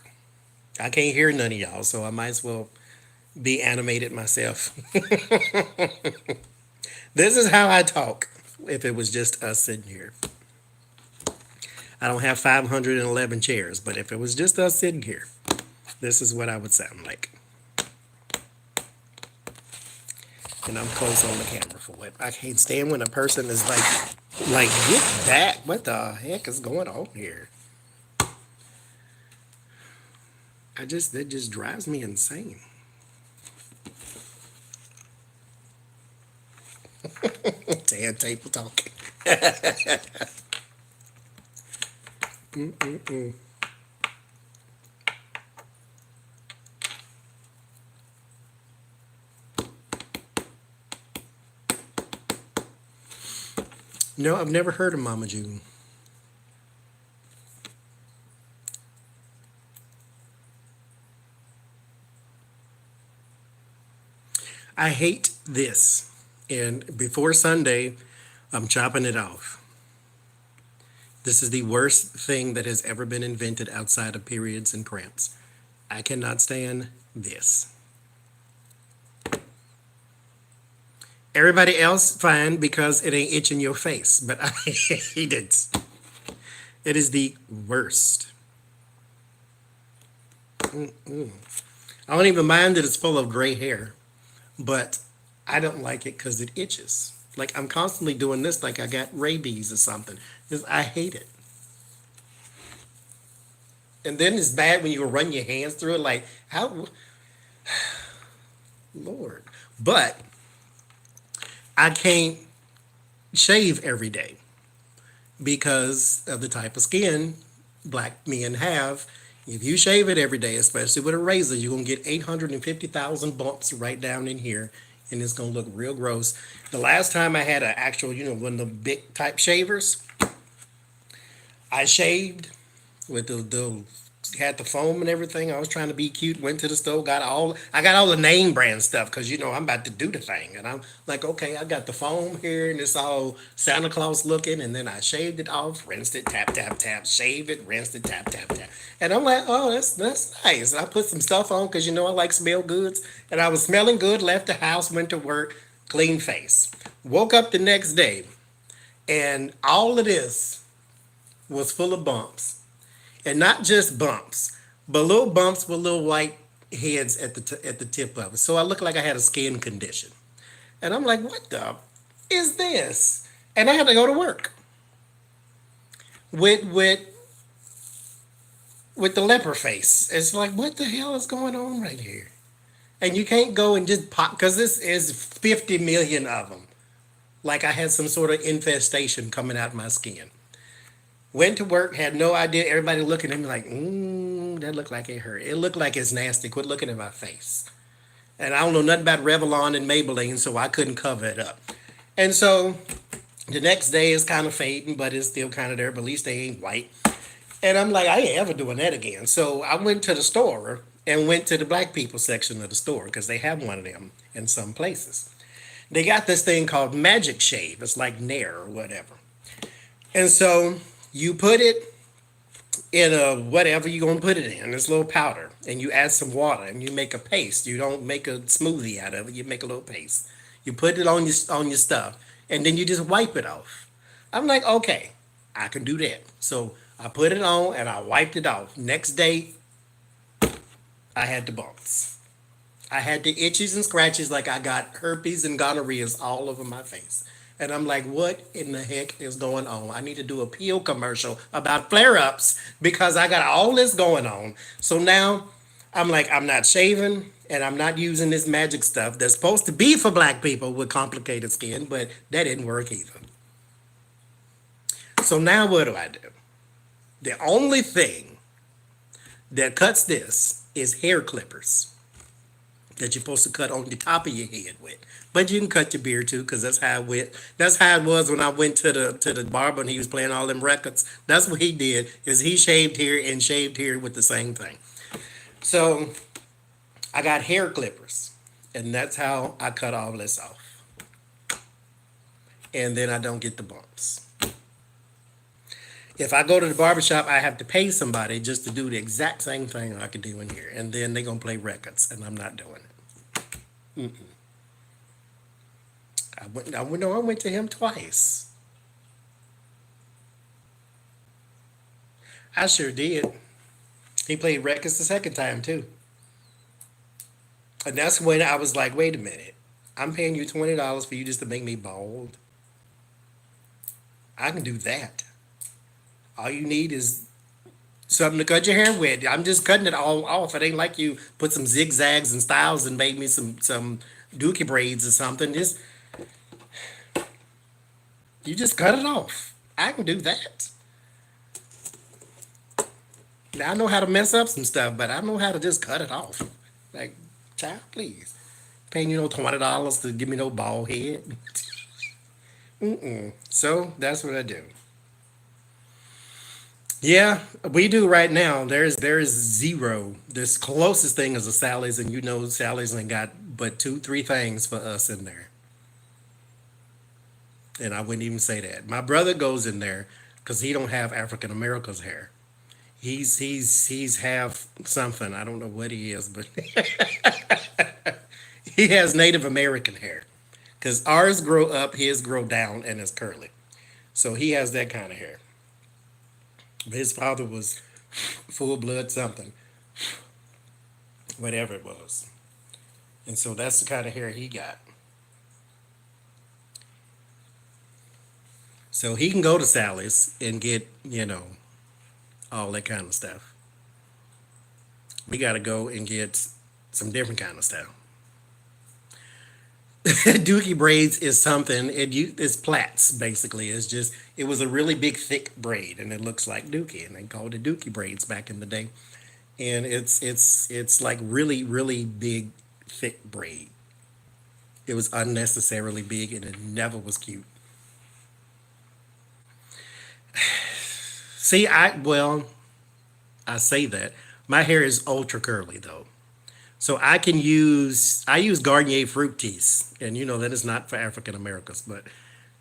I can't hear none of y'all, so I might as well be animated myself. This is how I talk if it was just us sitting here. I don't have 511 chairs, but if it was just us sitting here, this is what I would sound like. And I'm close on the camera for it. I can't stand when a person is like, get back. What the heck is going on here? That just drives me insane. Damn table talking. No, I've never heard of Mama June. I hate this. And before Sunday, I'm chopping it off. This is the worst thing that has ever been invented outside of periods and cramps. I cannot stand this. Everybody else, fine, because it ain't itching your face, but I hate it. It is the worst. I don't even mind that it's full of gray hair, but I don't like it because it itches. Like I'm constantly doing this like I got rabies or something. I hate it. And then it's bad when you run your hands through it like, how? Lord. But I can't shave every day because of the type of skin black men have. If you shave it every day, especially with a razor, you're going to get 850,000 bumps right down in here, and it's going to look real gross. The last time I had an actual, one of the big type shavers, I shaved with the had the foam and everything. I was trying to be cute. Went to the store, I got all the name brand stuff because I'm about to do the thing, and I'm like, okay, I got the foam here, and it's all Santa Claus looking. And then I shaved it off, rinsed it, tap tap tap, shave it, rinsed it, tap tap tap, and I'm like, oh, that's nice. And I put some stuff on because I like smell goods, and I was smelling good. Left the house, went to work, clean face. Woke up the next day, and all of this was full of bumps. And not just bumps, but little bumps with little white heads at the tip of it. So I looked like I had a skin condition. And I'm like, what the is this? And I had to go to work with the leper face. It's like, what the hell is going on right here? And you can't go and just pop, because this is 50 million of them. Like I had some sort of infestation coming out of my skin. Went to work, had no idea. Everybody looking at me like, that looked like it hurt. It looked like it's nasty. Quit looking at my face. And I don't know nothing about Revlon and Maybelline, so I couldn't cover it up. And so the next day is kind of fading, but it's still kind of there, but at least they ain't white. And I'm like, I ain't ever doing that again. So I went to the store and went to the black people section of the store because they have one of them in some places. They got this thing called Magic Shave. It's like Nair or whatever. And so you put it in a whatever you're going to put it in, this little powder, and you add some water and you make a paste. You don't make a smoothie out of it. You make a little paste. You put it on your stuff, and then you just wipe it off. I'm like, okay, I can do that. So I put it on and I wiped it off. Next day, I had the bumps. I had the itches and scratches like I got herpes and gonorrheas all over my face. And I'm like, what in the heck is going on? I need to do a peel commercial about flare-ups because I got all this going on. So now I'm like, I'm not shaving and I'm not using this magic stuff that's supposed to be for black people with complicated skin, but that didn't work either. So now what do I do? The only thing that cuts this is hair clippers that you're supposed to cut on the top of your head with. But you can cut your beard too, because that's how it was when I went to the barber and he was playing all them records. That's what he did, is he shaved here and shaved here with the same thing. So I got hair clippers, and that's how I cut all this off. And then I don't get the bumps. If I go to the barbershop, I have to pay somebody just to do the exact same thing I could do in here. And then they're going to play records, and I'm not doing it. Mm-mm. I went to him twice. I sure did. He played records the second time, too. And that's when I was like, wait a minute. I'm paying you $20 for you just to make me bald. I can do that. All you need is something to cut your hair with. I'm just cutting it all off. It ain't like you put some zigzags and styles and made me some dookie braids or something. You just cut it off. I can do that. Now I know how to mess up some stuff, but I know how to just cut it off. Like, child, please. Paying you no $20 to give me no bald head. So that's what I do. Yeah, we do right now. There is zero. This closest thing is a Sally's, and you know Sally's ain't got but two, three things for us in there. And I wouldn't even say that. My brother goes in there because he don't have African America's hair. He's half something. I don't know what he is, but he has Native American hair. Because ours grow up, his grow down, and it's curly. So he has that kind of hair. But his father was full blood something, whatever it was. And so that's the kind of hair he got. So he can go to Sally's and get, all that kind of stuff. We got to go and get some different kind of stuff. Dookie braids is something. It's plaits basically. It was a really big thick braid, and it looks like dookie, and they called it dookie braids back in the day. And it's like really really big thick braid. It was unnecessarily big, and it never was cute. See, I say that my hair is ultra curly though. So I use Garnier Fructis, and you know that is not for African Americans, but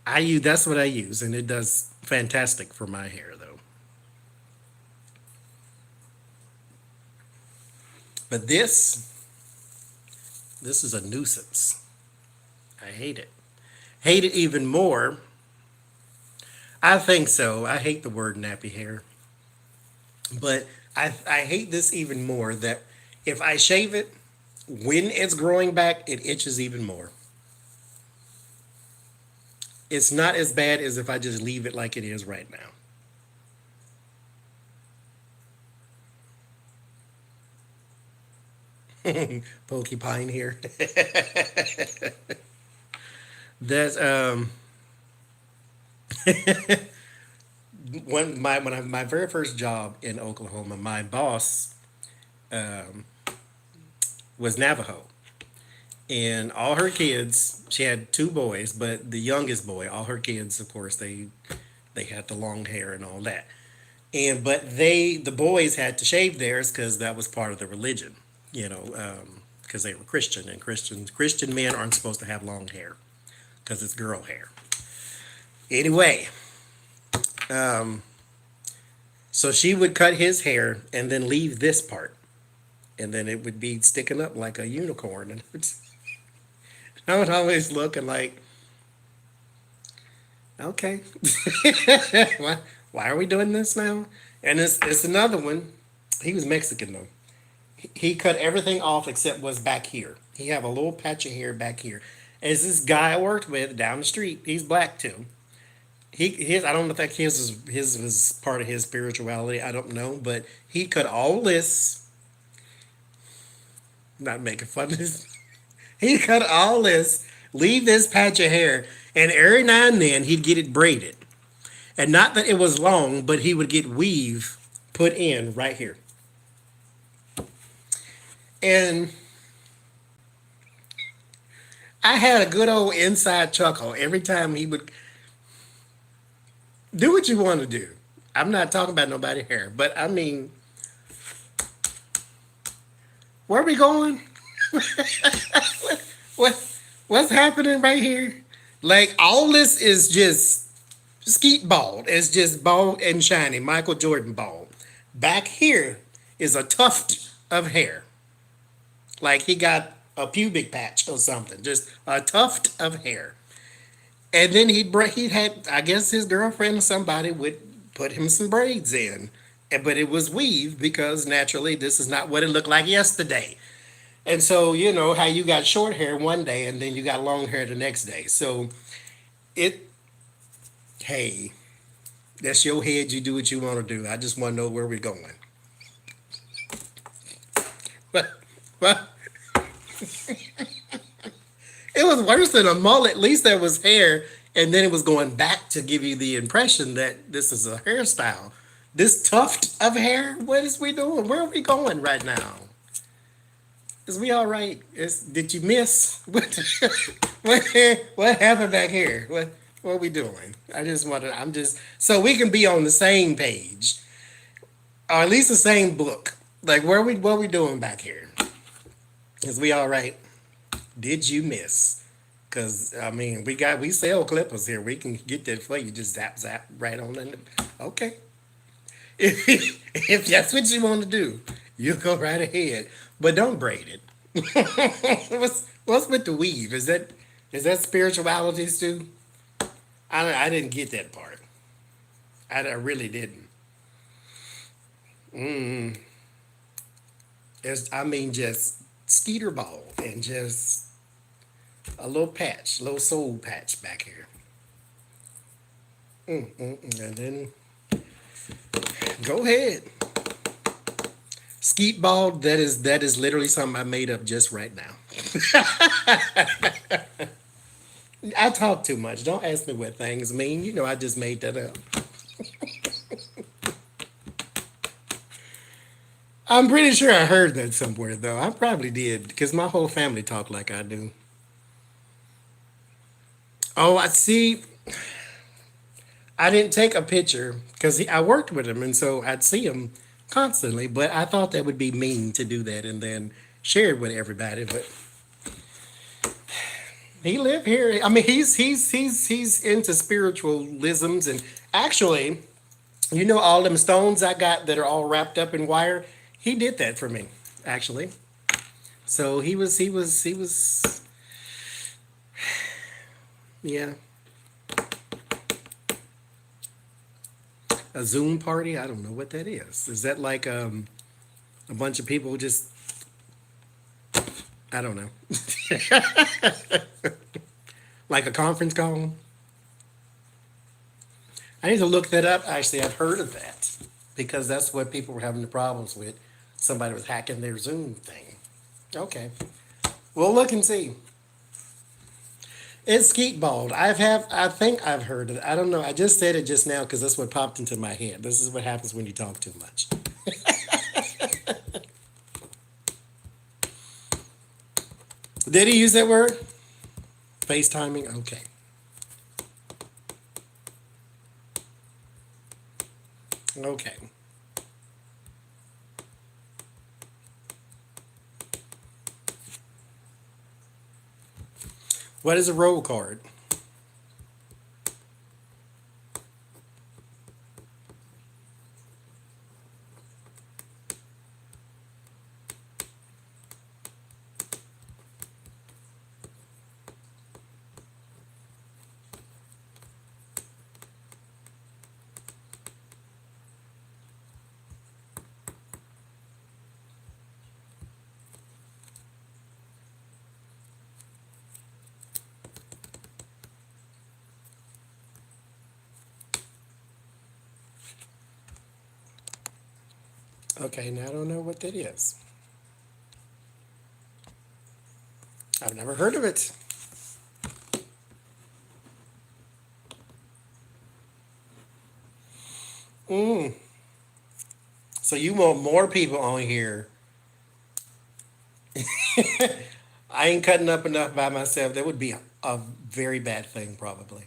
that's what I use, and it does fantastic for my hair though. But this is a nuisance. I hate it. Hate it even more. I think so. I hate the word nappy hair, but I hate this even more that if I shave it when it's growing back, it itches even more. It's not as bad as if I just leave it like it is right now. Porcupine here. That's my very first job in Oklahoma, my boss was Navajo, and all her kids. She had two boys, but the youngest boy, all her kids, of course, they had the long hair and all that. And but the boys had to shave theirs because that was part of the religion, because they were Christian, and Christian men aren't supposed to have long hair because it's girl hair. Anyway, so she would cut his hair and then leave this part, and then it would be sticking up like a unicorn, and I would always looking like, okay, why are we doing this now? And it's another one. He was Mexican though. He cut everything off except what's back here. He have a little patch of hair back here. As this guy I worked with down the street, he's black too. His I don't think his was part of his spirituality. I don't know, but he cut all this. Not making fun of this. He cut all this, leave this patch of hair, and every now and then he'd get it braided. And not that it was long, but he would get weave put in right here. And I had a good old inside chuckle every time he would do what you want to do. I'm not talking about nobody hair, but I mean, where are we going? what what's happening right here? Like all this is just skeet bald. It's just bald and shiny. Michael Jordan bald. Back here is a tuft of hair. Like he got a pubic patch or something. Just a tuft of hair. And then he'd had, I guess his girlfriend or somebody would put him some braids in. But it was weave because naturally this is not what it looked like yesterday. And so, you know how you got short hair one day and then you got long hair the next day. So it, hey, that's your head. You do what you want to do. I just want to know where we're going. But, but it was worse than a mullet. At least there was hair, and then it was going back to give you the impression that this is a hairstyle. This tuft of hair. What is we doing? Where are we going right now? Is we all right? Did you miss what, what happened back here? What are we doing? I just want to. I'm just so we can be on the same page. or at least the same book. Like, what we doing back here? Is we all right? Did you miss? Because I mean, we sell clippers here. We can get that for you. Just zap zap right on in. Okay, if that's what you want to do, you go right ahead. But don't braid it. What's with the weave? Is that spirituality too? I didn't get that part. I really didn't. I mean, just skeeter ball and just a little patch, little soul patch back here. And then go ahead. Skeet ball, that is literally something I made up just right now. I talk too much. Don't ask me what things mean. I just made that up. I'm pretty sure I heard that somewhere though. I probably did because my whole family talk like I do. Oh, I see. I didn't take a picture because I worked with him, and so I'd see him constantly. But I thought that would be mean to do that and then share it with everybody. But he lived here. I mean, he's into spiritualisms, and actually, all them stones I got that are all wrapped up in wire. He did that for me, actually. So he was, yeah. A Zoom party? I don't know what that is. Is that like a bunch of people just? I don't know. Like a conference call? I need to look that up. Actually, I've heard of that because that's what people were having the problems with. Somebody was hacking their Zoom thing. Okay. We'll look and see. It's skeet balled. I think I've heard of it. I don't know. I just said it just now because that's what popped into my head. This is what happens when you talk too much. Did he use that word? FaceTiming? Okay. Okay. What is a roll card? Okay, now I don't know what that is. I've never heard of it. Mm. So you want more people on here? I ain't cutting up enough by myself. That would be a very bad thing, probably.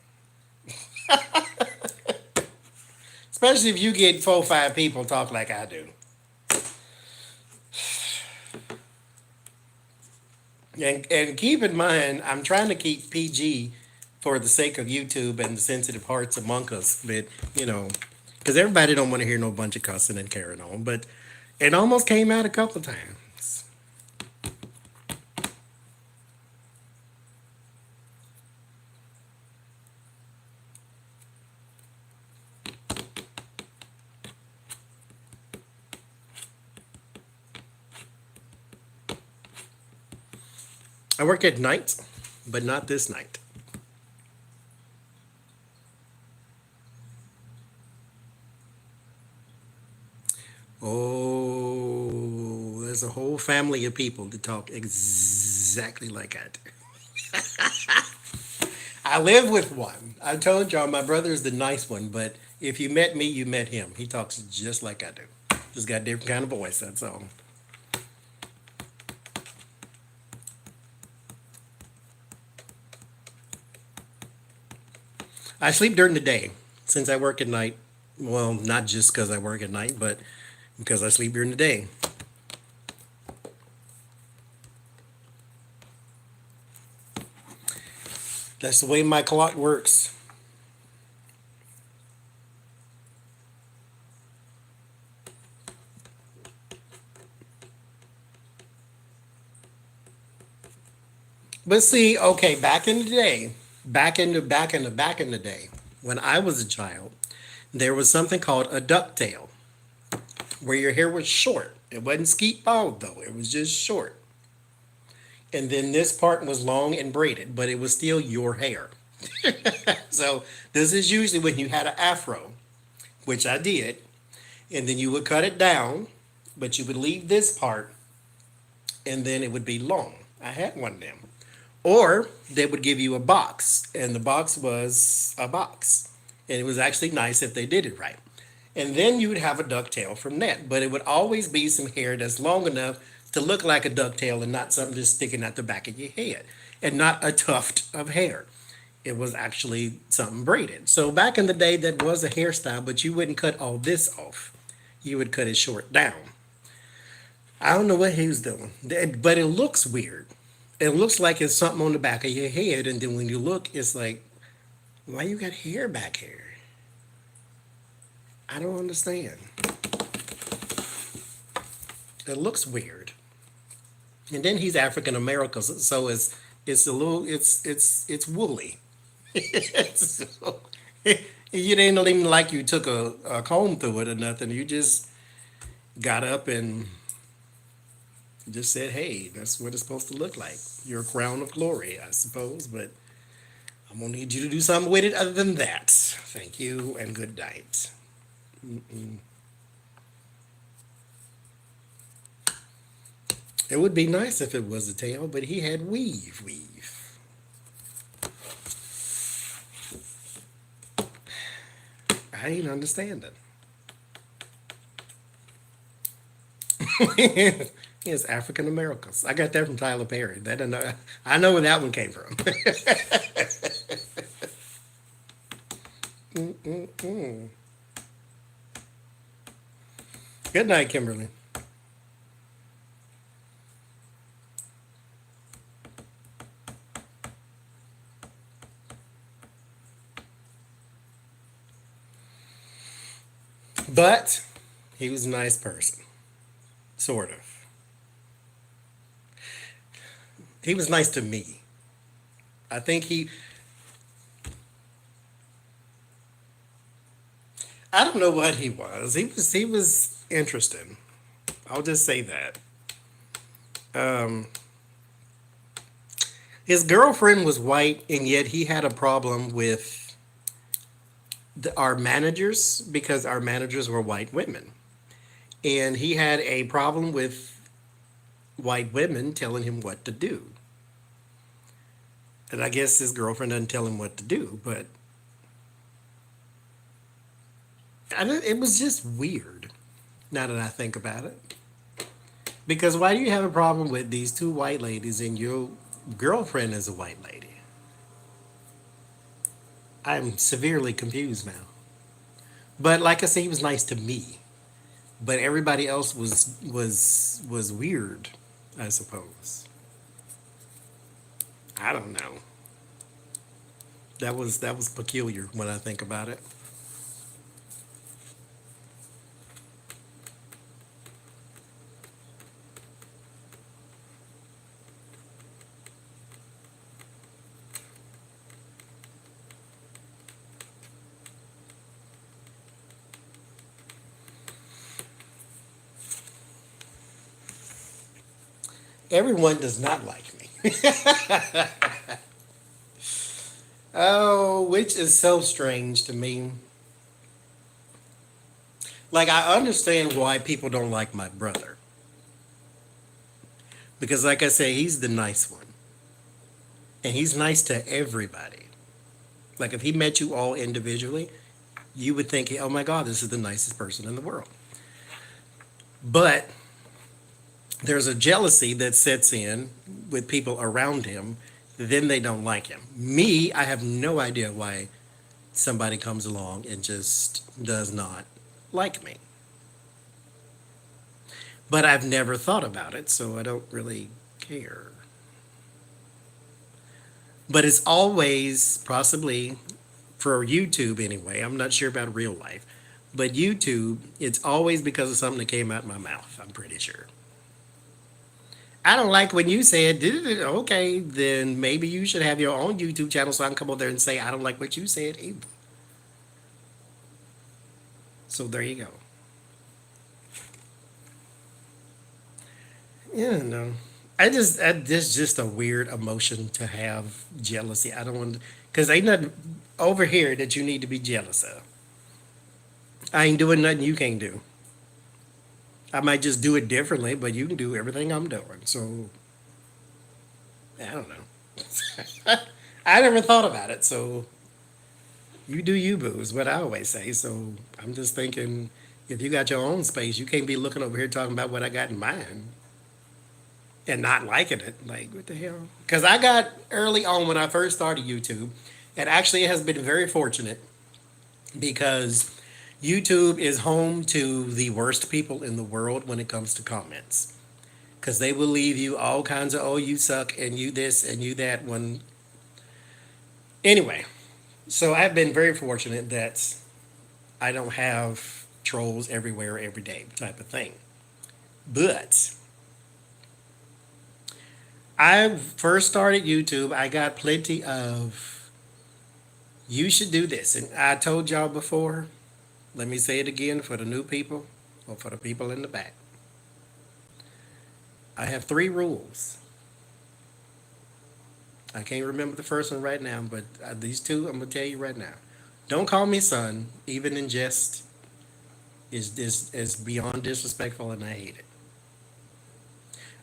Especially if you get 4 or 5 people talk like I do. And keep in mind, I'm trying to keep PG for the sake of YouTube and the sensitive hearts among us. But because everybody don't want to hear no bunch of cussing and carrying on. But it almost came out a couple of times. I work at night, but not this night. Oh, there's a whole family of people that talk exactly like I do. I live with one. I told y'all my brother is the nice one, but if you met me, you met him. He talks just like I do. Just got a different kind of voice, that's all. I sleep during the day since I work at night. Well, not just because I work at night, but because I sleep during the day. That's the way my clock works. But see, okay, back in the day, back in the day, when I was a child, there was something called a ducktail, where your hair was short. It wasn't skeet bald though; it was just short. And then this part was long and braided, but it was still your hair. So this is usually when you had an afro, which I did, and then you would cut it down, but you would leave this part, and then it would be long. I had one of them. Or they would give you a box, and the box was a box. And it was actually nice if they did it right. And then you would have a ducktail from that. But it would always be some hair that's long enough to look like a ducktail and not something just sticking out the back of your head. And not a tuft of hair. It was actually something braided. So back in the day, that was a hairstyle, but you wouldn't cut all this off. You would cut it short down. I don't know what he was doing, but it looks weird. It looks like it's something on the back of your head, and then when you look, it's like, why you got hair back here? I don't understand. It looks weird. And then he's African American, so it's a little it's woolly. So, you didn't even like you took a comb through it or nothing. You just got up and just said, "Hey, that's what it's supposed to look like. Your crown of glory, I suppose." But I'm gonna need you to do something with it other than that. Thank you and good night. It would be nice if it was a tail, but he had weave. I ain't understanding. It's African Americans. I got that from Tyler Perry. I know where that one came from. Good night, Kimberly. But he was a nice person, sort of. He was nice to me. I think I don't know what he was. He was interesting. I'll just say that. Um, his girlfriend was white, and yet he had a problem with our managers because our managers were white women. And he had a problem with white women telling him what to do. And I guess his girlfriend doesn't tell him what to do, but it was just weird now that I think about it. Because why do you have a problem with these two white ladies and your girlfriend is a white lady? I'm severely confused now. But like I say, he was nice to me. But everybody else was weird, I suppose. I don't know. That was peculiar when I think about it. Everyone does not like me. Oh, which is so strange to me. Like I understand why people don't like my brother. Because like I say, he's the nice one. And he's nice to everybody. Like if he met you all individually, you would think, oh my God, this is the nicest person in the world. But there's a jealousy that sets in with people around him, then they don't like him. Me, I have no idea why somebody comes along and just does not like me. But I've never thought about it, so I don't really care. But it's always possibly for YouTube anyway. I'm not sure about real life, but YouTube, it's always because of something that came out of my mouth. I'm pretty sure. I don't like when you said, okay, then maybe you should have your own YouTube channel so I can come over there and say, I don't like what you said either. So there you go. Yeah, no. This just a weird emotion to have jealousy. I don't want, because ain't nothing over here that you need to be jealous of. I ain't doing nothing you can't do. I might just do it differently, but you can do everything I'm doing. So I don't know. I never thought about it. So you do you, boo, is what I always say. So I'm just thinking, if you got your own space, you can't be looking over here talking about what I got in mine and not liking it. Like, what the hell? Because I got early on when I first started YouTube, and actually it has been very fortunate because YouTube is home to the worst people in the world when it comes to comments. Because they will leave you all kinds of, oh, you suck, and you this, and you that. When Anyway, so I've been very fortunate that I don't have trolls everywhere every day type of thing. But I first started YouTube, I got plenty of, you should do this. And I told y'all before, let me say it again for the new people or for the people in the back. I have 3 rules. I can't remember the first one right now, but these 2 I'm gonna tell you right now. Don't call me son, even in jest, is beyond disrespectful, and I hate it.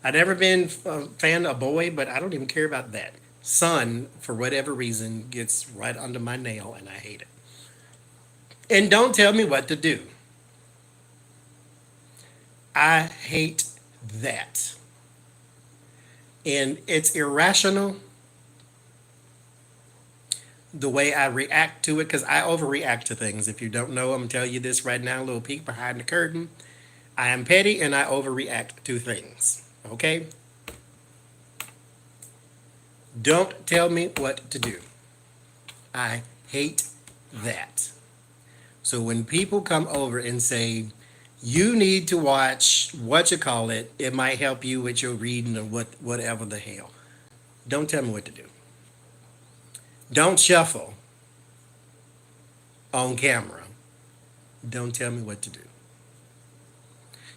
I've never been a fan of boy, but I don't even care about that. Son, for whatever reason, gets right under my nail, and I hate it. And don't tell me what to do. I hate that. And it's irrational the way I react to it because I overreact to things. If you don't know, I'm gonna tell you this right now, a little peek behind the curtain. I am petty and I overreact to things. Okay? Don't tell me what to do. I hate that. So when people come over and say, you need to watch what you call it, it might help you with your reading or whatever the hell. Don't tell me what to do. Don't shuffle on camera. Don't tell me what to do.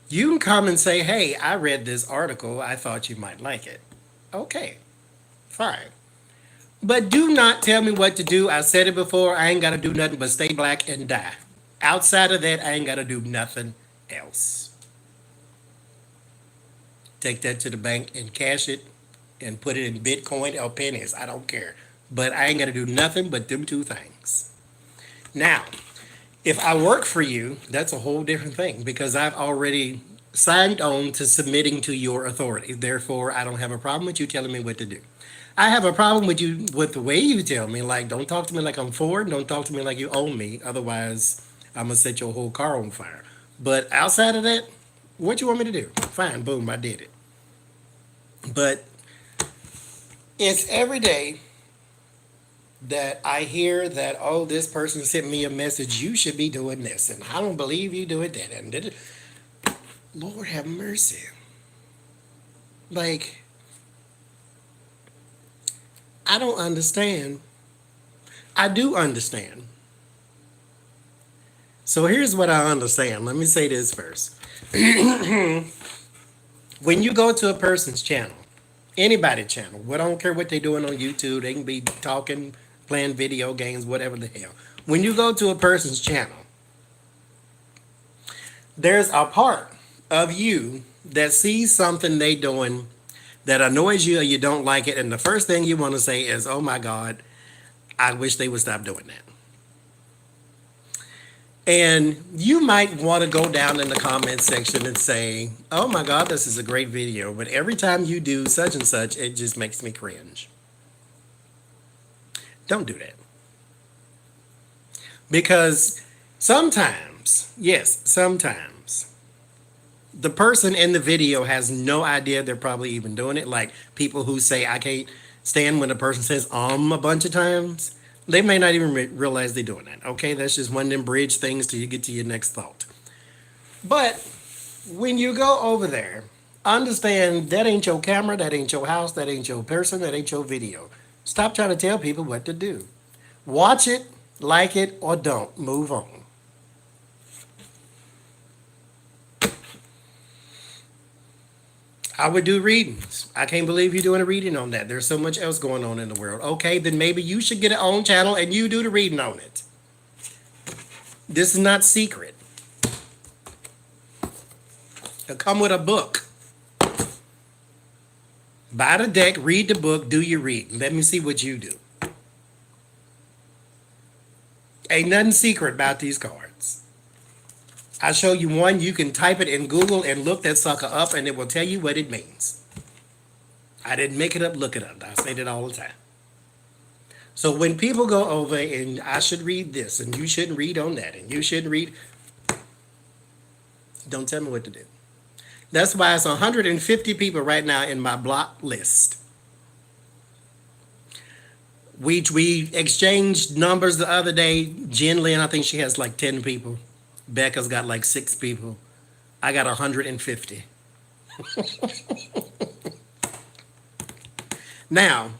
You can come and say, hey, I read this article. I thought you might like it. Okay, fine. But do not tell me what to do. I said it before. I ain't got to do nothing but stay black and die. Outside of that, I ain't got to do nothing else. Take that to the bank and cash it and put it in Bitcoin or pennies. I don't care. But I ain't got to do nothing but them 2 things. Now, if I work for you, that's a whole different thing because I've already signed on to submitting to your authority. Therefore, I don't have a problem with you telling me what to do. I have a problem with you with the way you tell me. Like, don't talk to me like I'm Ford. Don't talk to me like you own me. Otherwise, I'm gonna set your whole car on fire. But outside of that, what you want me to do? Fine, boom, I did it. But it's every day that I hear that, oh, this person sent me a message, you should be doing this, and I don't believe you doing that, and did it. Lord have mercy. Like, I don't understand. I do understand. So here's what I understand. Let me say this first. When you go to a person's channel, anybody's channel, I don't care what they're doing on YouTube, they can be talking, playing video games, whatever the hell. When you go to a person's channel, there's a part of you that sees something they doing that annoys you or you don't like it, and the first thing you want to say is, oh my God, I wish they would stop doing that. And you might want to go down in the comment section and say, oh my God, this is a great video, but every time you do such and such, it just makes me cringe. Don't do that. Because sometimes, yes, sometimes, the person in the video has no idea they're probably even doing it. Like people who say, I can't stand when a person says a bunch of times. They may not even realize they're doing that. Okay, that's just one of them bridge things till you get to your next thought. But when you go over there, understand that ain't your camera, that ain't your house, that ain't your person, that ain't your video. Stop trying to tell people what to do. Watch it, like it, or don't. Move on. I would do readings. I can't believe you're doing a reading on that. There's so much else going on in the world. Okay, then maybe you should get an own channel and you do the reading on it. This is not secret. It'll come with a book. Buy the deck, read the book, do your reading. Let me see what you do. Ain't nothing secret about these cards. I show you one, you can type it in Google and look that sucker up and it will tell you what it means. I didn't make it up, look it up. I say that all the time. So when people go over and I should read this and you shouldn't read on that and you shouldn't read, don't tell me what to do. That's why it's 150 people right now in my block list. We exchanged numbers the other day. Jen Lynn, I think she has like 10 people. Becca's got like 6 people. I got 150. Now,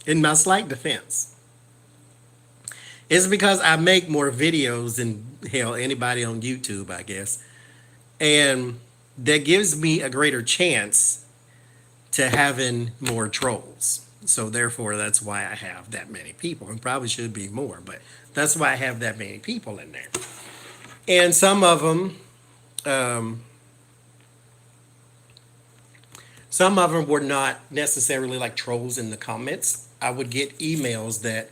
in my slight defense, it's because I make more videos than hell anybody on YouTube, I guess. And that gives me a greater chance to having more trolls. So therefore, that's why I have that many people. And probably should be more, but that's why I have that many people in there. And some of them were not necessarily like trolls in the comments. I would get emails that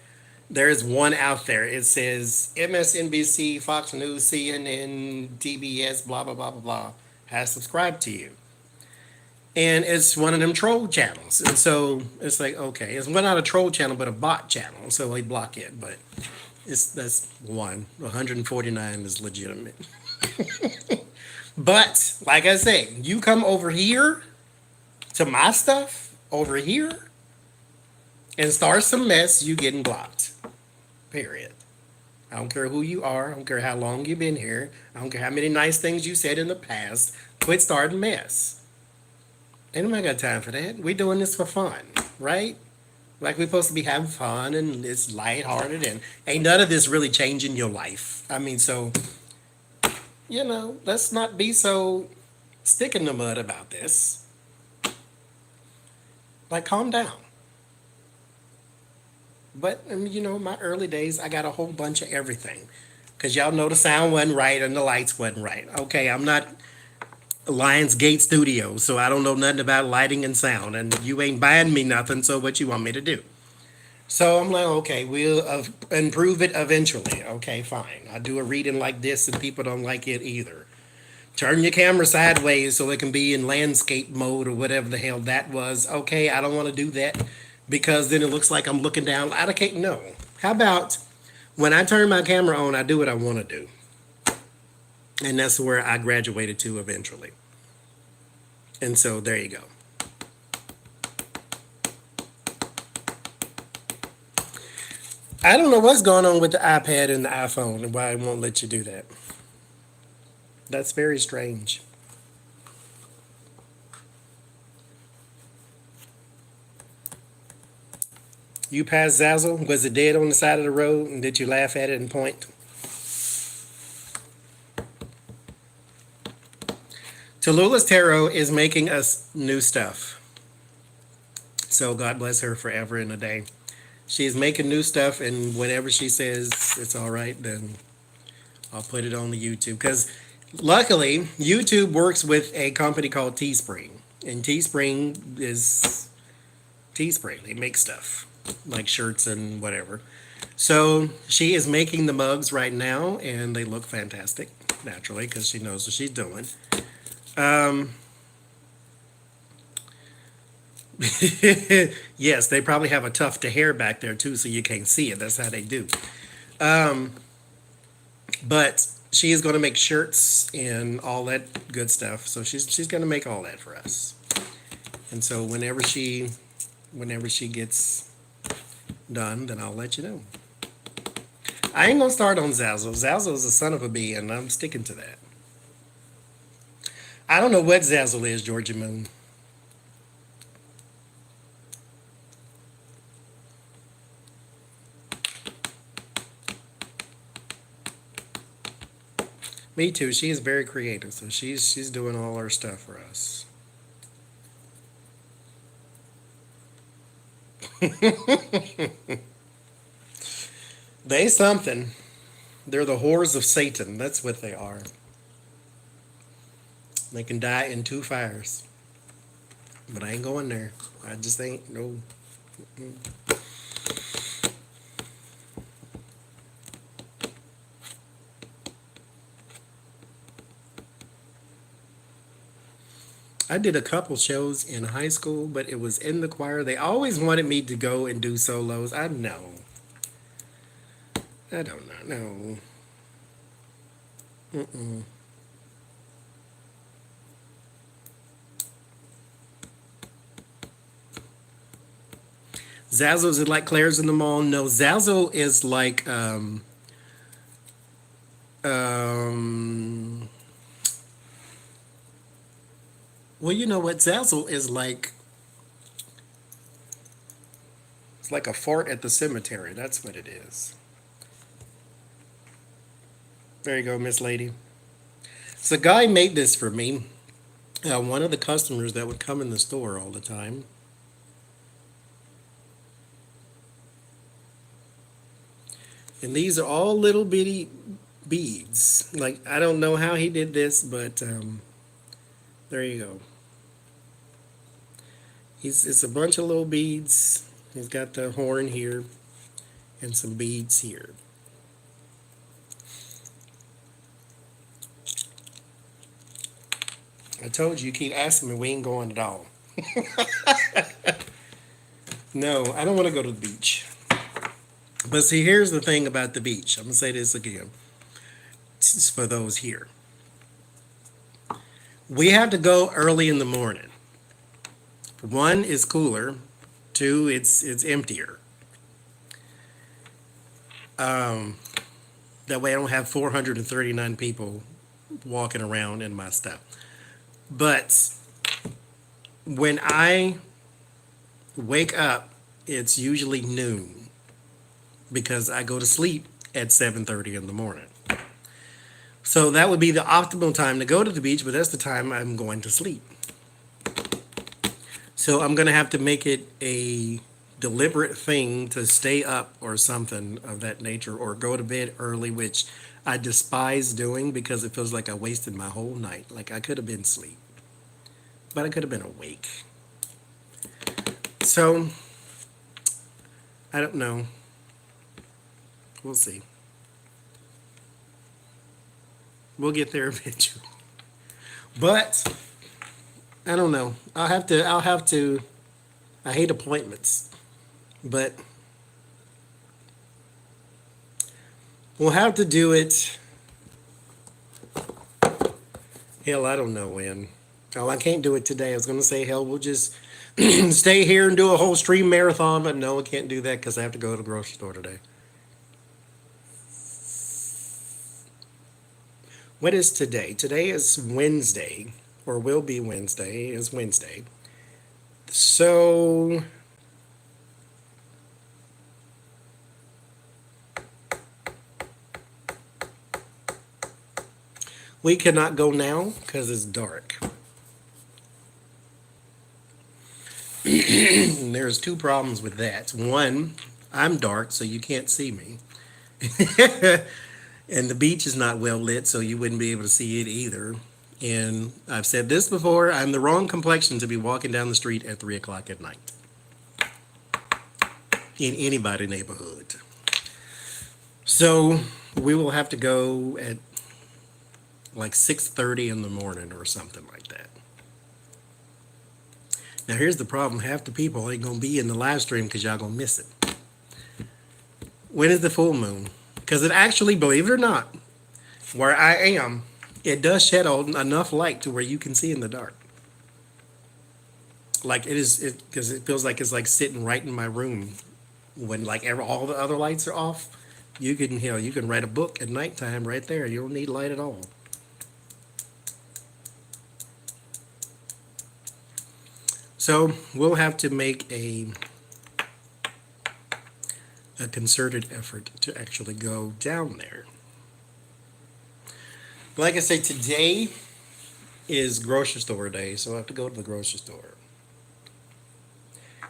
there's one out there. It says MSNBC, Fox News, CNN, TBS, blah, blah, blah, blah, blah, has subscribed to you. And it's one of them troll channels. And so it's like, okay, it's not a troll channel, but a bot channel. So we block it, but that's one. 149 is legitimate. But like I say, you come over here to my stuff over here and start some mess, you getting blocked. Period. I don't care who you are. I don't care how long you've been here. I don't care how many nice things you said in the past. Quit starting mess. Ain't nobody got time for that. We're doing this for fun, right? Like we're supposed to be having fun and it's lighthearted and ain't none of this really changing your life. I mean, so, let's not be so stick in the mud about this. Like, calm down. But, my early days, I got a whole bunch of everything. Because y'all know the sound wasn't right and the lights wasn't right. Okay, I'm not Lionsgate Studios, so I don't know nothing about lighting and sound. And you ain't buying me nothing, so what you want me to do? So I'm like, okay, we'll improve it eventually. Okay, fine. I do a reading like this and people don't like it either. Turn your camera sideways so it can be in landscape mode or whatever the hell that was. Okay, I don't want to do that because then it looks like I'm looking down. I can't, no. How about when I turn my camera on, I do what I want to do. And that's where I graduated to eventually. And so there you go. I don't know what's going on with the iPad and the iPhone and why it won't let you do that. That's very strange. You passed Zazzle? Was it dead on the side of the road? And did you laugh at it and point? Tallulah's Tarot is making us new stuff. So God bless her forever and a day. She's making new stuff, and whenever she says it's all right, then I'll put it on the YouTube. Because luckily, YouTube works with a company called Teespring. And Teespring is Teespring. They make stuff like shirts and whatever. So she is making the mugs right now, and they look fantastic, naturally, because she knows what she's doing. Yes, they probably have a tuft of hair back there too, so you can't see it. That's how they do. But she is going to make shirts and all that good stuff. So she's going to make all that for us. And so whenever she gets done, then I'll let you know. I ain't gonna start on Zazzle. Zazzle is a son of a bee, and I'm sticking to that. I don't know what Zazzle is, Georgia Moon. Me too. She is very creative, so she's doing all our stuff for us. They something. They're the whores of Satan. That's what they are. They can die in 2 fires. But I ain't going there. I just ain't. No. I did a couple shows in high school, but it was in the choir. They always wanted me to go and do solos. I know. I don't know. No. Mm-mm. Zazzle is like Claire's in the mall. No, Zazzle is like well, you know what? Zazzle is like, it's like a fart at the cemetery. That's what it is. There you go, Miss Lady. So, a guy made this for me. One of the customers that would come in the store all the time. And these are all little bitty beads. Like, I don't know how he did this, but there you go. It's a bunch of little beads. He's got the horn here and some beads here. I told you keep asking me, we ain't going at all. No, I don't want to go to the beach. But see, here's the thing about the beach. I'm going to say this again. It's for those here. We have to go early in the morning. 1, it's cooler. 2, it's emptier. That way I don't have 439 people walking around in my stuff. But when I wake up, it's usually noon because I go to sleep at 7:30 in the morning. So that would be the optimal time to go to the beach, but that's the time I'm going to sleep. So I'm going to have to make it a deliberate thing to stay up or something of that nature, or go to bed early, which I despise doing because it feels like I wasted my whole night. Like I could have been asleep, but I could have been awake. So I don't know. We'll see. We'll get there eventually. But I don't know. I'll have to I hate appointments. But we'll have to do it. Hell, I don't know when. Oh, I can't do it today. I was going to say, hell, we'll just stay here and do a whole stream marathon, but no, I can't do that because I have to go to the grocery store today. What is today? Today is Wednesday, or will be Wednesday, is Wednesday. So we cannot go now because it's dark. There's 2 problems with that. 1, I'm dark, so you can't see me. And the beach is not well lit, so you wouldn't be able to see it either. And I've said this before, I'm the wrong complexion to be walking down the street at 3 o'clock at night in anybody's neighborhood. So we will have to go at like 6:30 in the morning or something like that. Now here's the problem. Half the people ain't going to be in the live stream because y'all going to miss it. When is the full moon? Because it actually, believe it or not, Where I am, it does shed enough light to where you can see in the dark. Like it is, because it feels like it's like sitting right in my room when like all the other lights are off. You can write a book at nighttime right there. You don't need light at all. So we'll have to make a concerted effort to actually go down there. Like I say, today is grocery store day, so I have to go to the grocery store.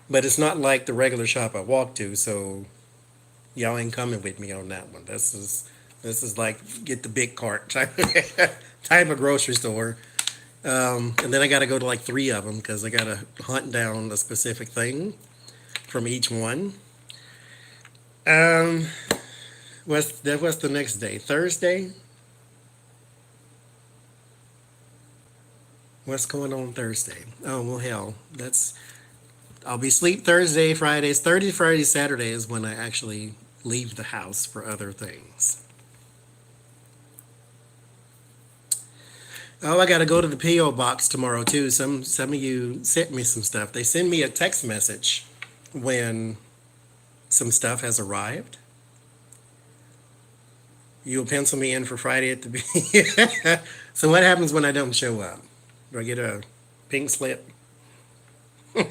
But it's not like the regular shop I walk to, so y'all ain't coming with me on that one. This is like get the big cart type of grocery store. And then I got to go to like three of them because I got to hunt down a specific thing from each one. Um, what's the next day? Thursday? What's going on Thursday? Oh well, hell, I'll be asleep Thursday, Fridays, Thursday, Friday, Saturday is when I actually leave the house for other things. Oh, I got to go to the PO box tomorrow too. Some of you sent me some stuff. They send me a text message when some stuff has arrived. You'll pencil me in for Friday at the So what happens when I don't show up? Do I get a pink slip? But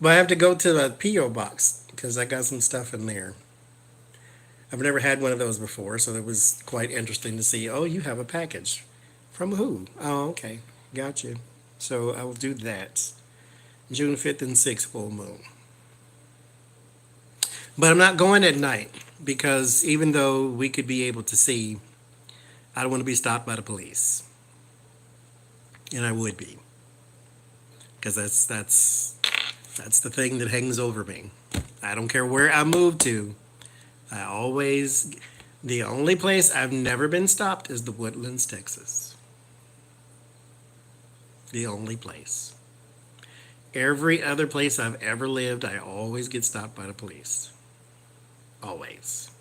I have to go to the PO box because I got some stuff in there. I've never had one of those before, so it was quite interesting to see. Oh, you have a package. From who? Oh, okay. Got you. So I will do that. June 5th and 6th full moon. But I'm not going at night because even though we could be able to see, I don't want to be stopped by the police. And I would be. Because that's the thing that hangs over me. I don't care where I move to. The only place I've never been stopped is the Woodlands, Texas. The only place. Every other place I've ever lived, I always get stopped by the police. Always.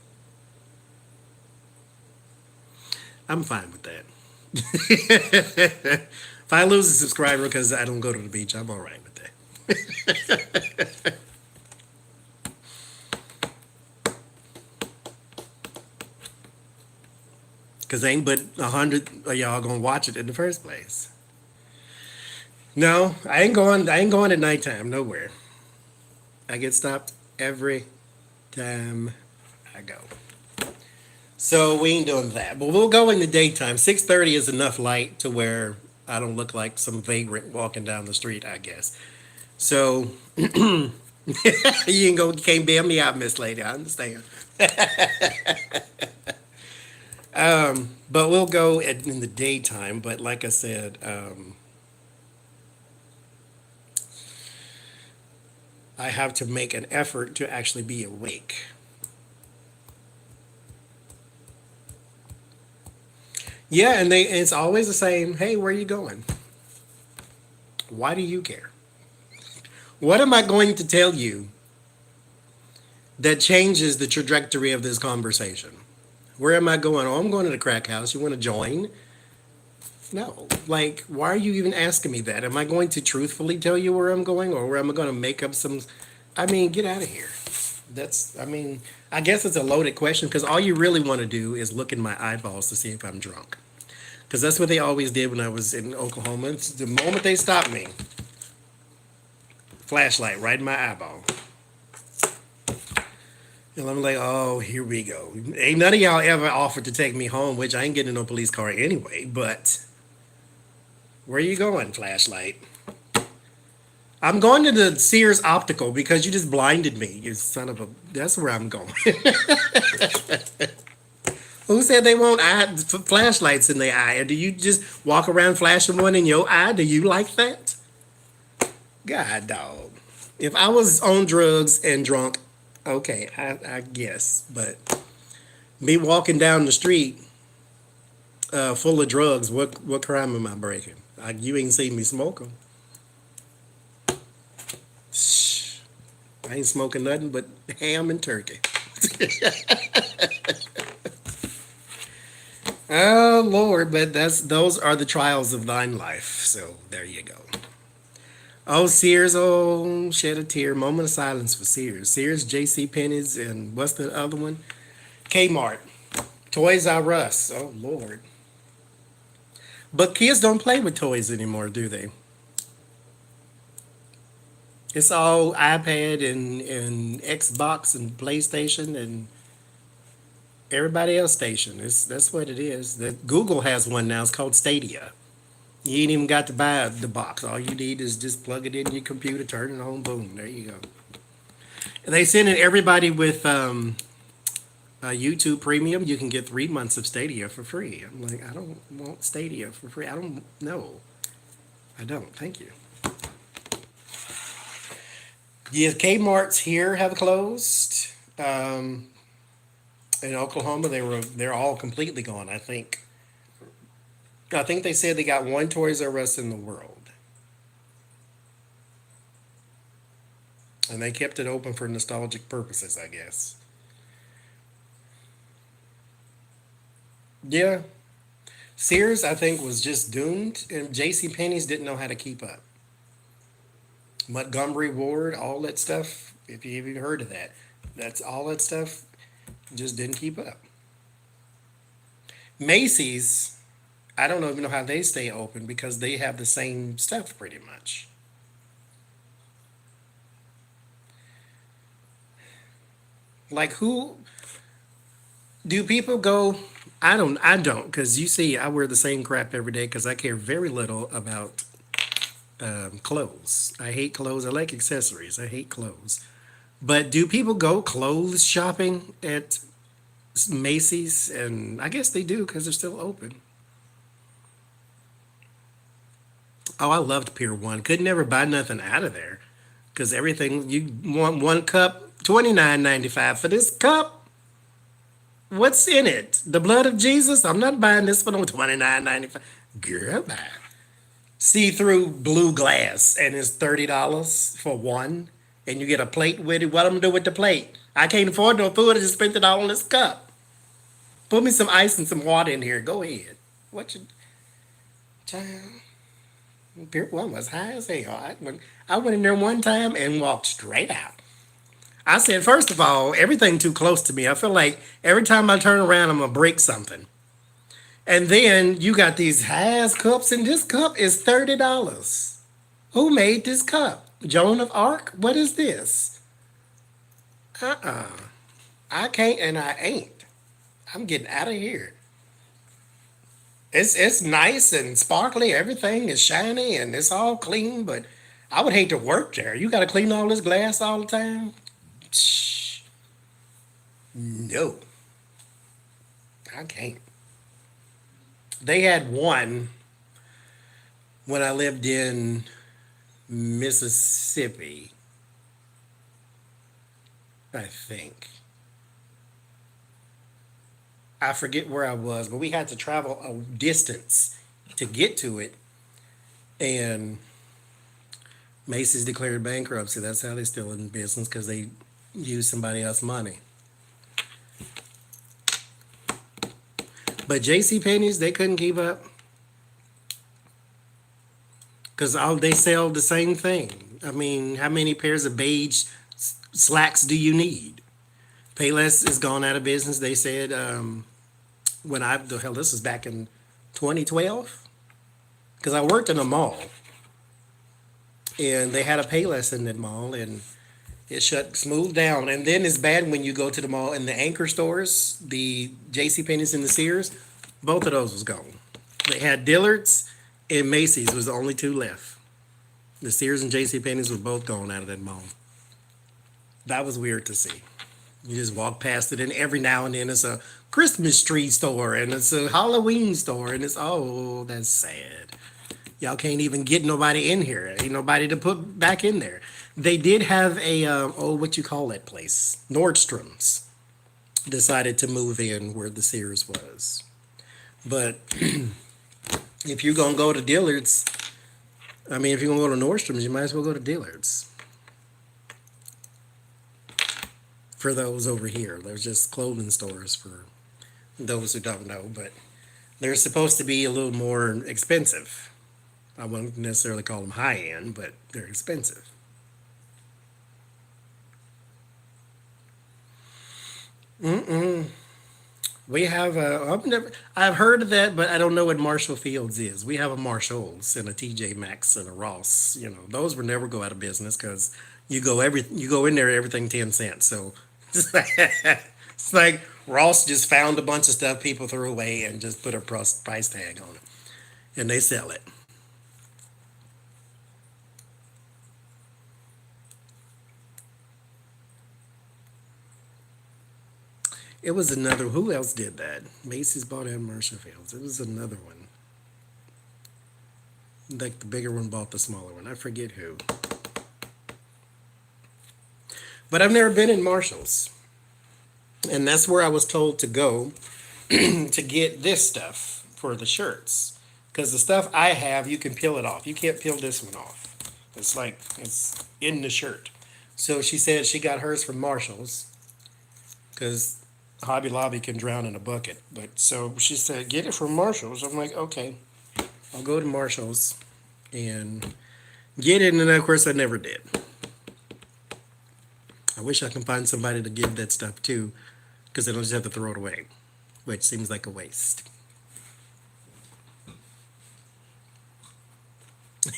I'm fine with that. If I lose a subscriber because I don't go to the beach, I'm all right with that. Because ain't but 100 of y'all gonna watch it in the first place. No, I ain't going at nighttime nowhere. I get stopped every time I go. So we ain't doing that. But we'll go in the daytime. 6:30 is enough light to where I don't look like some vagrant walking down the street, I guess. So you can't bail me out, Miss Lady. I understand. But we'll go in the daytime. But like I said, I have to make an effort to actually be awake. Yeah, and it's always the same. Hey, where are you going? Why do you care? What am I going to tell you that changes the trajectory of this conversation? Where am I going? Oh, I'm going to the crack house. You want to join? No. Like, why are you even asking me that? Am I going to truthfully tell you where I'm going, or am I going to make up some? I mean, get out of here. I guess it's a loaded question because all you really want to do is look in my eyeballs to see if I'm drunk. Because that's what they always did when I was in Oklahoma. It's the moment they stopped me, flashlight right in my eyeball. And I'm like, oh, here we go. Ain't none of y'all ever offered to take me home, which I ain't getting no police car anyway, but where you going, flashlight? I'm going to the Sears Optical because you just blinded me, you son of a... That's where I'm going. Who said they want flashlights in their eye? Do you just walk around flashing one in your eye? Do you like that? God, dog. If I was on drugs and drunk, okay, I guess. But me walking down the street full of drugs, what crime am I breaking? You ain't seen me smoke them. Shh. I ain't smoking nothing but ham and turkey. Oh Lord, but those are the trials of thine life. So there you go. Oh Sears, oh shed a tear. Moment of silence for Sears. Sears, J.C. Penney's, and what's the other one? Kmart. Toys R Us. Oh Lord. But kids don't play with toys anymore, do they? It's all iPad and Xbox and PlayStation and everybody else station. That's what it is. That Google has one now. It's called Stadia. You ain't even got to buy the box. All you need is just plug it in your computer, turn it on, boom. There you go. They send it everybody with YouTube Premium. You can get 3 months of Stadia for free. I'm like, I don't want Stadia for free. I don't know. I don't. Thank you. Yeah, Kmart's here have closed. In Oklahoma, they're all completely gone. I think they said they got one Toys R Us in the world, and they kept it open for nostalgic purposes, I guess. Yeah, Sears, I think, was just doomed, and J.C. Penney's didn't know how to keep up. Montgomery Ward, all that stuff. If you even heard of that, that's all that stuff just didn't keep up. Macy's, I don't even know how they stay open because they have the same stuff pretty much. Like who do people go? I don't, because you see, I wear the same crap every day because I care very little about clothes. I hate clothes. I like accessories. I hate clothes. But do people go clothes shopping at Macy's? And I guess they do because they're still open. Oh, I loved Pier 1. Could never buy nothing out of there because everything you want one cup, 29.95 for this cup. What's in it? The blood of Jesus? I'm not buying this for no 29.95. Girl, bye. See-through blue glass and it's $30 for one, and you get a plate with it. What I'm gonna do with the plate? I can't afford no food. I just spent it all on this cup. Put me some ice and some water in here. Go ahead. What you child? Pier 1 was high as hell. I went in there one time and walked straight out. I said, first of all, everything too close to me. I feel like every time I turn around, I'm gonna break something. And then you got these ass cups, and this cup is $30. Who made this cup? Joan of Arc? What is this? Uh-uh. I can't and I ain't. I'm getting out of here. It's nice and sparkly. Everything is shiny and it's all clean, but I would hate to work there. You got to clean all this glass all the time. Shh, no, I can't. They had one when I lived in Mississippi, I think. I forget where I was, but we had to travel a distance to get to it. And Macy's declared bankruptcy. That's how they're still in business because they use somebody else's money. But J.C. Penney's, they couldn't keep up because all they sell the same thing. I mean, how many pairs of beige slacks do you need? Payless is gone out of business. They said when the hell, this was back in 2012 because I worked in a mall and they had a Payless in that mall and it shut smooth down. And then it's bad when you go to the mall and the anchor stores, the J.C. Penney's and the Sears, both of those was gone. They had Dillard's and Macy's was the only two left. The Sears and J.C. Penney's were both gone out of that mall. That was weird to see. You just walk past it, and every now and then it's a Christmas tree store, and it's a Halloween store, and it's, oh, that's sad. Y'all can't even get nobody in here. Ain't nobody to put back in there. They did have a, what you call that place? Nordstrom's decided to move in where the Sears was. But if you're going to go to Dillard's, I mean, if you're going to go to Nordstrom's, you might as well go to Dillard's. For those over here, there's just clothing stores for those who don't know. But They're supposed to be a little more expensive. I wouldn't necessarily call them high end, but they're expensive. We have I've heard of that, but I don't know what Marshall Fields is. We have a Marshalls and a TJ Maxx and a Ross. You know, those will never go out of business because you go in there everything 10 cents. So it's like Ross just found a bunch of stuff people threw away and just put a price tag on it, and they sell it. It was another. Who else did that? Macy's bought out Marshall Fields. It was another one. Like the bigger one bought the smaller one. I forget who. But I've never been in Marshalls, and that's where I was told to go to get this stuff for the shirts. Because the stuff I have, you can peel it off. You can't peel this one off. It's like it's in the shirt. So she said she got hers from Marshalls because Hobby Lobby can drown in a bucket. But so she said, get it from Marshalls. I'm like, okay, I'll go to Marshalls and get it. And then, of course, I never did. I wish I can find somebody to give that stuff to because I don't just have to throw it away, which seems like a waste.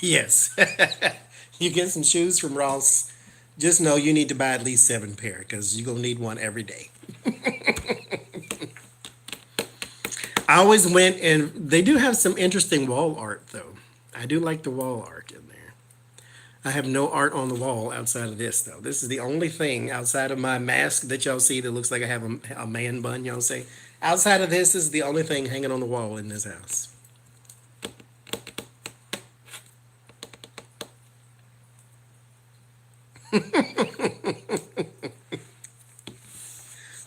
Yes. You get some shoes from Ross, just know you need to buy at least 7 pair because you're going to need one every day. I always went, and they do have some interesting wall art, though. I do like the wall art in there. I have no art on the wall outside of this, though. This is the only thing outside of my mask that y'all see that looks like I have a man bun, y'all say. Outside of this is the only thing hanging on the wall in this house.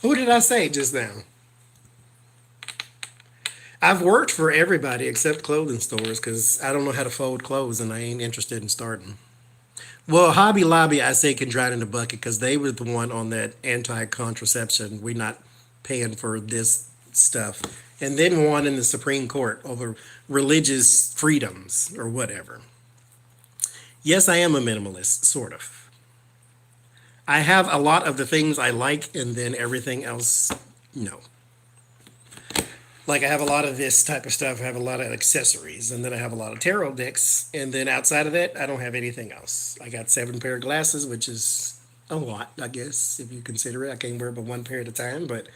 Who did I say just now? I've worked for everybody except clothing stores because I don't know how to fold clothes and I ain't interested in starting. Well, Hobby Lobby, I say can drown in the bucket because they were the one on that anti-contraception. We're not paying for this stuff. And then one in the Supreme Court over religious freedoms or whatever. Yes, I am a minimalist, sort of. I have a lot of the things I like and then everything else, no. Like I have a lot of this type of stuff. I have a lot of accessories, and then I have a lot of tarot decks, and then outside of that, I don't have anything else. I got 7 pair of glasses, which is a lot, I guess, if you consider it. I can't wear but 1 pair at a time, but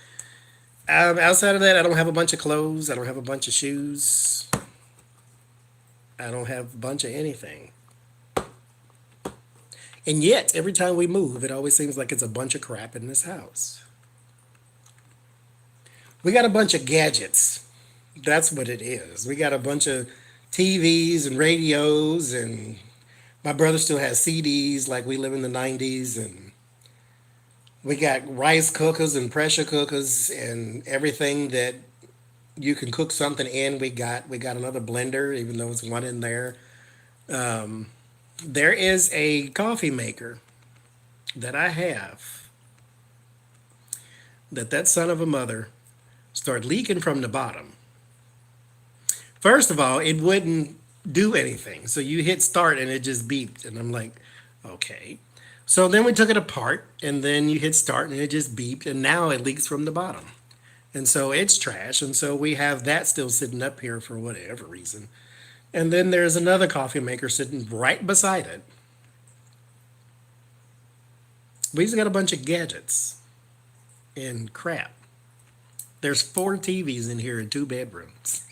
outside of that, I don't have a bunch of clothes. I don't have a bunch of shoes. I don't have a bunch of anything. And yet, every time we move, it always seems like it's a bunch of crap in this house. We got a bunch of gadgets. That's what it is. We got a bunch of TVs and radios, and my brother still has CDs like we live in the 90s, and we got rice cookers and pressure cookers and everything that you can cook something in. We got another blender, even though it's one in there. There is a coffee maker that I have that son of a mother started leaking from the bottom. First of all, it wouldn't do anything. So you hit start and it just beeped. And I'm like, okay. So then we took it apart and then you hit start and it just beeped. And now it leaks from the bottom. And so it's trash. And so we have that still sitting up here for whatever reason. And then there's another coffee maker sitting right beside it. We just got a bunch of gadgets and crap. There's 4 TVs in here in 2 bedrooms.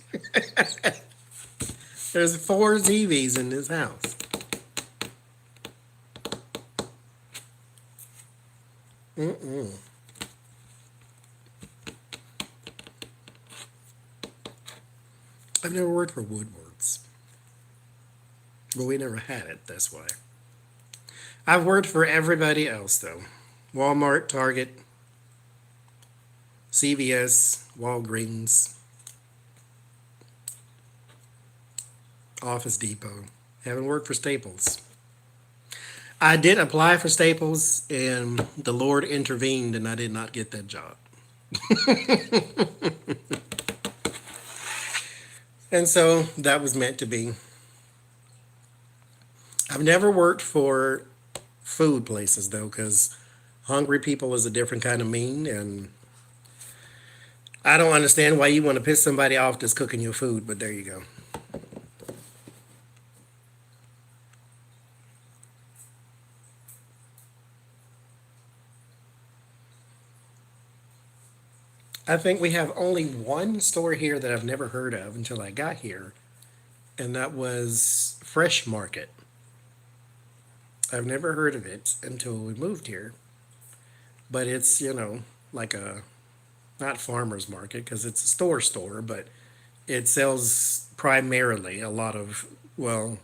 There's 4 TVs in this house. Mm-mm. I've never worked for Woodward's. But we never had it, that's why. I've worked for everybody else, though. Walmart, Target, CVS, Walgreens, Office Depot. Haven't worked for Staples. I did apply for Staples, and the Lord intervened, and I did not get that job. And so that was meant to be. I've never worked for food places though, because hungry people is a different kind of mean, and I don't understand why you want to piss somebody off that's cooking your food, but there you go. I think we have only one store here that I've never heard of until I got here, and that was Fresh Market. I've never heard of it until we moved here, but it's, like a not farmer's market because it's a store, but it sells primarily a lot of, well,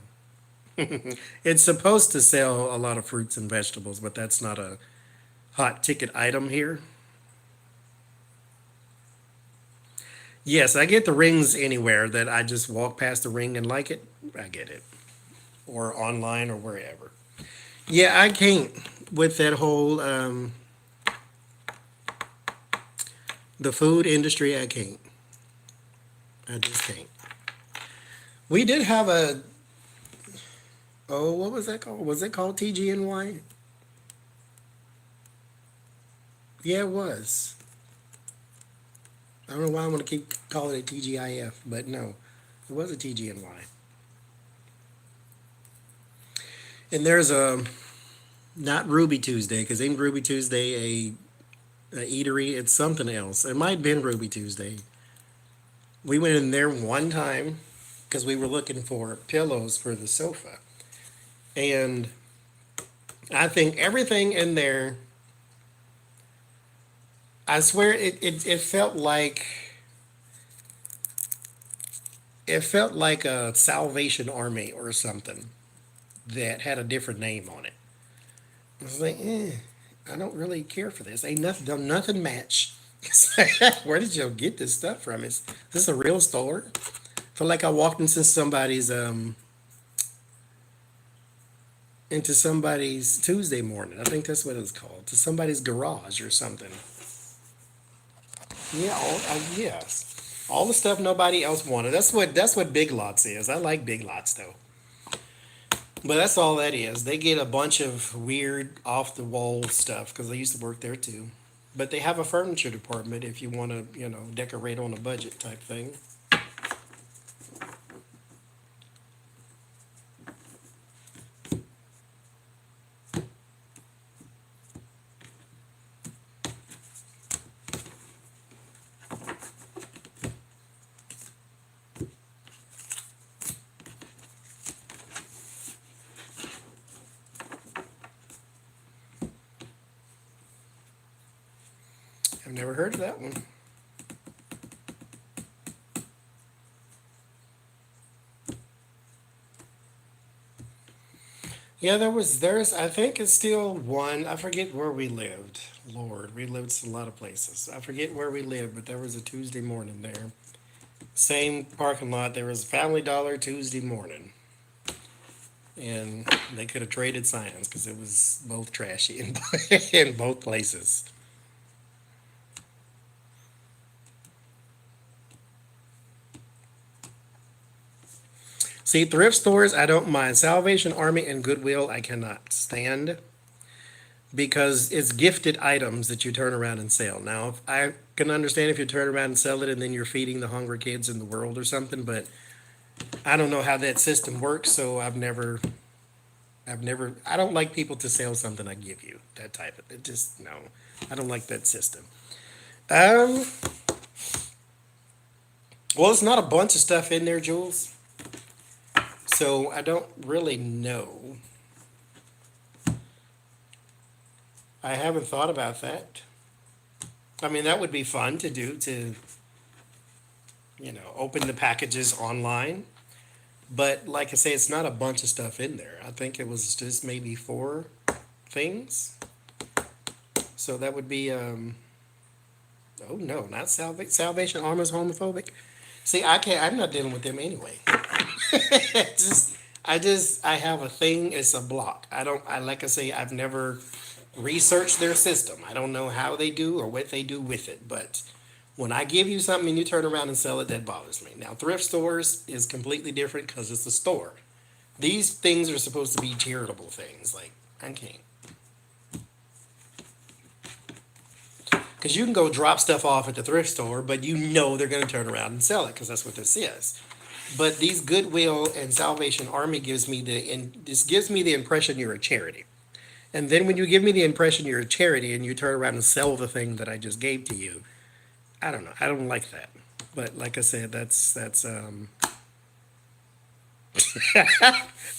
it's supposed to sell a lot of fruits and vegetables, but that's not a hot ticket item here. Yes, I get the rings anywhere that I just walk past the ring and like it. I get it. Or online or wherever. Yeah, I can't with that whole the food industry. I can't. I just can't. We did have a, oh, what was that called? Was it called TGNY? Yeah, it was. I don't know why I'm gonna keep calling it TGIF, but no, it was a TGNY. And there's a not Ruby Tuesday because ain't Ruby Tuesday a eatery? It's something else. It might have been Ruby Tuesday. We went in there one time because we were looking for pillows for the sofa, and I think everything in there. I swear it felt like a Salvation Army or something that had a different name on it. I was like, I don't really care for this. Ain't nothing done, nothing match. Where did you get this stuff from? Is this a real store? I feel like I walked into somebody's Tuesday morning. I think that's what it was called. To somebody's garage or something. Yeah, yes. All the stuff nobody else wanted. That's what Big Lots is. I like Big Lots though. But that's all that is. They get a bunch of weird off the wall stuff because I used to work there too. But they have a furniture department if you want to, decorate on a budget type thing. I've never heard of that one. Yeah, there's I think it's still one. I forget where we lived. Lord, we lived a lot of places. I forget where we lived, but there was a Tuesday morning there. Same parking lot. There was Family Dollar Tuesday morning, and they could have traded signs because it was both trashy in both places. See, thrift stores I don't mind. Salvation Army and Goodwill I cannot stand because it's gifted items that you turn around and sell. Now, if I can understand if you turn around and sell it and then you're feeding the hungry kids in the world or something, but I don't know how that system works, so I don't like people to sell something I give you. That type of, it just, no, I don't like that system. Um, well, it's not a bunch of stuff in there, Jules, so I don't really know. I haven't thought about that. I mean, that would be fun to do to, open the packages online. But like I say, it's not a bunch of stuff in there. I think it was just maybe four things. So that would be, oh no, not Salvation Army's homophobic. See, I can't, I'm not dealing with them anyway. I have a thing, it's a block. Like I say, I've never researched their system. I don't know how they do or what they do with it, but When I give you something and you turn around and sell it, that bothers me. Now, thrift stores is completely different because it's a store. These things are supposed to be charitable things. Like, I can't. Because you can go drop stuff off at the thrift store, but you know they're going to turn around and sell it because that's what this is. But these Goodwill and Salvation Army this gives me the impression you're a charity. And then when you give me the impression you're a charity and you turn around and sell the thing that I just gave to you, I don't know. I don't like that. But like I said, that's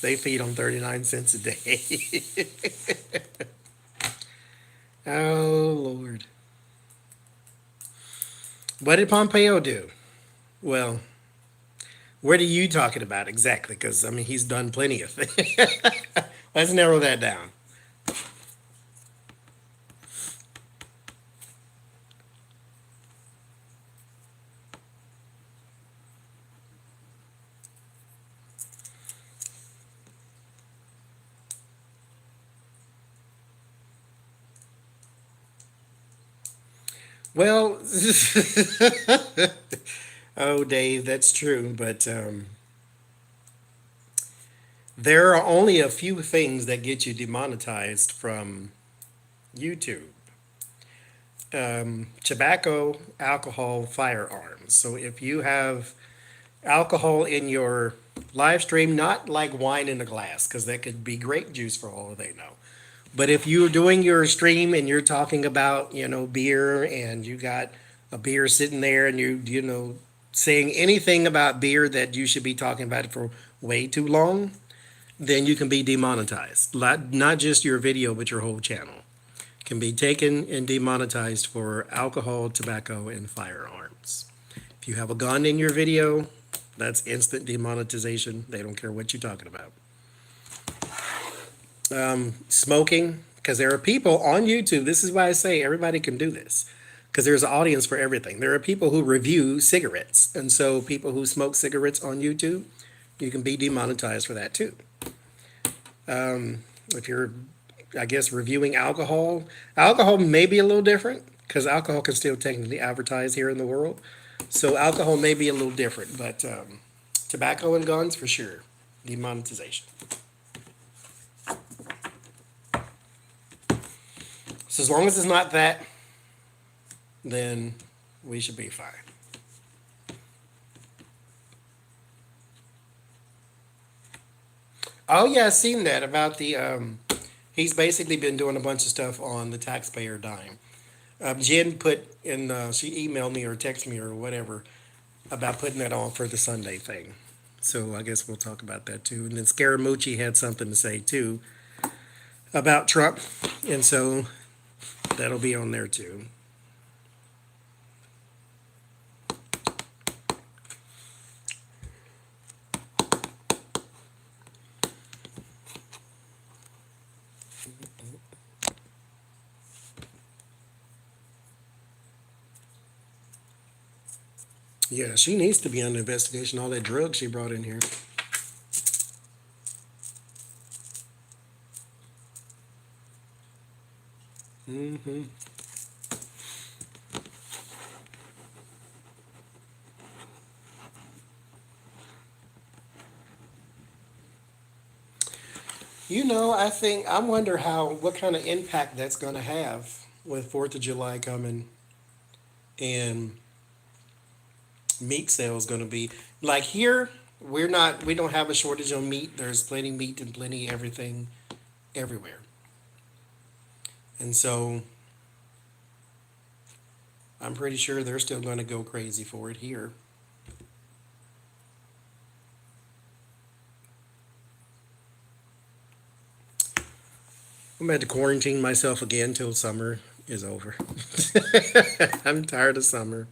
they feed on 39 cents a day. Oh Lord. What did Pompeo do? Well, what are you talking about exactly? Because I mean, he's done plenty of things. Let's narrow that down. Well, oh, Dave, that's true, but there are only a few things that get you demonetized from YouTube. Tobacco, alcohol, firearms. So if you have alcohol in your live stream, not like wine in a glass, because that could be grape juice for all they know. But if you're doing your stream and you're talking about, beer and you got a beer sitting there and saying anything about beer that you should be talking about it for way too long, then you can be demonetized. Not just your video, but your whole channel can be taken and demonetized for alcohol, tobacco, and firearms. If you have a gun in your video, that's instant demonetization. They don't care what you're talking about. Smoking, because there are people on YouTube. This is why I say everybody can do this, because there's an audience for everything. There are people who review cigarettes, and so people who smoke cigarettes on YouTube, you can be demonetized for that too. If you're, I guess, reviewing alcohol, alcohol may be a little different because alcohol can still technically advertise here in the world. So alcohol may be a little different, but tobacco and guns for sure, demonetization. So as long as it's not that, then we should be fine. Oh yeah, I seen that about the. He's basically been doing a bunch of stuff on the taxpayer dime. Jen put in. She emailed me or texted me or whatever about putting that on for the Sunday thing. So I guess we'll talk about that too. And then Scaramucci had something to say too about Trump, and so that'll be on there too. Yeah, she needs to be under investigation. All that drugs she brought in here. Hmm. I wonder what kind of impact that's going to have with Fourth of July coming and meat sales going to be like here. We don't have a shortage on meat. There's plenty meat and plenty everything everywhere, and so I'm pretty sure they're still going to go crazy for it here. I'm going to quarantine myself again till summer is over. I'm tired of summer.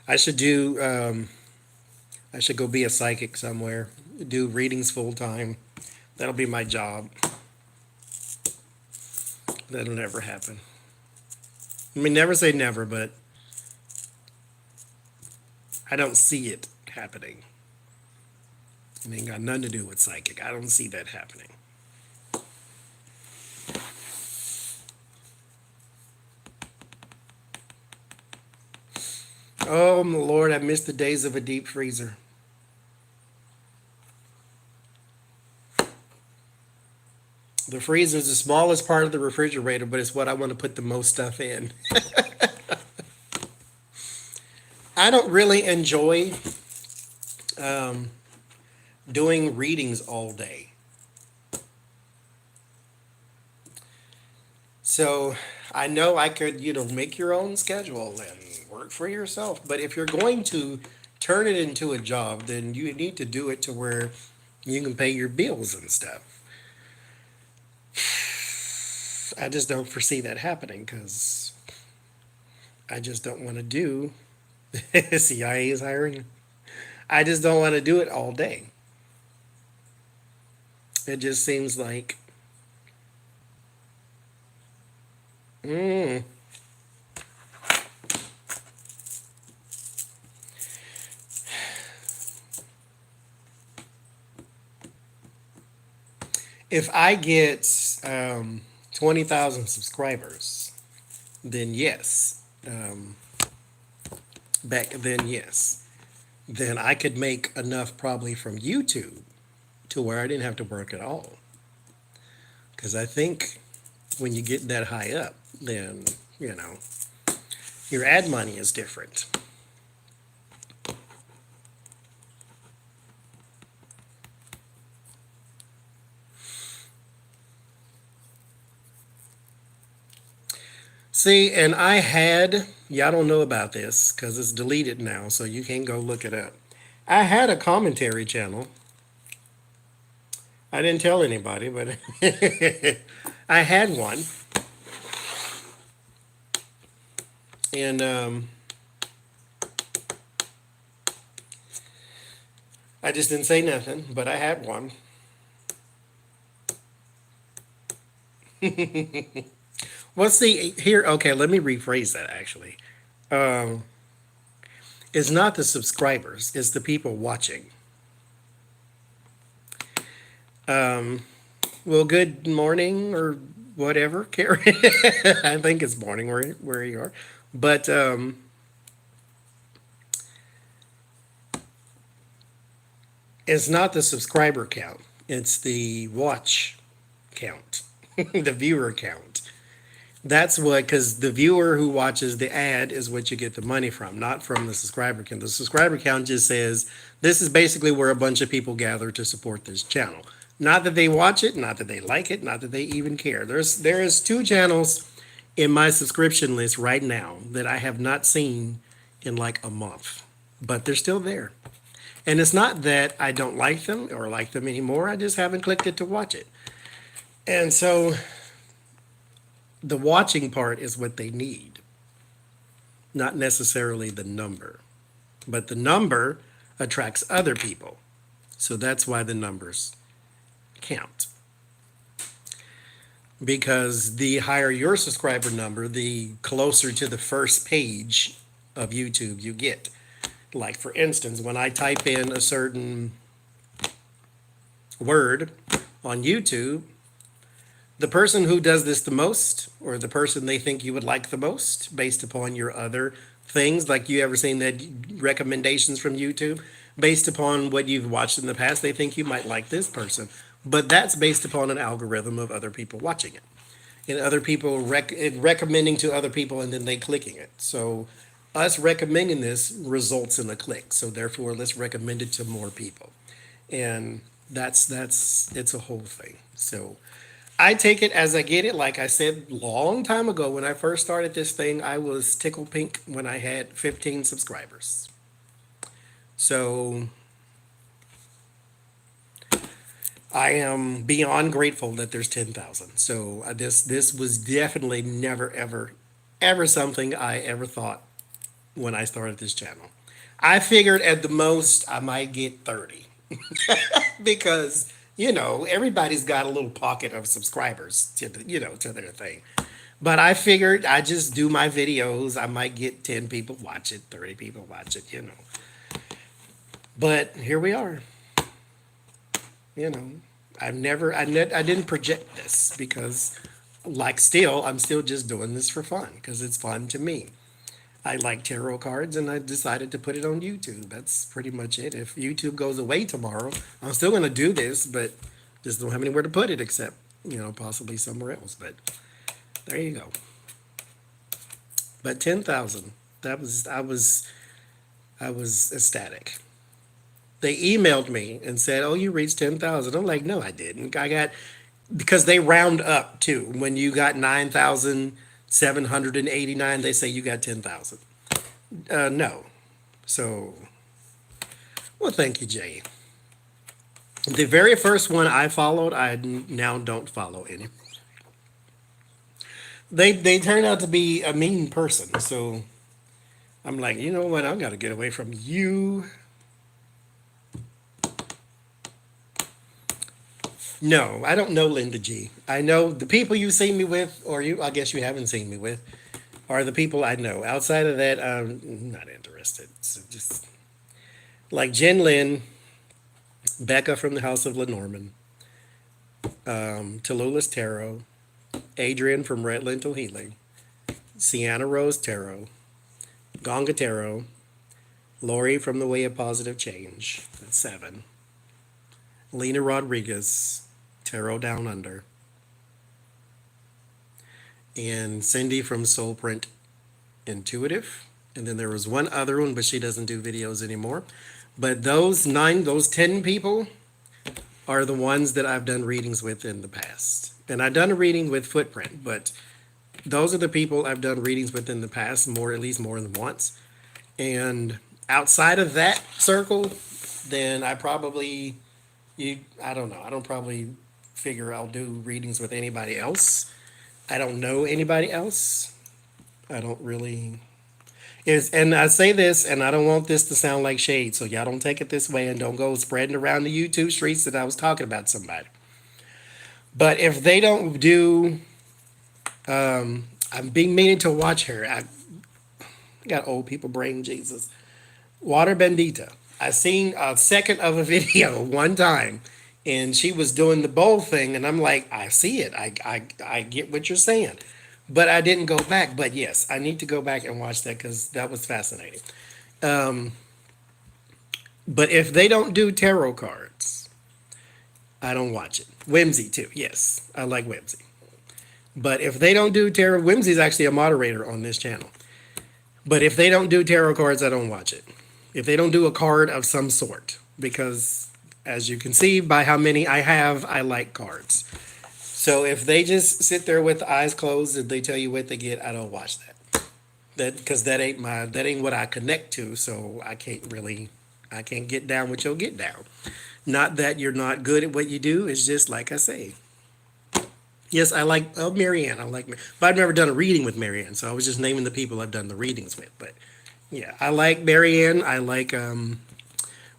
I should do. I should go be a psychic somewhere. Do readings full time. That'll be my job. That'll never happen. I mean, never say never, but I don't see it happening. It ain't got nothing to do with psychic. I don't see that happening. Oh, my Lord, I miss the days of a deep freezer. The freezer is the smallest part of the refrigerator, but it's what I want to put the most stuff in. I don't really enjoy um, doing readings all day. So I know I could, make your own schedule and work for yourself. But if you're going to turn it into a job, then you need to do it to where you can pay your bills and stuff. I just don't foresee that happening because I just don't want to do. CIA is hiring. I just don't want to do it all day. It just seems like, mm, if I get 20,000 subscribers, then yes. Back then, yes. Then I could make enough probably from YouTube to where I didn't have to work at all. Because I think when you get that high up, then, you know, your ad money is different. See, and I had, y'all don't know about this because it's deleted now, so you can't go look it up. I had a commentary channel. I didn't tell anybody, but I had one. And I just didn't say nothing, but I had one. Well, see, here, okay, let me rephrase that actually. Um, it's not the subscribers, it's the people watching. Um, well, good morning or whatever, Karen. I think it's morning where you are. But it's not the subscriber count, it's the watch count, the viewer count. That's what, because the viewer who watches the ad is what you get the money from, not from the subscriber count. The subscriber count just says this is basically where a bunch of people gather to support this channel. Not that they watch it, not that they like it, not that they even care. There is two channels in my subscription list right now that I have not seen in like a month, but they're still there. And it's not that I don't like them or like them anymore. I just haven't clicked it to watch it. And so the watching part is what they need, not necessarily the number. But the number attracts other people. So that's why the numbers count. Because the higher your subscriber number, the closer to the first page of YouTube you get. Like, for instance, when I type in a certain word on YouTube, the person who does this the most, or the person they think you would like the most, based upon your other things, like you ever seen that recommendations from YouTube, based upon what you've watched in the past, they think you might like this person. But that's based upon an algorithm of other people watching it, and other people recommending to other people, and then they clicking it. So us recommending this results in a click. So therefore, let's recommend it to more people, and that's it's a whole thing. So I take it as I get it. Like I said, long time ago when I first started this thing, I was tickle pink when I had 15 subscribers. So I am beyond grateful that there's 10,000. So this was definitely never ever something I ever thought when I started this channel. I figured at the most I might get 30 because everybody's got a little pocket of subscribers to their thing. But I figured I just do my videos. I might get 10 people watch it, 30 people watch it. But here we are. You know, I didn't project this because, like, I'm still just doing this for fun because it's fun to me. I like tarot cards and I decided to put it on YouTube. That's pretty much it. If YouTube goes away tomorrow, I'm still going to do this, but just don't have anywhere to put it except, possibly somewhere else. But there you go. But 10,000. I was ecstatic. They emailed me and said, "Oh, you reached 10,000." I'm like, "No, I didn't. I got because they round up too. When you got 9,789, they say you got 10,000. No. So, well, thank you, Jay. The very first one I followed, now don't follow any. They turned out to be a mean person. So I'm like, you know what? I've got to get away from you. No, I don't know Linda G. I know the people you see me with, or I guess you haven't seen me with, are the people I know. Outside of that, I'm not interested. So just like Jen Lynn, Becca from the House of Lenormand, Tallulah's Tarot, Adrian from Red Lentil Healing, Sienna Rose Tarot, Gonga Tarot, Lori from The Way of Positive Change, that's 7. Lena Rodriguez, Tarot Down Under, and Cindy from Soulprint Intuitive. And then there was one other one, but she doesn't do videos anymore. But those 10 people are the ones that I've done readings with in the past. And I've done a reading with Footprint, but those are the people I've done readings with in the past, at least more than once. And outside of that circle, then I don't know. I don't probably figure I'll do readings with anybody else. I don't know anybody else. I don't really. And I say this, and I don't want this to sound like shade, so y'all don't take it this way and don't go spreading around the YouTube streets that I was talking about somebody. But if they don't do, I'm being meaning to watch her. I got old people brain, Jesus. Water Bendita. I seen a second of a video one time, and she was doing the bowl thing, and I'm like, I see it. I get what you're saying. But I didn't go back. But yes, I need to go back and watch that because that was fascinating. But if they don't do tarot cards, I don't watch it. Whimsy too. Yes, I like Whimsy. But if they don't do tarot, Whimsy's actually a moderator on this channel. But if they don't do tarot cards, I don't watch it. If they don't do a card of some sort, because as you can see by how many I have, I like cards. So if they just sit there with the eyes closed and they tell you what they get, I don't watch that. Because that ain't what I connect to. So I can't get down what you'll get down. Not that you're not good at what you do. It's just like I say. Yes, I like Marianne. But I've never done a reading with Marianne, so I was just naming the people I've done the readings with. But yeah, I like Marianne. I like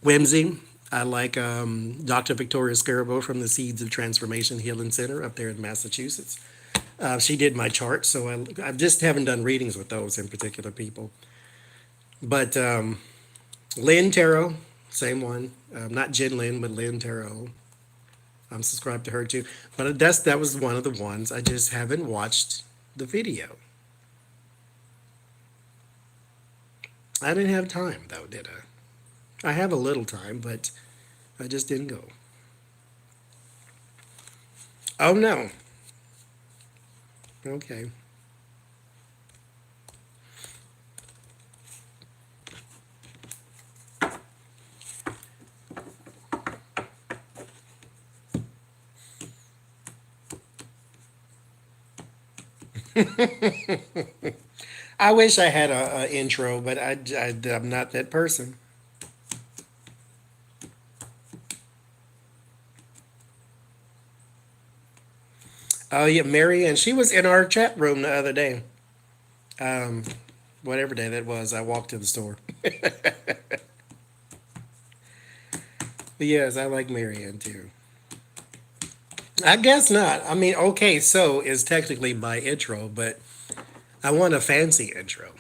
Whimsy. I like Dr. Victoria Scarabo from the Seeds of Transformation Healing Center up there in Massachusetts. She did my chart, so I just haven't done readings with those in particular people. But Lynn Tarot, same one. Not Jen Lynn, but Lynn Tarot. I'm subscribed to her too. But that was one of the ones. I just haven't watched the video. I didn't have time though, did I? I have a little time, but I just didn't go. Oh no. Okay. I wish I had a intro, but I'm not that person. Oh yeah, Marianne. She was in our chat room the other day. Whatever day that was, I walked to the store. But yes, I like Marianne too. I guess not. I mean, okay, so is technically my intro, but I want a fancy intro.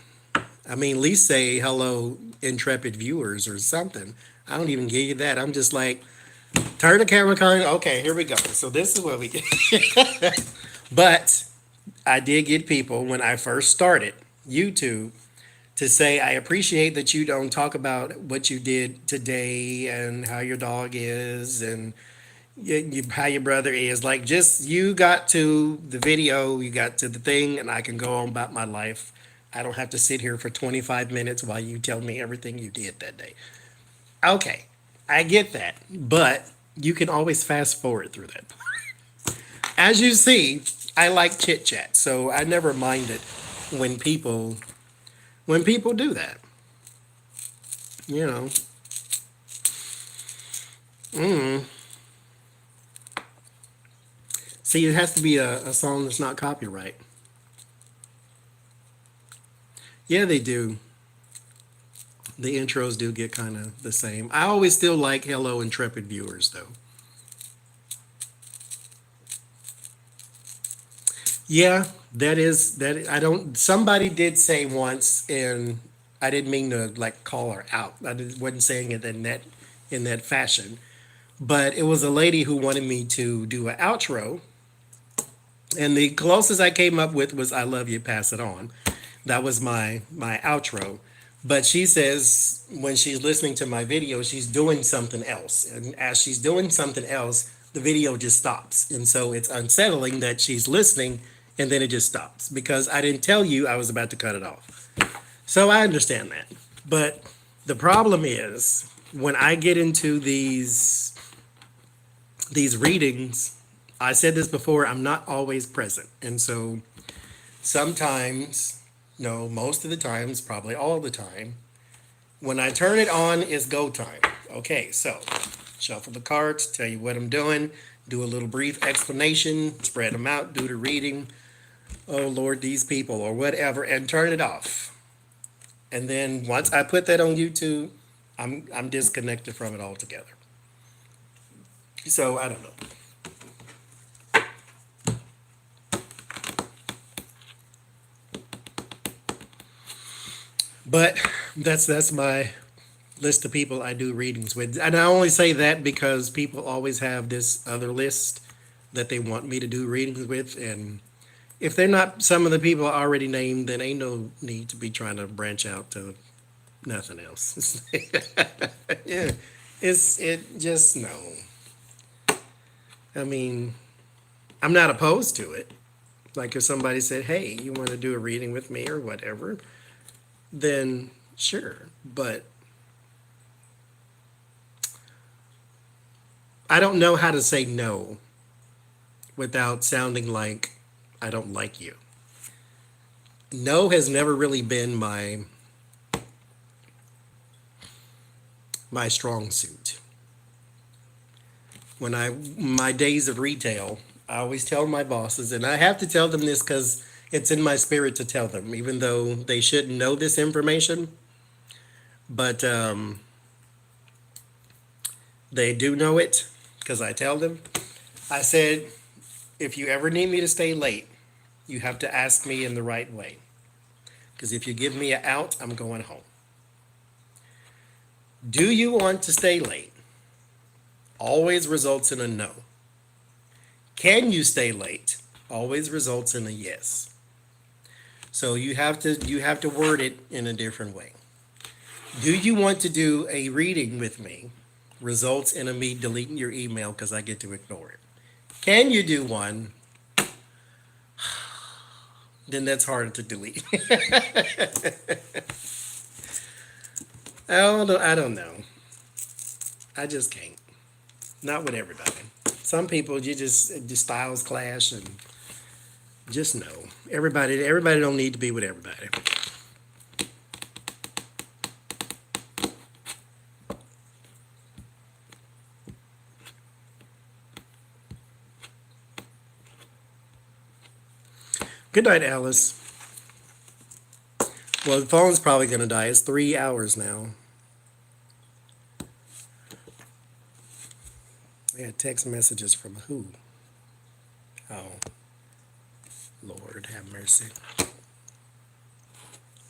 I mean, at least say hello, intrepid viewers or something. I don't even give you that. I'm just like, turn the camera card. Okay, here we go. So this is what we get. But I did get people when I first started YouTube to say, I appreciate that you don't talk about what you did today and how your dog is and how your brother is. Like, just you got to the video, you got to the thing, and I can go on about my life. I don't have to sit here for 25 minutes while you tell me everything you did that day. Okay, I get that, but you can always fast forward through that. As you see, I like chit chat, so I never minded when people do that. You know. See, it has to be a song that's not copyright. Yeah, they do. The intros do get kind of the same. I always still like Hello Intrepid Viewers, though. Yeah, that. I don't. Somebody did say once, and I didn't mean to like call her out. Wasn't saying it in that fashion, but it was a lady who wanted me to do an outro, and the closest I came up with was "I love you, pass it on." That was my outro. But she says when she's listening to my video, she's doing something else, and as she's doing something else, the video just stops, and so it's unsettling that she's listening and then it just stops because I didn't tell you I was about to cut it off. So I understand that. But the problem is when I get into these readings, I said this before, I'm not always present. And so sometimes, no, most of the times, probably all the time, when I turn it on, it's go time. Okay, so shuffle the cards, tell you what I'm doing, do a little brief explanation, spread them out, do the reading. Oh Lord, these people, or whatever, and turn it off. And then once I put that on YouTube, I'm disconnected from it altogether. So I don't know. But that's my list of people I do readings with. And I only say that because people always have this other list that they want me to do readings with. And if they're not some of the people I already named, then ain't no need to be trying to branch out to nothing else. Yeah. It just no. I mean, I'm not opposed to it. Like if somebody said, "Hey, you want to do a reading with me or whatever?" then sure. But I don't know how to say no without sounding like I don't like you. No has never really been my strong suit. When my days of retail, I always tell my bosses, and I have to tell them this because it's in my spirit to tell them, even though they shouldn't know this information. But they do know it because I tell them. I said, if you ever need me to stay late, you have to ask me in the right way. Because if you give me an out, I'm going home. Do you want to stay late? Always results in a no. Can you stay late? Always results in a yes. So you have to word it in a different way. Do you want to do a reading with me? Results in me deleting your email because I get to ignore it. Can you do one? Then that's harder to delete. I don't know. I just can't. Not with everybody. Some people you just the styles clash and just no. Everybody don't need to be with everybody. Good night, Alice. Well, the phone's probably gonna die. It's 3 hours now. I had text messages from who? Oh, Lord have mercy.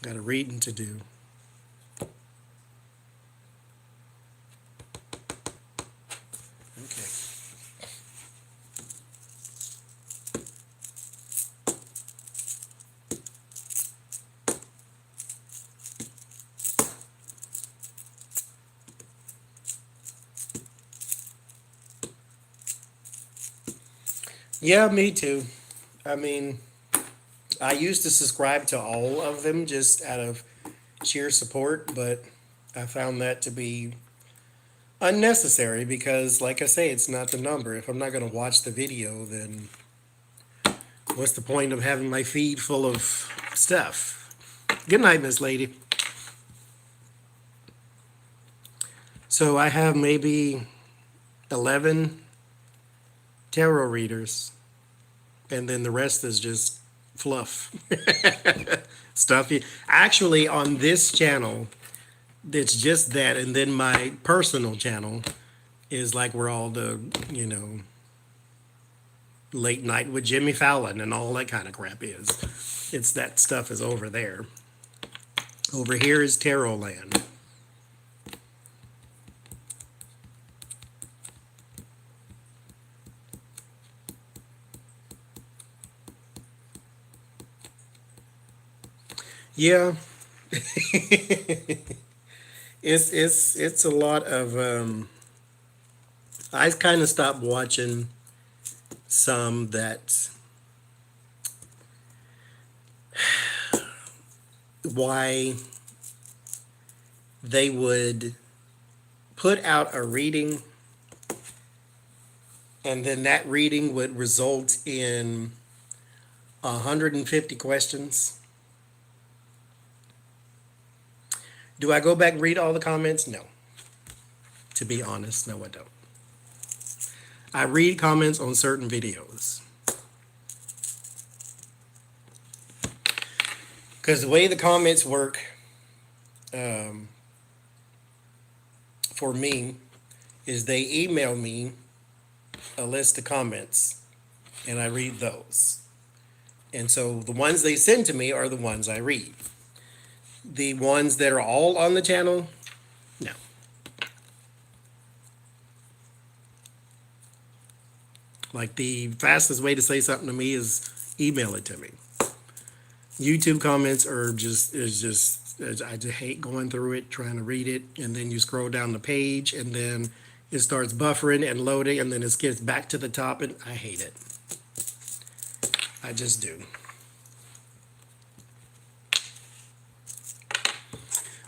Got a reading to do. Okay. Yeah, me too. I mean, I used to subscribe to all of them just out of sheer support, but I found that to be unnecessary because, like I say, it's not the number. If I'm not going to watch the video, then what's the point of having my feed full of stuff? Good night, Miss Lady. So I have maybe 11 tarot readers, and then the rest is just fluff stuff. Actually, on this channel, it's just that, and then my personal channel is like where all the, you know, late night with Jimmy Fallon and all that kind of crap is. It's that stuff is over there. Over here is Tarot Land. Yeah, it's a lot of I kind of stopped watching some that why they would put out a reading and then that reading would result in 150 questions. Do I go back and read all the comments? No. To be honest, no, I don't. I read comments on certain videos. Because the way the comments work for me is they email me a list of comments and I read those. And so the ones they send to me are the ones I read. The ones that are all on the channel, no. Like the fastest way to say something to me is email it to me. YouTube comments are just I just hate going through it, trying to read it, and then you scroll down the page and then it starts buffering and loading and then it gets back to the top and I hate it. I just do.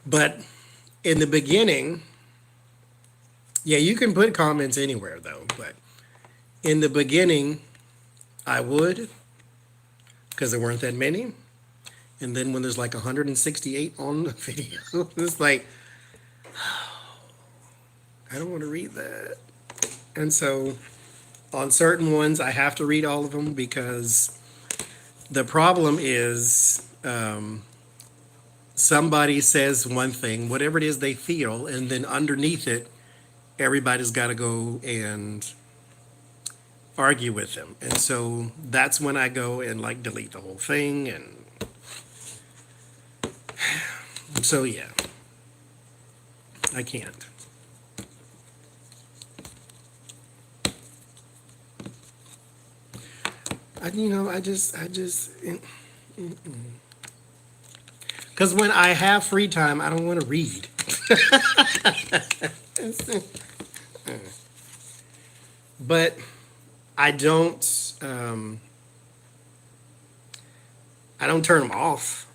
But in the beginning, yeah, you can put comments anywhere though, but in the beginning, I would, because there weren't that many. And then when there's like 168 on the video, it's like, I don't want to read that. And so on certain ones, I have to read all of them because the problem is somebody says one thing, whatever it is they feel, and then underneath it, everybody's got to go and argue with them. And so that's when I go and like delete the whole thing. And so, yeah, I can't. I just, because when I have free time, I don't want to read. But I don't turn them off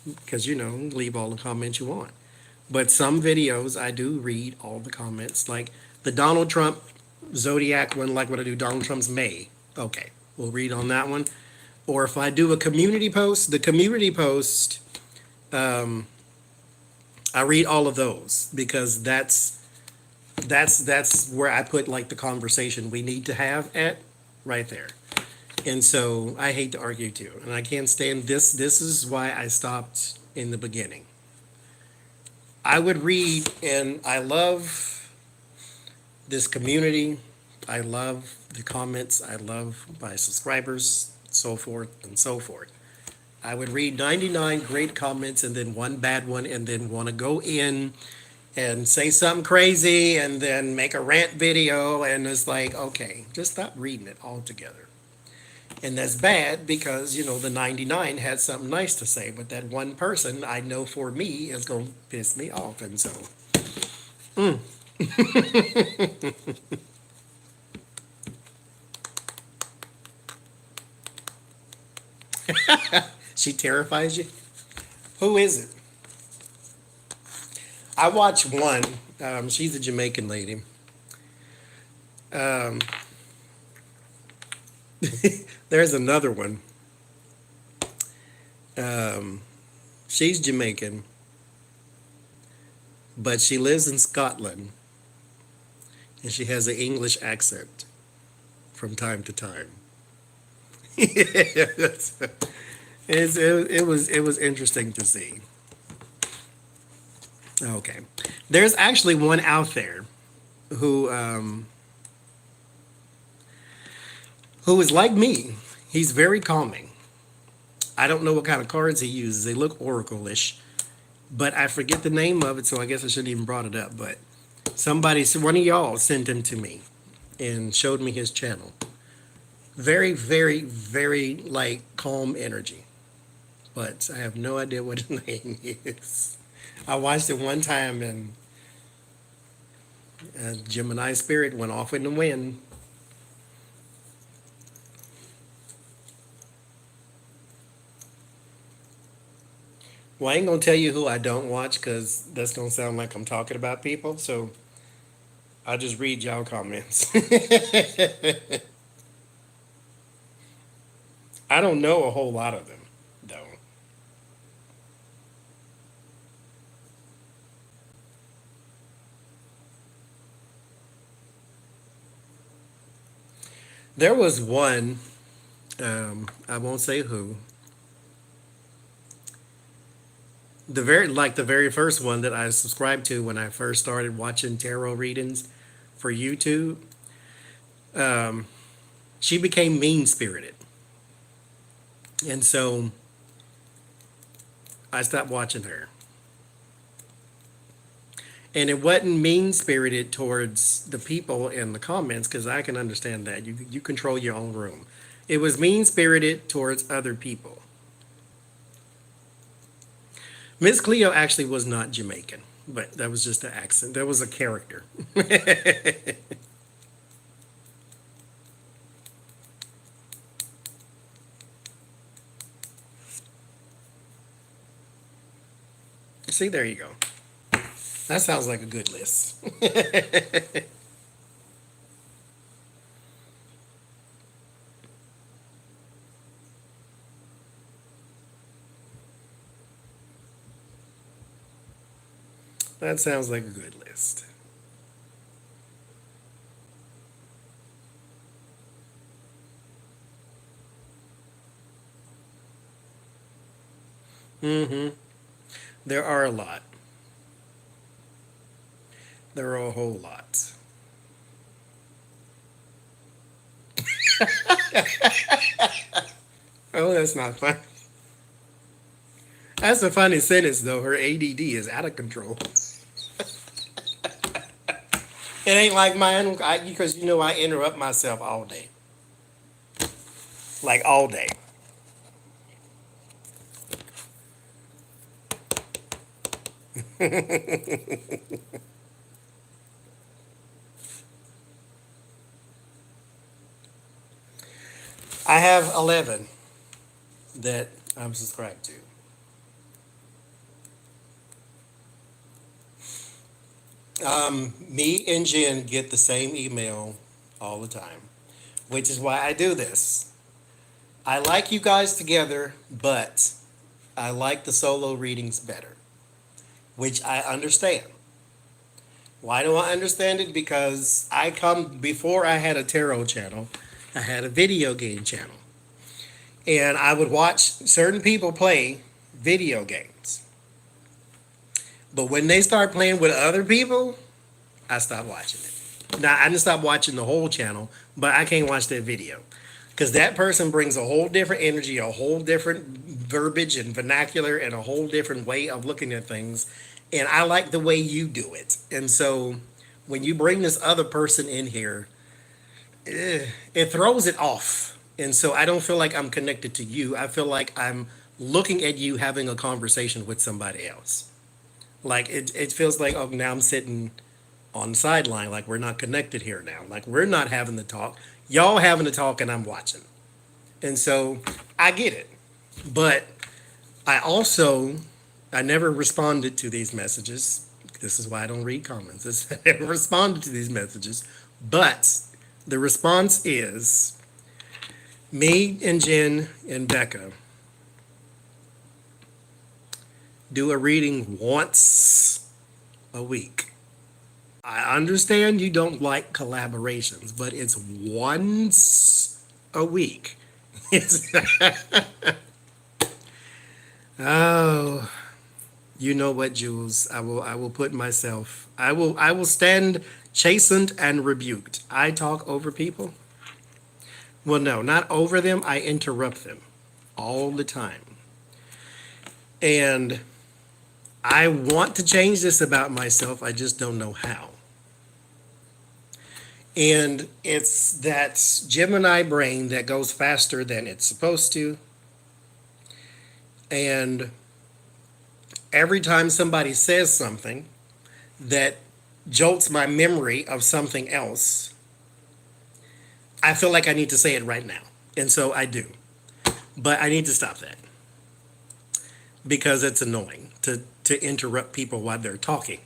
because, leave all the comments you want. But some videos I do read all the comments, like the Donald Trump Zodiac one, like what I do Donald Trump's May. Okay, we'll read on that one. Or if I do a community post, the community post, I read all of those because that's where I put like the conversation we need to have at right there. And so I hate to argue too, and I can't stand this. This is why I stopped in the beginning. I would read, and I love this community. I love the comments. I love my subscribers, so forth and so forth. I would read 99 great comments and then one bad one, and then want to go in and say something crazy and then make a rant video. And it's like, okay, just stop reading it altogether. And that's bad because, the 99 had something nice to say, but that one person I know for me is going to piss me off. And so, She terrifies you. Who is it? I watch one. She's a Jamaican lady. Um, there's another one. Um, she's Jamaican, but she lives in Scotland, and she has an English accent from time to time. It was interesting to see. Okay, there's actually one out there who who is like me. He's very calming. I don't know what kind of cards he uses. They look oracle-ish, but I forget the name of it, so I guess I shouldn't even brought it up. But one of y'all sent him to me and showed me his channel. Very, very, very like calm energy, but I have no idea what his name is. I watched it one time and Gemini spirit went off in the wind. Well, I ain't gonna tell you who I don't watch because that's gonna sound like I'm talking about people. So I'll just read y'all comments. I don't know a whole lot of them, though. There was one, I won't say who. The very first one that I subscribed to when I first started watching tarot readings for YouTube. Um, she became mean spirited, and so I stopped watching her. And it wasn't mean spirited towards the people in the comments because I can understand that you control your own room. It was mean spirited towards other people. Miss Cleo actually was not Jamaican, but that was just an accent. That was a character. See, there you go. That sounds like a good list. That sounds like a good list. Mm-hmm. There are a lot. There are a whole lot. Oh, that's not fun. That's a funny sentence, though. Her ADD is out of control. It ain't like mine because I interrupt myself all day, like all day. I have 11 that I'm subscribed to. Me and Jen get the same email all the time, which is why I do this. I like you guys together, but I like the solo readings better, which I understand. Why do I understand it? Because before I had a tarot channel, I had a video game channel. And I would watch certain people play video games. But when they start playing with other people, I stopped watching it. Now, I didn't stop watching the whole channel, but I can't watch that video. Because that person brings a whole different energy, a whole different verbiage and vernacular, and a whole different way of looking at things. And I like the way you do it. And so when you bring this other person in here, it throws it off. And so I don't feel like I'm connected to you. I feel like I'm looking at you having a conversation with somebody else. Like it feels like, oh, now I'm sitting on the sideline, like we're not connected here now. Like we're not having the talk. Y'all having the talk and I'm watching. And so I get it. But I never responded to these messages. This is why I don't read comments. I never responded to these messages. But the response is me and Jen and Becca do a reading once a week. I understand you don't like collaborations, but it's once a week. It's oh, you know what, Jules? I will put myself. I will stand chastened and rebuked. I talk over people. Well, no, not over them. I interrupt them all the time. And I want to change this about myself. I just don't know how. And it's that Gemini brain that goes faster than it's supposed to. And every time somebody says something that jolts my memory of something else, I feel like I need to say it right now. And so I do. But I need to stop that because it's annoying to interrupt people while they're talking.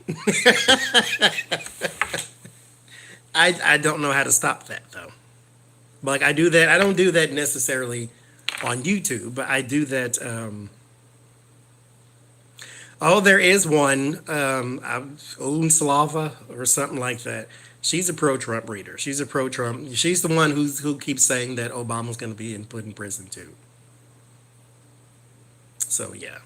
I don't know how to stop that though. Like I do that. I don't do that necessarily on YouTube, but I do that. Oh, there is one, Slava or something like that. She's a pro-Trump reader. She's a pro-Trump. She's the one who keeps saying that Obama's going to be put in prison too. So yeah.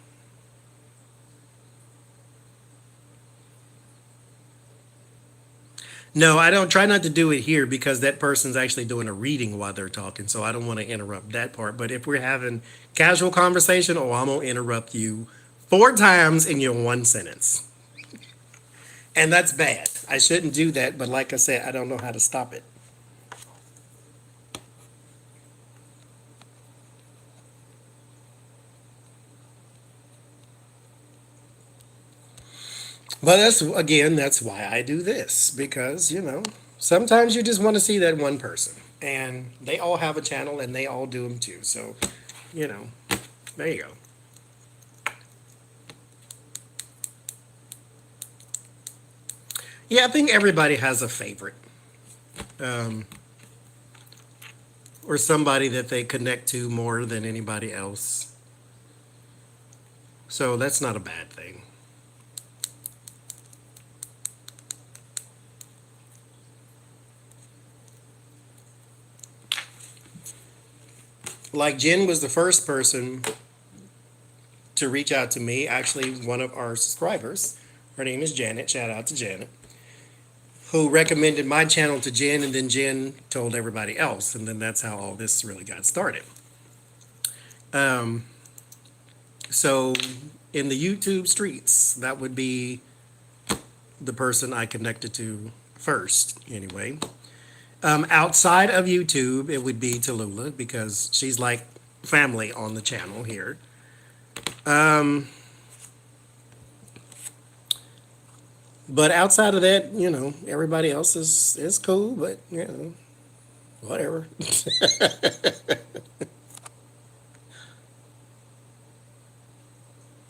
No, I don't try not to do it here because that person's actually doing a reading while they're talking, so I don't want to interrupt that part. But if we're having casual conversation, oh, I'm gonna interrupt you 4 times in your one sentence. And that's bad. I shouldn't do that, but like I said, I don't know how to stop it. But that's why I do this because, sometimes you just want to see that one person and they all have a channel and they all do them too. So, you know, there you go. Yeah, I think everybody has a favorite, um, or somebody that they connect to more than anybody else. So that's not a bad thing. Like Jen was the first person to reach out to me, actually, one of our subscribers. Her name is Janet. Shout out to Janet, who recommended my channel to Jen, and then Jen told everybody else. And then that's how all this really got started. Um, so, in the YouTube streets, that would be the person I connected to first, anyway. Outside of YouTube, it would be Tallulah because she's like family on the channel here. Um, but outside of that, everybody else is cool, but whatever.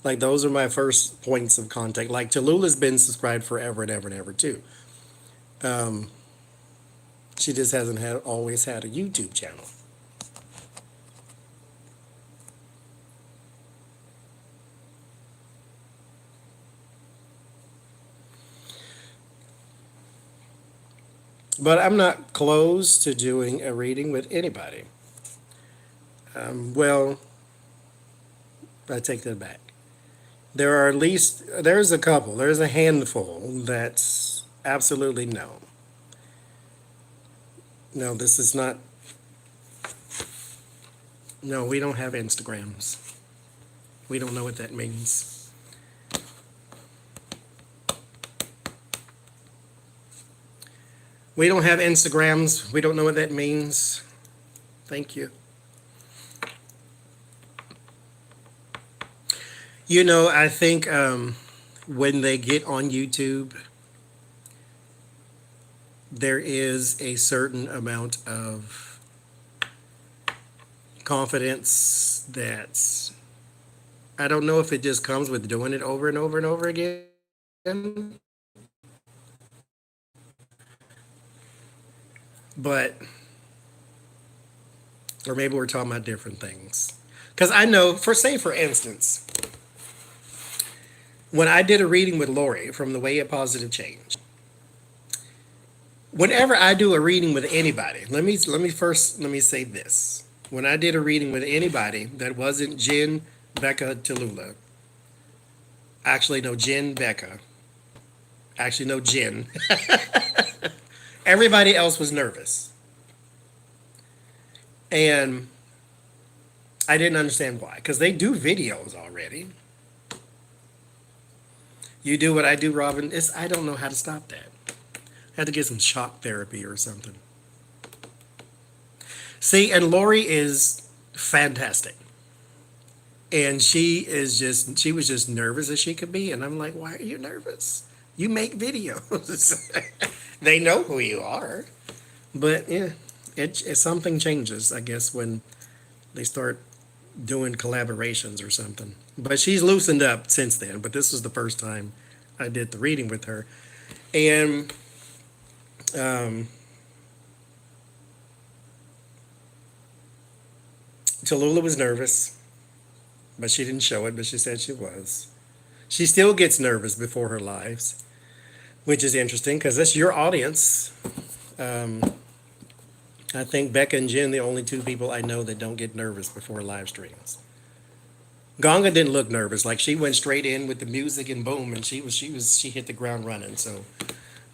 Like those are my first points of contact. Like Tallulah's been subscribed forever and ever and ever too. Um, she just hasn't had always had a YouTube channel. But I'm not close to doing a reading with anybody. Well, I take that back. There's a couple, there's a handful that's absolutely no. No, this is not, no, we don't have Instagrams. We don't know what that means. We don't have Instagrams. We don't know what that means. Thank you. I think when they get on YouTube, there is a certain amount of confidence that I don't know if it just comes with doing it over and over and over again, but or maybe we're talking about different things. Because I know, for instance, when I did a reading with Lori from The Way of Positive Change, whenever I do a reading with anybody, let me say this. When I did a reading with anybody that wasn't Jen, Becca, Tallulah, actually no Jen, Becca, actually no Jen, everybody else was nervous. And I didn't understand why, because they do videos already. You do what I do, Robin. I don't know how to stop that. I had to get some shock therapy or something. See, and Lori is fantastic. And she was just nervous as she could be. And I'm like, why are you nervous? You make videos. They know who you are. But yeah, something changes, I guess, when they start doing collaborations or something. But she's loosened up since then. But this was the first time I did the reading with her. And Tallulah was nervous, but she didn't show it, but she said she was. She still gets nervous before her lives, which is interesting because that's your audience. I think Becca and Jen, the only two people I know that don't get nervous before live streams. Ganga didn't look nervous. Like she went straight in with the music and boom, and she hit the ground running. So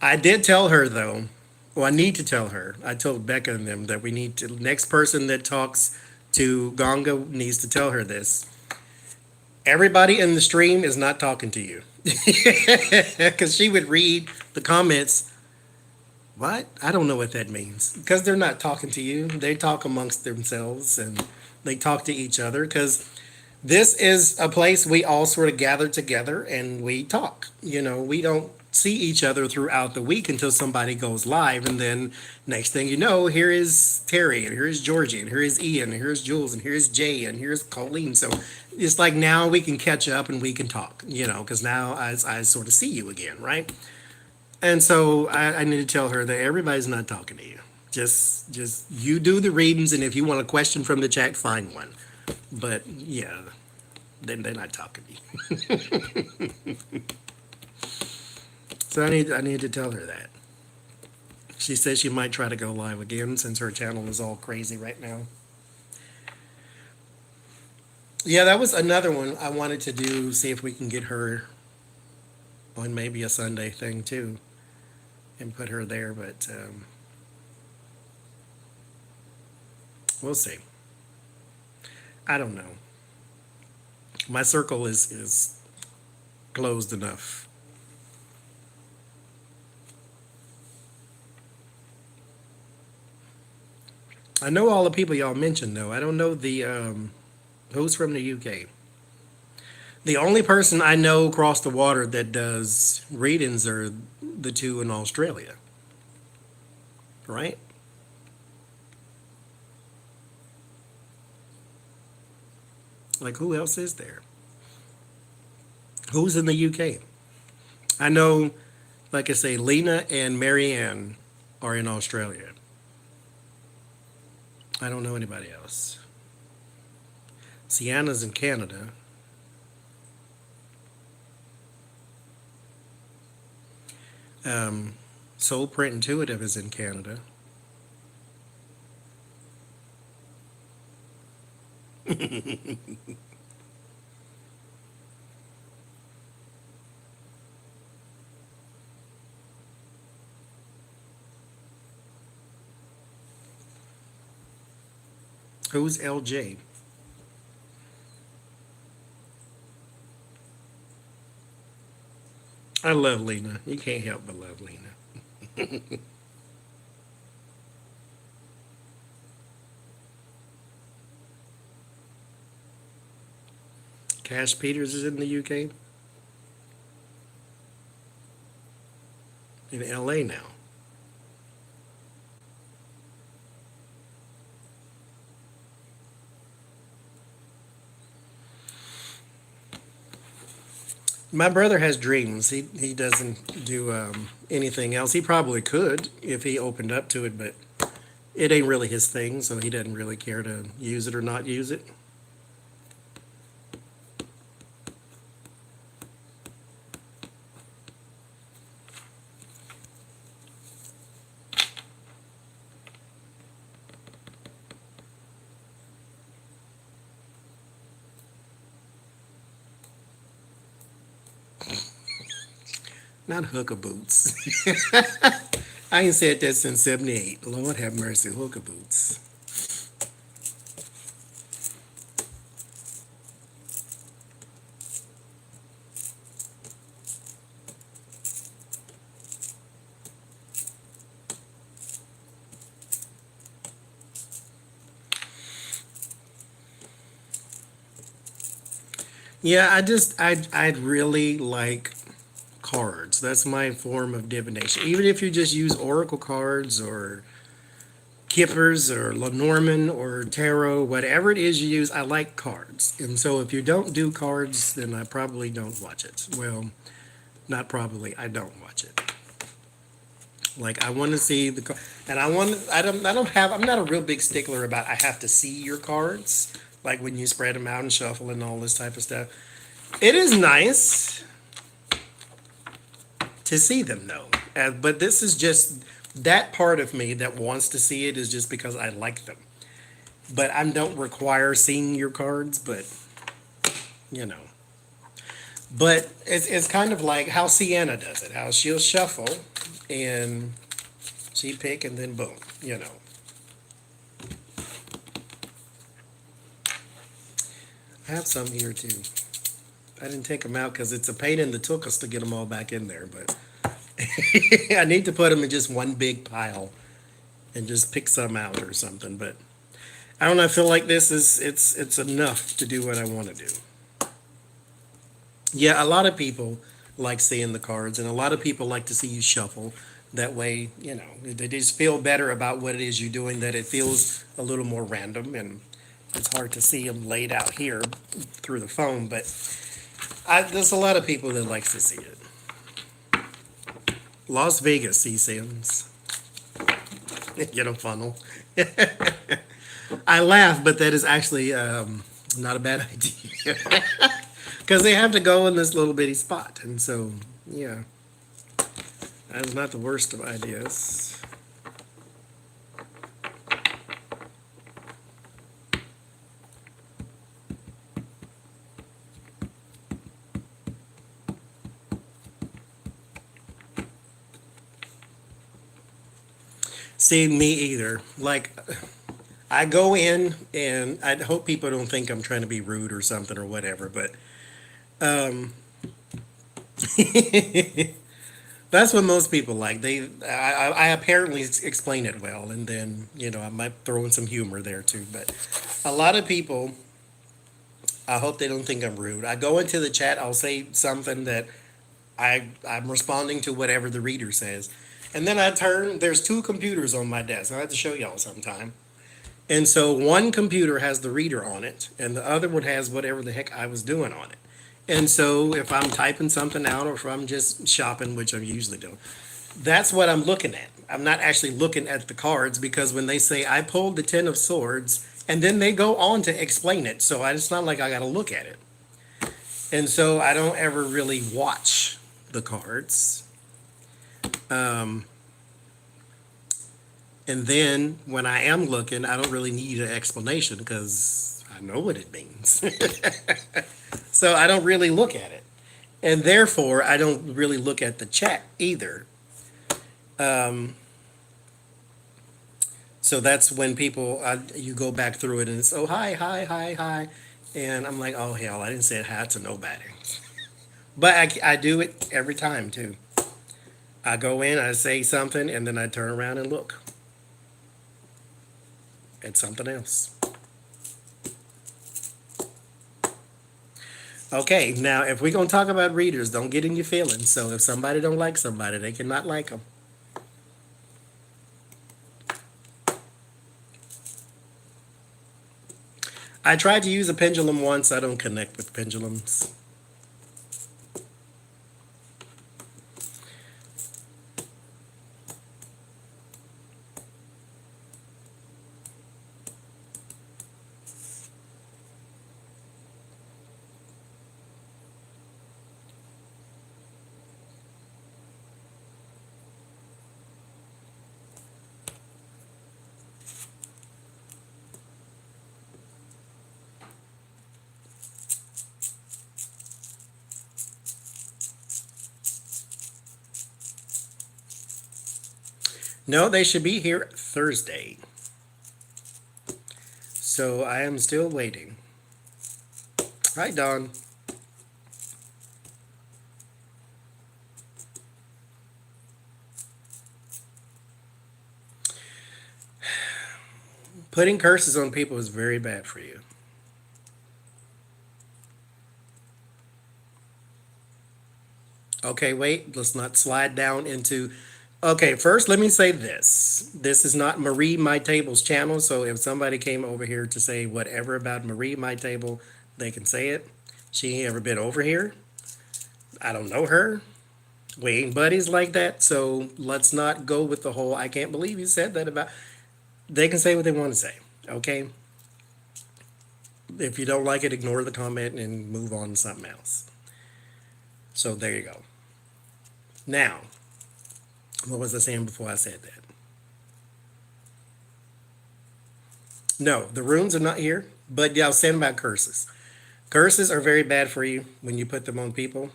I did tell her though, well, I need to tell her. I told Becca and them that we need to, next person that talks to Ganga needs to tell her this. Everybody in the stream is not talking to you. Because she would read the comments. What? I don't know what that means. Because they're not talking to you. They talk amongst themselves and they talk to each other. Because this is a place we all sort of gather together and we talk. You know, we don't see each other throughout the week until somebody goes live. And then next thing you know, here is Terry and here is Georgie and here is Ian and here's Jules and here's Jay and here's Colleen. So it's like now we can catch up and we can talk, you know, because now I sort of see you again, right? And so I need to tell her that everybody's not talking to you. Just you do the readings, and if you want a question from the chat, find one. But yeah, they're not talking to you. So I need to tell her that. She says she might try to go live again since her channel is all crazy right now. Yeah, that was another one I wanted to do, see if we can get her on maybe a Sunday thing too and put her there, but we'll see. I don't know. My circle is closed enough. I know all the people y'all mentioned though. I don't know the who's from the UK. The only person I know across the water that does readings are the two in Australia. Right? Like who else is there? Who's in the UK? I know, like I say, Lena and Marianne are in Australia. I don't know anybody else. Sienna's in Canada. Soul Print Intuitive is in Canada. Who's LJ? I love Lena. You can't help but love Lena. Cash Peters is in the UK. In LA now. My brother has dreams. He doesn't do anything else. He probably could if he opened up to it, but it ain't really his thing, so he doesn't really care to use it or not use it. Not hooker boots. I ain't said that since 78. Lord have mercy, hooker boots. Yeah, I'd really like cards. That's my form of divination. Even if you just use oracle cards or Kippers or Lenormand or tarot, whatever it is you use, I like cards. And so if you don't do cards, then I probably don't watch it. Well, not probably, I don't watch it. Like I want to see and I'm not a real big stickler about I have to see your cards. Like when you spread them out and shuffle and all this type of stuff. It is nice to see them though. But this is just that part of me that wants to see it is just because I like them. But I don't require seeing your cards, but you know. But it's kind of like how Sienna does it, how she'll shuffle and she pick and then boom, you know. I have some here too. I didn't take them out because it's a pain in the tuchus to get them all back in there, but I need to put them in just one big pile and just pick some out or something. But I don't know. I feel like this is it's enough to do what I want to do. Yeah, a lot of people like seeing the cards, and a lot of people like to see you shuffle. That way, you know, they just feel better about what it is you're doing. That it feels a little more random, and it's hard to see them laid out here through the phone. But there's a lot of people that likes to see it. Las Vegas, C Sims. Get a funnel. I laugh, but that is actually not a bad idea. Because they have to go in this little bitty spot. And so, yeah, that is not the worst of ideas. See, me either. Like, I go in and I hope people don't think I'm trying to be rude or something or whatever, but that's what most people like. I apparently explain it well, and then you know I might throw in some humor there too. But a lot of people, I hope they don't think I'm rude. I go into the chat, I'll say something that I'm responding to whatever the reader says, and then I turn. There's two computers on my desk. I have to show y'all sometime. And so one computer has the reader on it, and the other one has whatever the heck I was doing on it. And so if I'm typing something out or if I'm just shopping, which I'm usually doing, that's what I'm looking at. I'm not actually looking at the cards because when they say I pulled the Ten of Swords, and then they go on to explain it. So it's not like I got to look at it. And so I don't ever really watch the cards. And then when I am looking, I don't really need an explanation because I know what it means. So I don't really look at it. And therefore, I don't really look at the chat either. So that's when you go back through it and it's, oh, hi, hi, hi, hi. And I'm like, oh, hell, I didn't say hi to nobody. But I do it every time, too. I go in, I say something, and then I turn around and look at something else. Okay, now if we're going to talk about readers, don't get in your feelings. So if somebody don't like somebody, they cannot like them. I tried to use a pendulum once. I don't connect with pendulums. No, they should be here Thursday. So I am still waiting. Hi, Don. Putting curses on people is very bad for you. Okay, wait, let's not slide down into. Okay, first let me say this. This is not Marie My Table's channel, so if somebody came over here to say whatever about Marie My Table, they can say it. She ain't ever been over here. I don't know her. We ain't buddies like that, so let's not go with the whole I can't believe you said that about. They can say what they want to say, okay? If you don't like it, ignore the comment and move on to something else. So there you go. Now, what was I saying before I said that? No, the runes are not here, but yeah, I was saying about curses. Curses are very bad for you when you put them on people.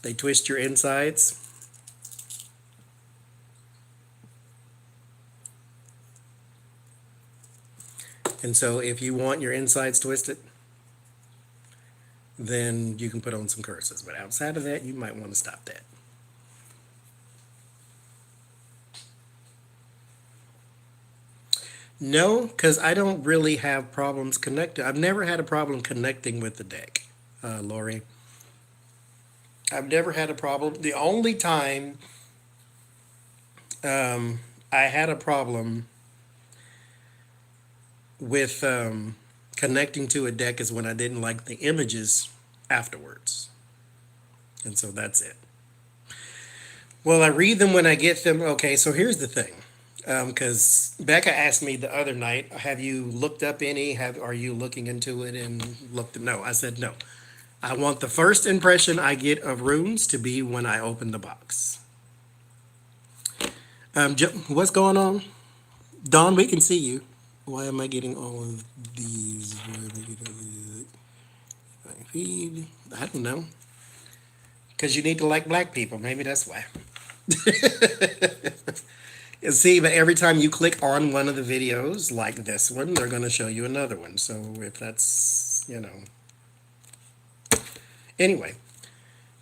They twist your insides. And so if you want your insides twisted, then you can put on some curses. But outside of that, you might want to stop that. No, because I don't really have problems connecting. I've never had a problem connecting with the deck, Lori. I've never had a problem. The only time I had a problem with connecting to a deck is when I didn't like the images afterwards. And so that's it. Well, I read them when I get them. Okay, so here's the thing. Because Becca asked me the other night, have you looked up any? Are you looking into it and looked? No, I said no. I want the first impression I get of runes to be when I open the box. What's going on? Dawn, we can see you. Why am I getting all of these? Feed? I don't know. Because you need to like black people. Maybe that's why. And see, but every time you click on one of the videos, like this one, they're going to show you another one. So if that's, Anyway,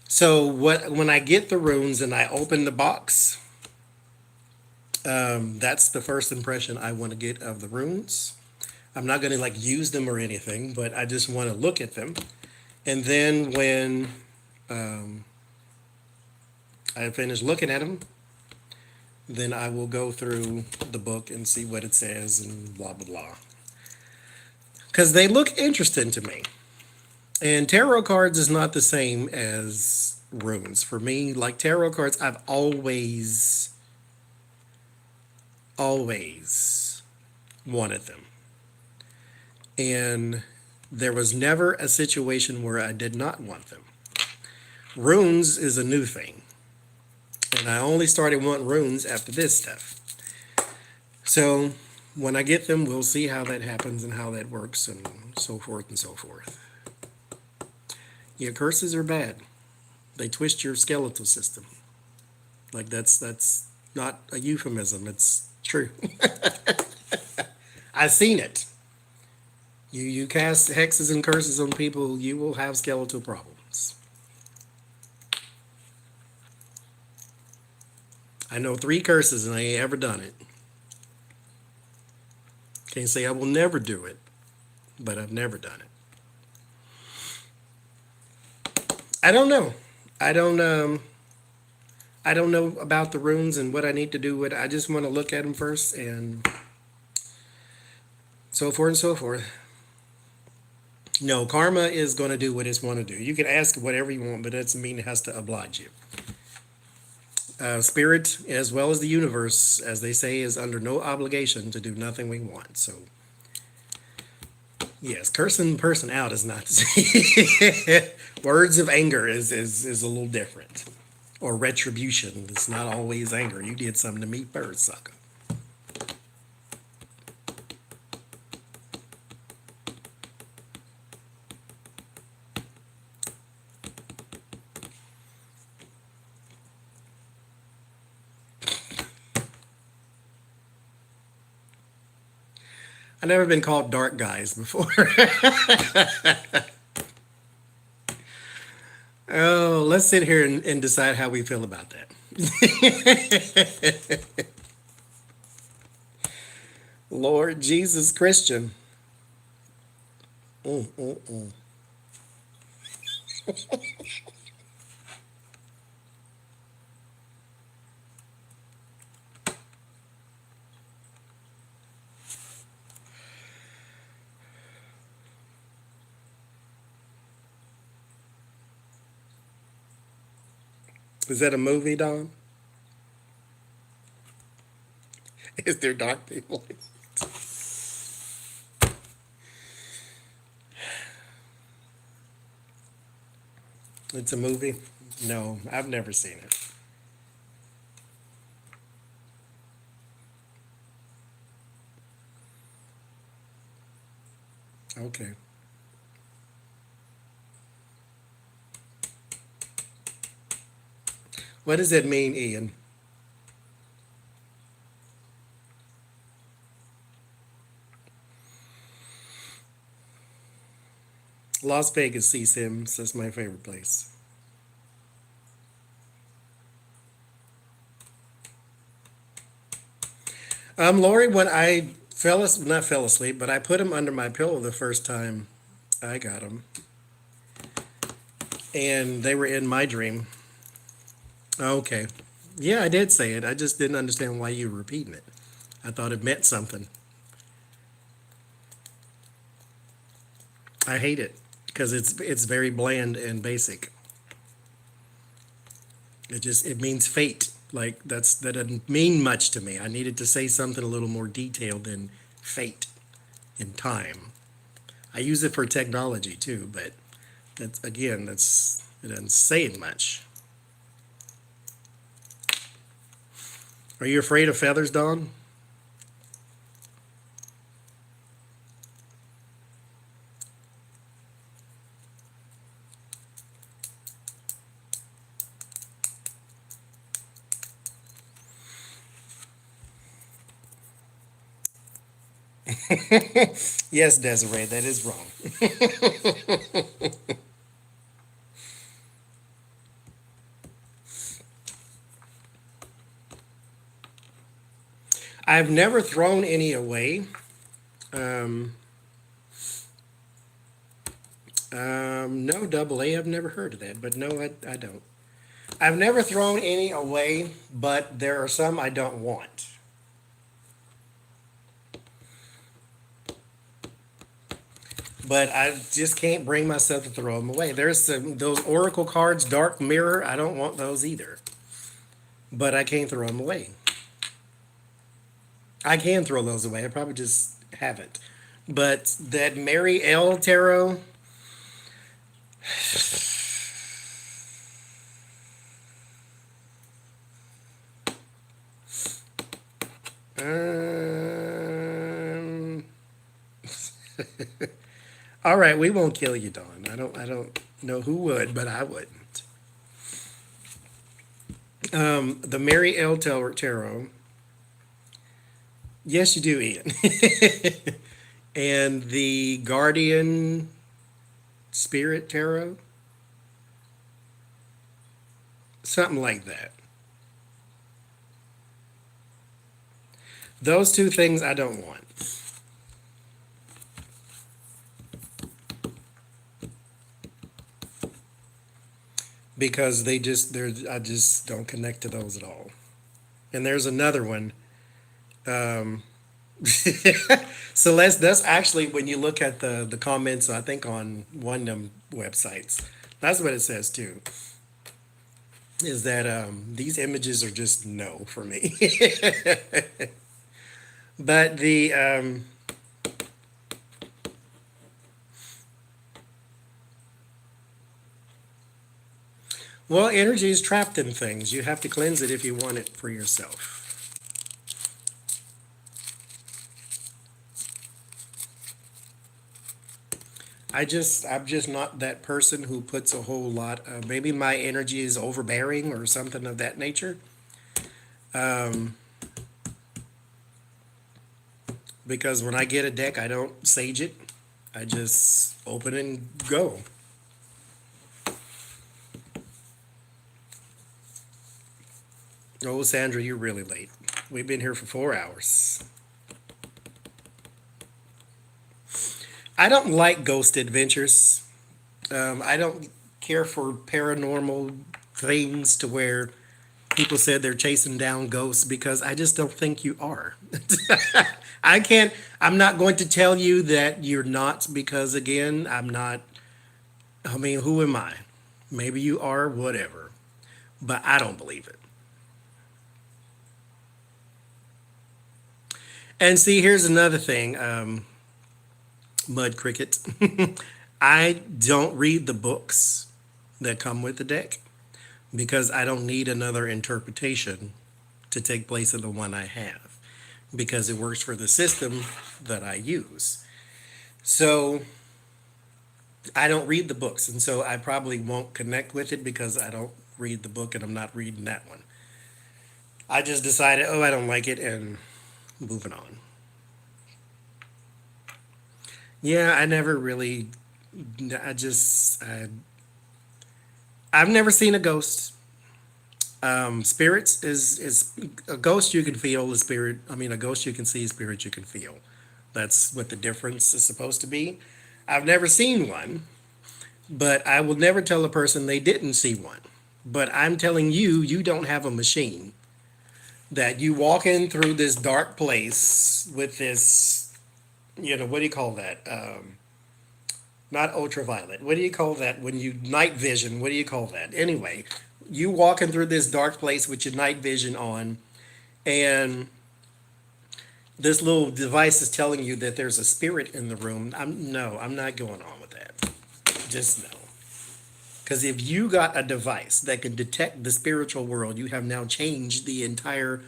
so when I get the runes and I open the box, that's the first impression I want to get of the runes. I'm not going to like use them or anything, but I just want to look at them. And then when I finish looking at them, then I will go through the book and see what it says and blah, blah, blah. Because they look interesting to me. And tarot cards is not the same as runes. For me, like tarot cards, I've always wanted them. And there was never a situation where I did not want them. Runes is a new thing. And I only started wanting runes after this stuff. So when I get them, we'll see how that happens and how that works and so forth and so forth. Yeah, curses are bad. They twist your skeletal system. Like that's not a euphemism. It's true. I've seen it. You cast hexes and curses on people, you will have skeletal problems. I know 3 curses and I ain't ever done it. Can't say I will never do it, but I've never done it. I don't know. I don't know about the runes and what I need to do with it. I just want to look at them first and so forth and so forth. No, karma is going to do what it's want to do. You can ask whatever you want, but that doesn't mean it has to oblige you. Spirit, as well as the universe, as they say, is under no obligation to do nothing we want. So, yes, cursing a person out is not the same. Words of anger is a little different. Or retribution. It's not always anger. You did something to me first, sucker. I've never been called dark guys before. Oh, let's sit here and decide how we feel about that. Lord Jesus Christian. Mm, mm, mm. Is that a movie, Don? Is there dark people? It's a movie? No, I've never seen it. Okay. What does that mean, Ian? Las Vegas Sea Sims. That's my favorite place. Lori, when I not fell asleep, but I put them under my pillow the first time I got them, and they were in my dream. Okay. Yeah, I did say it. I just didn't understand why you were repeating it. I thought it meant something. I hate it because it's very bland and basic. It means fate. Like that doesn't mean much to me. I needed to say something a little more detailed than fate in time. I use it for technology too, but that's it doesn't say much. Are you afraid of feathers, Don? Yes, Desiree, that is wrong. I've never thrown any away. Um, no, double A, I've never heard of that, but no, I don't. I've never thrown any away, but there are some I don't want. But I just can't bring myself to throw them away. There's those Oracle cards, Dark Mirror. I don't want those either. But I can't throw them away. I can throw those away. I probably just haven't. But that Mary L. Tarot, um, all right, we won't kill you, Dawn. I don't know who would, but I wouldn't. The Mary L. Tarot. Yes, you do, Ian. And the Guardian Spirit Tarot, something like that. Those two things I don't want because I just don't connect to those at all. And there's another one. Um, Celeste, that's actually when you look at the comments, I think on one of them websites, that's what it says too. Is that these images are just no for me. But well, energy is trapped in things. You have to cleanse it if you want it for yourself. I'm just not that person who puts a whole lot of, maybe my energy is overbearing or something of that nature. Um, because when I get a deck, I don't sage it. I just open and go. Oh, Sandra, you're really late. We've been here for 4 hours. I don't like ghost adventures. I don't care for paranormal things to where people said they're chasing down ghosts because I just don't think you are. I can't, I'm not going to tell you that you're not because, again, I'm not, I mean, who am I? Maybe you are, whatever. But I don't believe it. And see, here's another thing, Mud Cricket. I don't read the books that come with the deck because I don't need another interpretation to take place in the one I have because it works for the system that I use. So I don't read the books, and so I probably won't connect with it because I don't read the book and I'm not reading that one. I just decided, oh, I don't like it, and moving on. Yeah, I never really, I just, I've never seen a ghost. Spirits is a ghost you can feel, a spirit, I mean, a ghost you can see, a spirit you can feel. That's what the difference is supposed to be. I've never seen one, but I will never tell a person they didn't see one. But I'm telling you, you don't have a machine that you walk in through this dark place with this, what do you call that? Not ultraviolet. What do you call that when you night vision? What do you call that? Anyway, you walking through this dark place with your night vision on, and this little device is telling you that there's a spirit in the room. I'm not going on with that. Just no. Because if you got a device that can detect the spiritual world, you have now changed the entire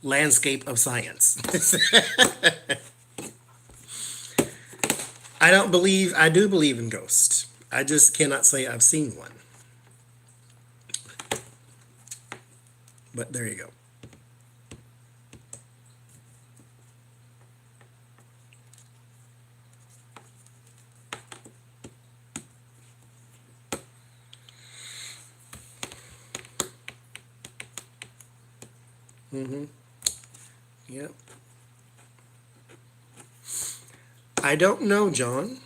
landscape of science. I do believe in ghosts. I just cannot say I've seen one. But there you go. Mm-hmm. Yep. I don't know, John.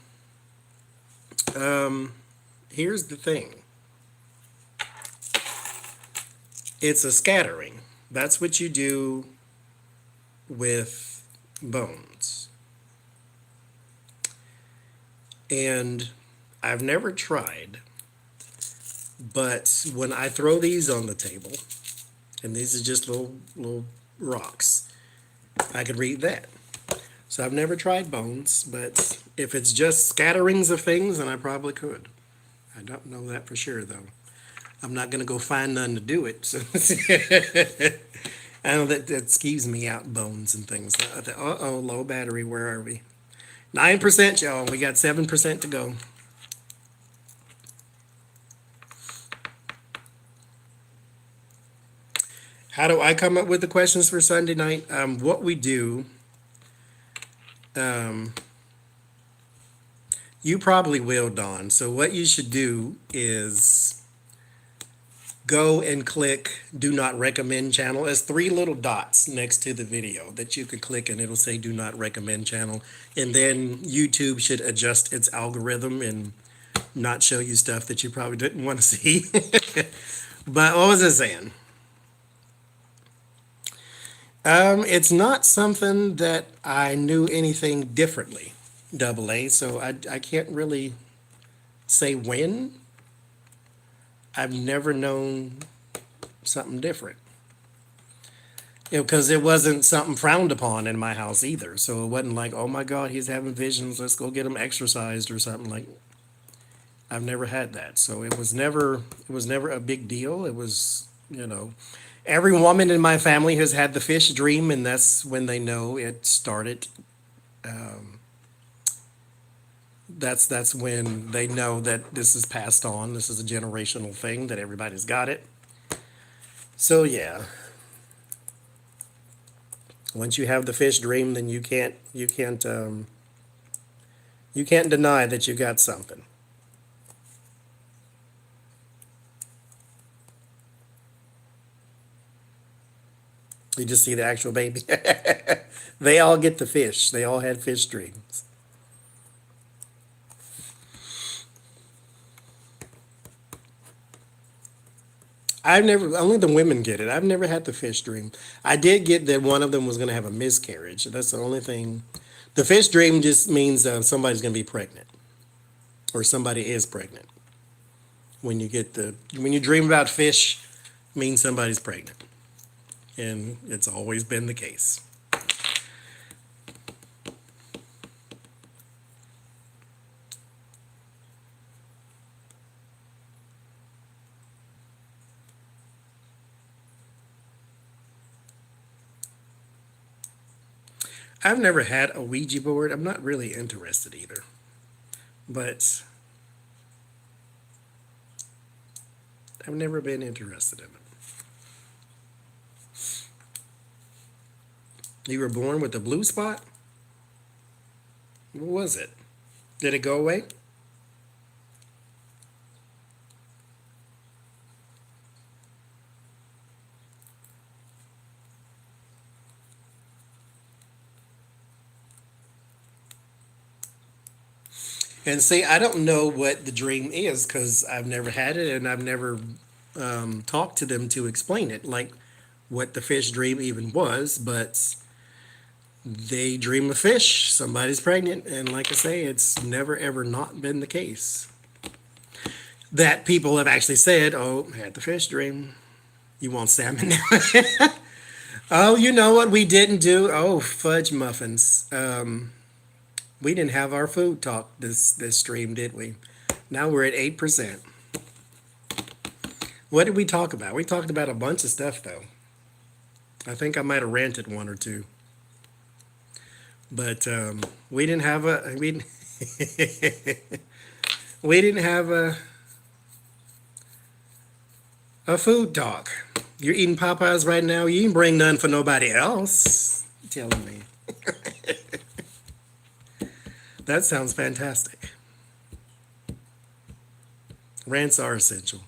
Here's the thing. It's a scattering. That's what you do with bones. And I've never tried, but when I throw these on the table, and these are just little rocks, I could read that. So I've never tried bones, but if it's just scatterings of things, then I probably could. I don't know that for sure, though. I'm not going to go find none to do it. So I know that skeeves me out, bones and things. Uh-oh, low battery. Where are we? 9%, y'all. We got 7% to go. How do I come up with the questions for Sunday night? What we do, you probably will, Dawn. So what you should do is go and click do not recommend channel. There's three little dots next to the video that you can click and it'll say do not recommend channel. And then YouTube should adjust its algorithm and not show you stuff that you probably didn't want to see. But what was I saying? It's not something that I knew anything differently, double A, so I can't really say when. I've never known something different. Because it wasn't something frowned upon in my house either. So it wasn't like, oh my God, he's having visions, let's go get him exorcised or something like. I've never had that. So it was never a big deal. It was, every woman in my family has had the fish dream, and that's when they know it started. That's when they know that this is passed on. This is a generational thing that everybody's got it. So yeah, Once you have the fish dream, then you can't deny that you got something. You just see the actual baby. They all get the fish. They all had fish dreams. I've never, only the women get it. I've never had the fish dream. I did get that one of them was going to have a miscarriage. That's the only thing. The fish dream just means somebody's going to be pregnant or somebody is pregnant. When you dream about fish, means somebody's pregnant. And it's always been the case. I've never had a Ouija board. I'm not really interested either. But I've never been interested in it. You were born with a blue spot? What was it? Did it go away? And see, I don't know what the dream is because I've never had it and I've never talked to them to explain it, like what the fish dream even was. But they dream of fish, somebody's pregnant, and like I say, it's never ever not been the case. That people have actually said, "Oh, had the fish dream. You want salmon now?" Oh, you know what we didn't do? Oh, fudge muffins. We didn't have our food talk this stream, did we? Now we're at 8%. What did we talk about? We talked about a bunch of stuff though. I think I might have ranted one or two. But we didn't have a we didn't have a food talk. You're eating Popeyes right now. You didn't bring none for nobody else. You're telling me. That sounds fantastic. Rants are essential.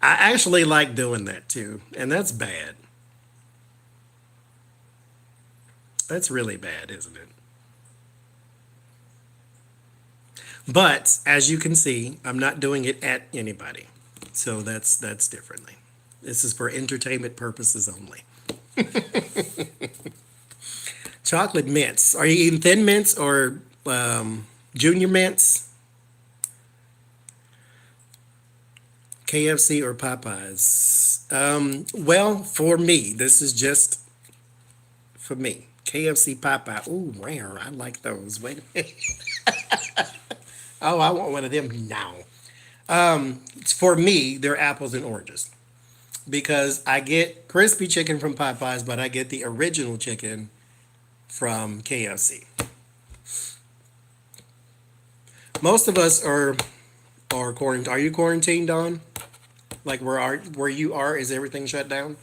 I actually like doing that too, and that's bad. That's really bad, isn't it? But as you can see, I'm not doing it at anybody. So that's differently. This is for entertainment purposes only. Chocolate mints. Are you eating thin mints or junior mints? KFC or Popeyes? Well, for me, this is just for me. KFC, Popeye. Ooh, rare. I like those. Wait a minute. Oh, I want one of them now. For me, they're apples and oranges because I get crispy chicken from Popeyes, but I get the original chicken from KFC. Most of us are quarantined. Are you quarantined, Don? Like where you are, is everything shut down?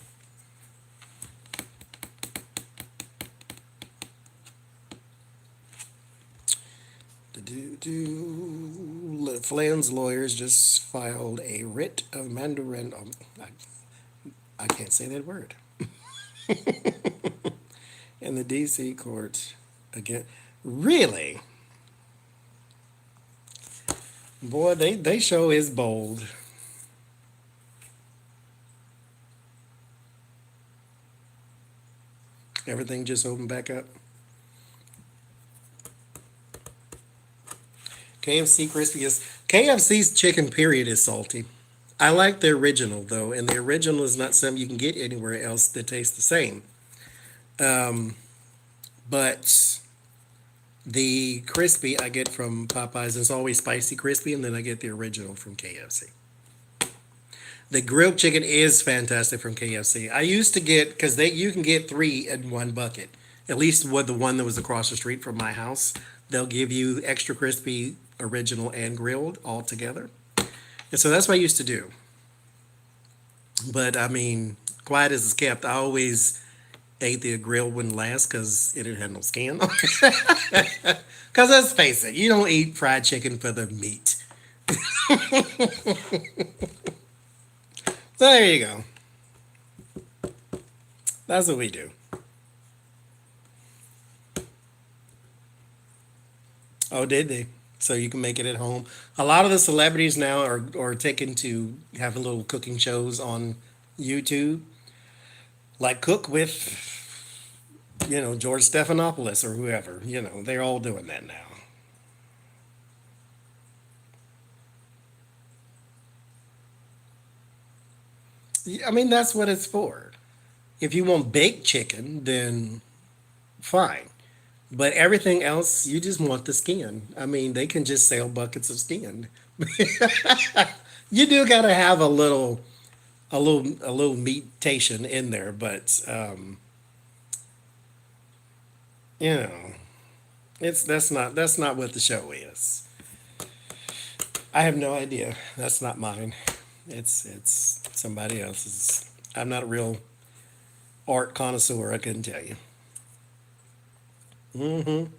Flynn's lawyers just filed a writ of mandarin. I can't say that word. In the D.C. court again. Really? Boy, they show is bold. Everything just opened back up. KFC crispy is KFC's chicken period is salty. I like the original though, and the original is not something you can get anywhere else that tastes the same. But the crispy I get from Popeyes is always spicy crispy, and then I get the original from KFC. The grilled chicken is fantastic from KFC. I used to get because they you can get three in one bucket. At least with the one that was across the street from my house, they'll give you extra crispy, original, and grilled all together. And so that's what I used to do. But I mean, quiet as it's kept, I always ate the grill wouldn't last because it had no skin on it. Because let's face it, you don't eat fried chicken for the meat. So there you go. That's what we do. Oh, did they? So you can make it at home. A lot of the celebrities now are taken to having little cooking shows on YouTube, like Cook with, George Stephanopoulos or whoever. They're all doing that now. I mean, that's what it's for. If you want baked chicken, then fine. But everything else, you just want the skin. I mean, they can just sell buckets of skin. You do got to have a little meatation in there, but you know, it's that's not what the show is. I have no idea. That's not mine. It's somebody else's. I'm not a real art connoisseur. I couldn't tell you. 6%.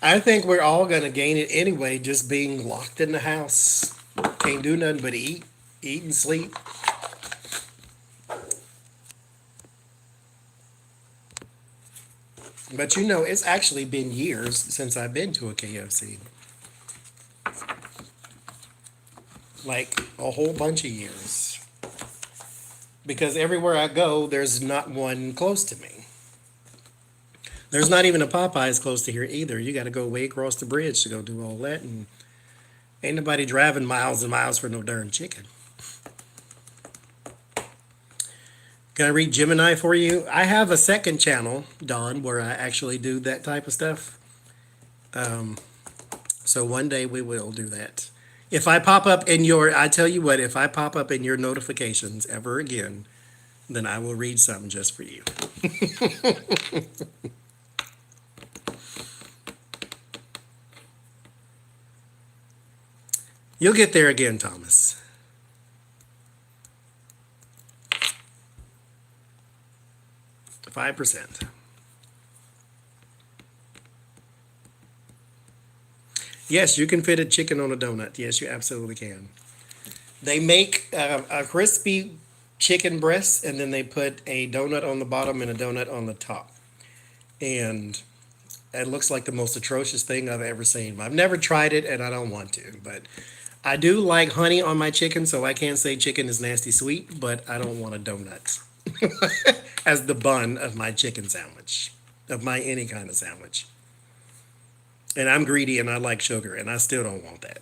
I think we're all gonna gain it anyway, just being locked in the house. Can't do nothing but eat and sleep. But it's actually been years since I've been to a KFC. Like a whole bunch of years. Because everywhere I go, there's not one close to me. There's not even a Popeyes close to here either. You got to go way across the bridge to go do all that, and ain't nobody driving miles and miles for no darn chicken. Can I read Gemini for you? I have a second channel, Dawn, where I actually do that type of stuff. So one day we will do that. If I pop up in I tell you what, if I pop up in your notifications ever again, then I will read something just for you. You'll get there again, Thomas. %5. Yes, you can fit a chicken on a donut. Yes, you absolutely can. They make a crispy chicken breast, and then they put a donut on the bottom and a donut on the top. And it looks like the most atrocious thing I've ever seen. I've never tried it, and I don't want to. But I do like honey on my chicken, so I can't say chicken is nasty sweet, but I don't want a donut as the bun of my chicken sandwich, of my any kind of sandwich. And I'm greedy and I like sugar, and I still don't want that.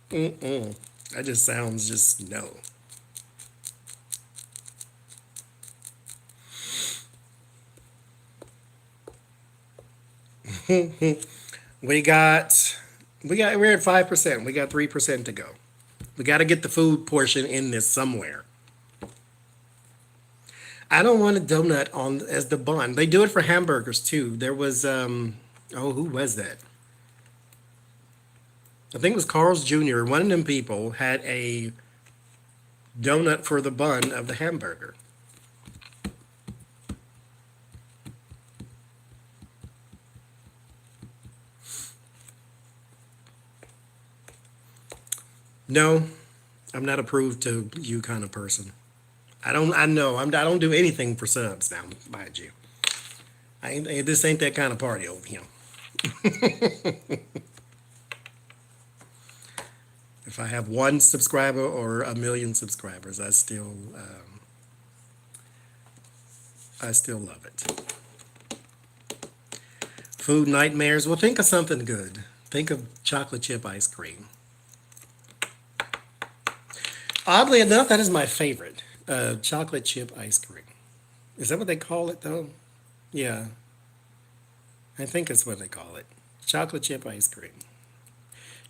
That just sounds just no. We got we're at 5%. We got 3% to go. We got to get the food portion in this somewhere. I don't want a donut on as the bun. They do it for hamburgers too. There was oh, who was that? I think it was Carl's Jr. One of them people had a donut for the bun of the hamburger. No, I'm not approved to you kind of person. I know I don't do anything for subs now, mind you. This ain't that kind of party over here. If I have one subscriber or a million subscribers, I still love it. Food nightmares. Well, think of something good. Think of chocolate chip ice cream. Oddly enough, that is my favorite. Chocolate chip ice cream. Is that what they call it, though? Yeah, I think it's what they call it. Chocolate chip ice cream.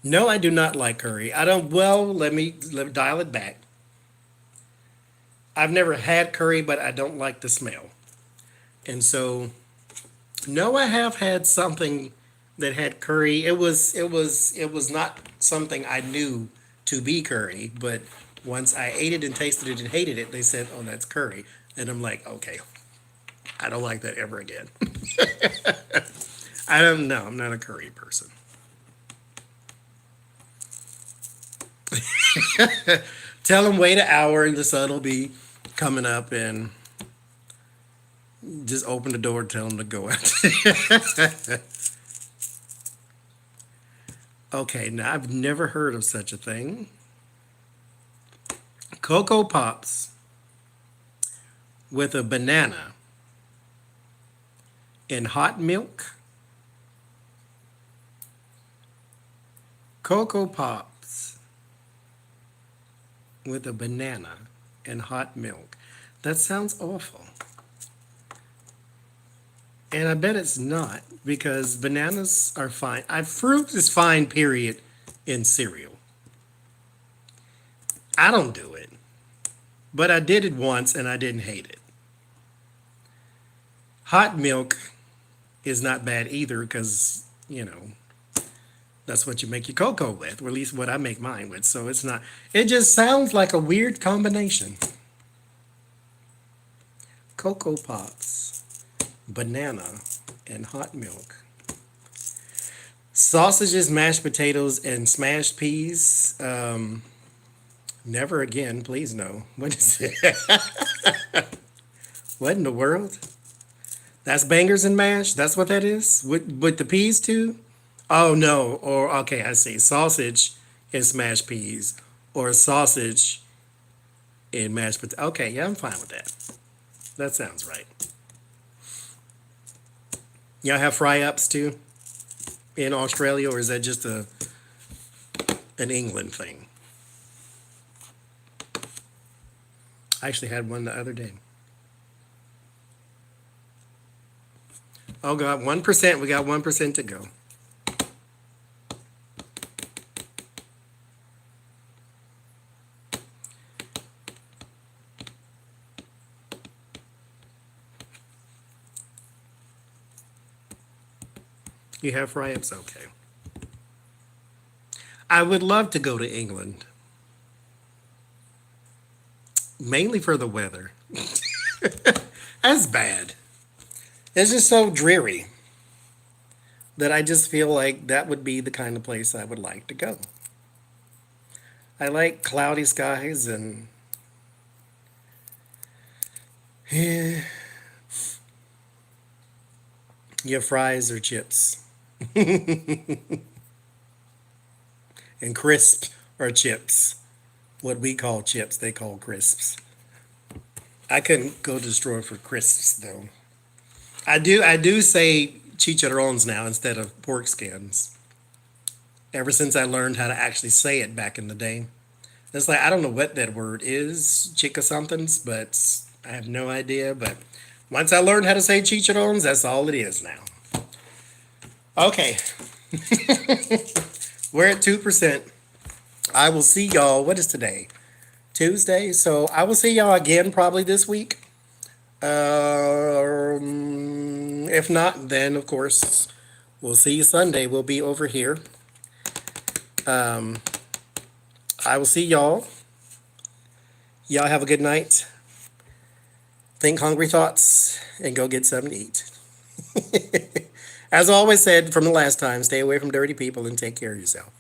No, I do not like curry. I don't, well, let me dial it back. I've never had curry, but I don't like the smell. And so, no, I have had something that had curry. It was not something I knew to be curry, but once I ate it and tasted it and hated it, they said, "Oh, that's curry." And I'm like, "Okay, I don't like that ever again." I don't know. I'm not a curry person. Tell them wait an hour and the sun will be coming up, and just open the door and tell them to go out. Okay, now I've never heard of such a thing. Cocoa Pops with a banana in hot milk. Cocoa Pops with a banana and hot milk. That sounds awful. And I bet it's not because bananas are fine. Fruit is fine, period, in cereal. I don't do it, but I did it once and I didn't hate it. Hot milk is not bad either because, that's what you make your cocoa with, or at least what I make mine with. So it's not, it just sounds like a weird combination. Cocoa Pops, banana, and hot milk. Sausages, mashed potatoes, and smashed peas. Never again, please no. What is it? What in the world? That's bangers and mash? That's what that is? With the peas too? Oh no. Or okay, I see. Sausage and smashed peas. Or sausage and mashed potatoes. Okay, yeah, I'm fine with that. That sounds right. Y'all have fry ups too in Australia, or is that just an England thing? I actually had one the other day. Oh God, 1%. We got 1% to go. You have fry ups? Okay. I would love to go to England, mainly for the weather. That's bad. It's just so dreary that I just feel like that would be the kind of place I would like to go. I like cloudy skies and eh, your fries or chips and crisps or chips. What we call chips, they call crisps. I couldn't go to the store for crisps though. I do say chicharrones now instead of pork skins. Ever since I learned how to actually say it back in the day. It's like I don't know what that word is, chica somethings, but I have no idea. But once I learned how to say chicharrones, that's all it is now. Okay, we're at 2%. I will see y'all. What is today? Tuesday. So I will see y'all again probably this week. If not, then of course we'll see you Sunday. We'll be over here. I will see y'all. Y'all have a good night. Think hungry thoughts and go get something to eat. As always said from the last time, stay away from dirty people and take care of yourself.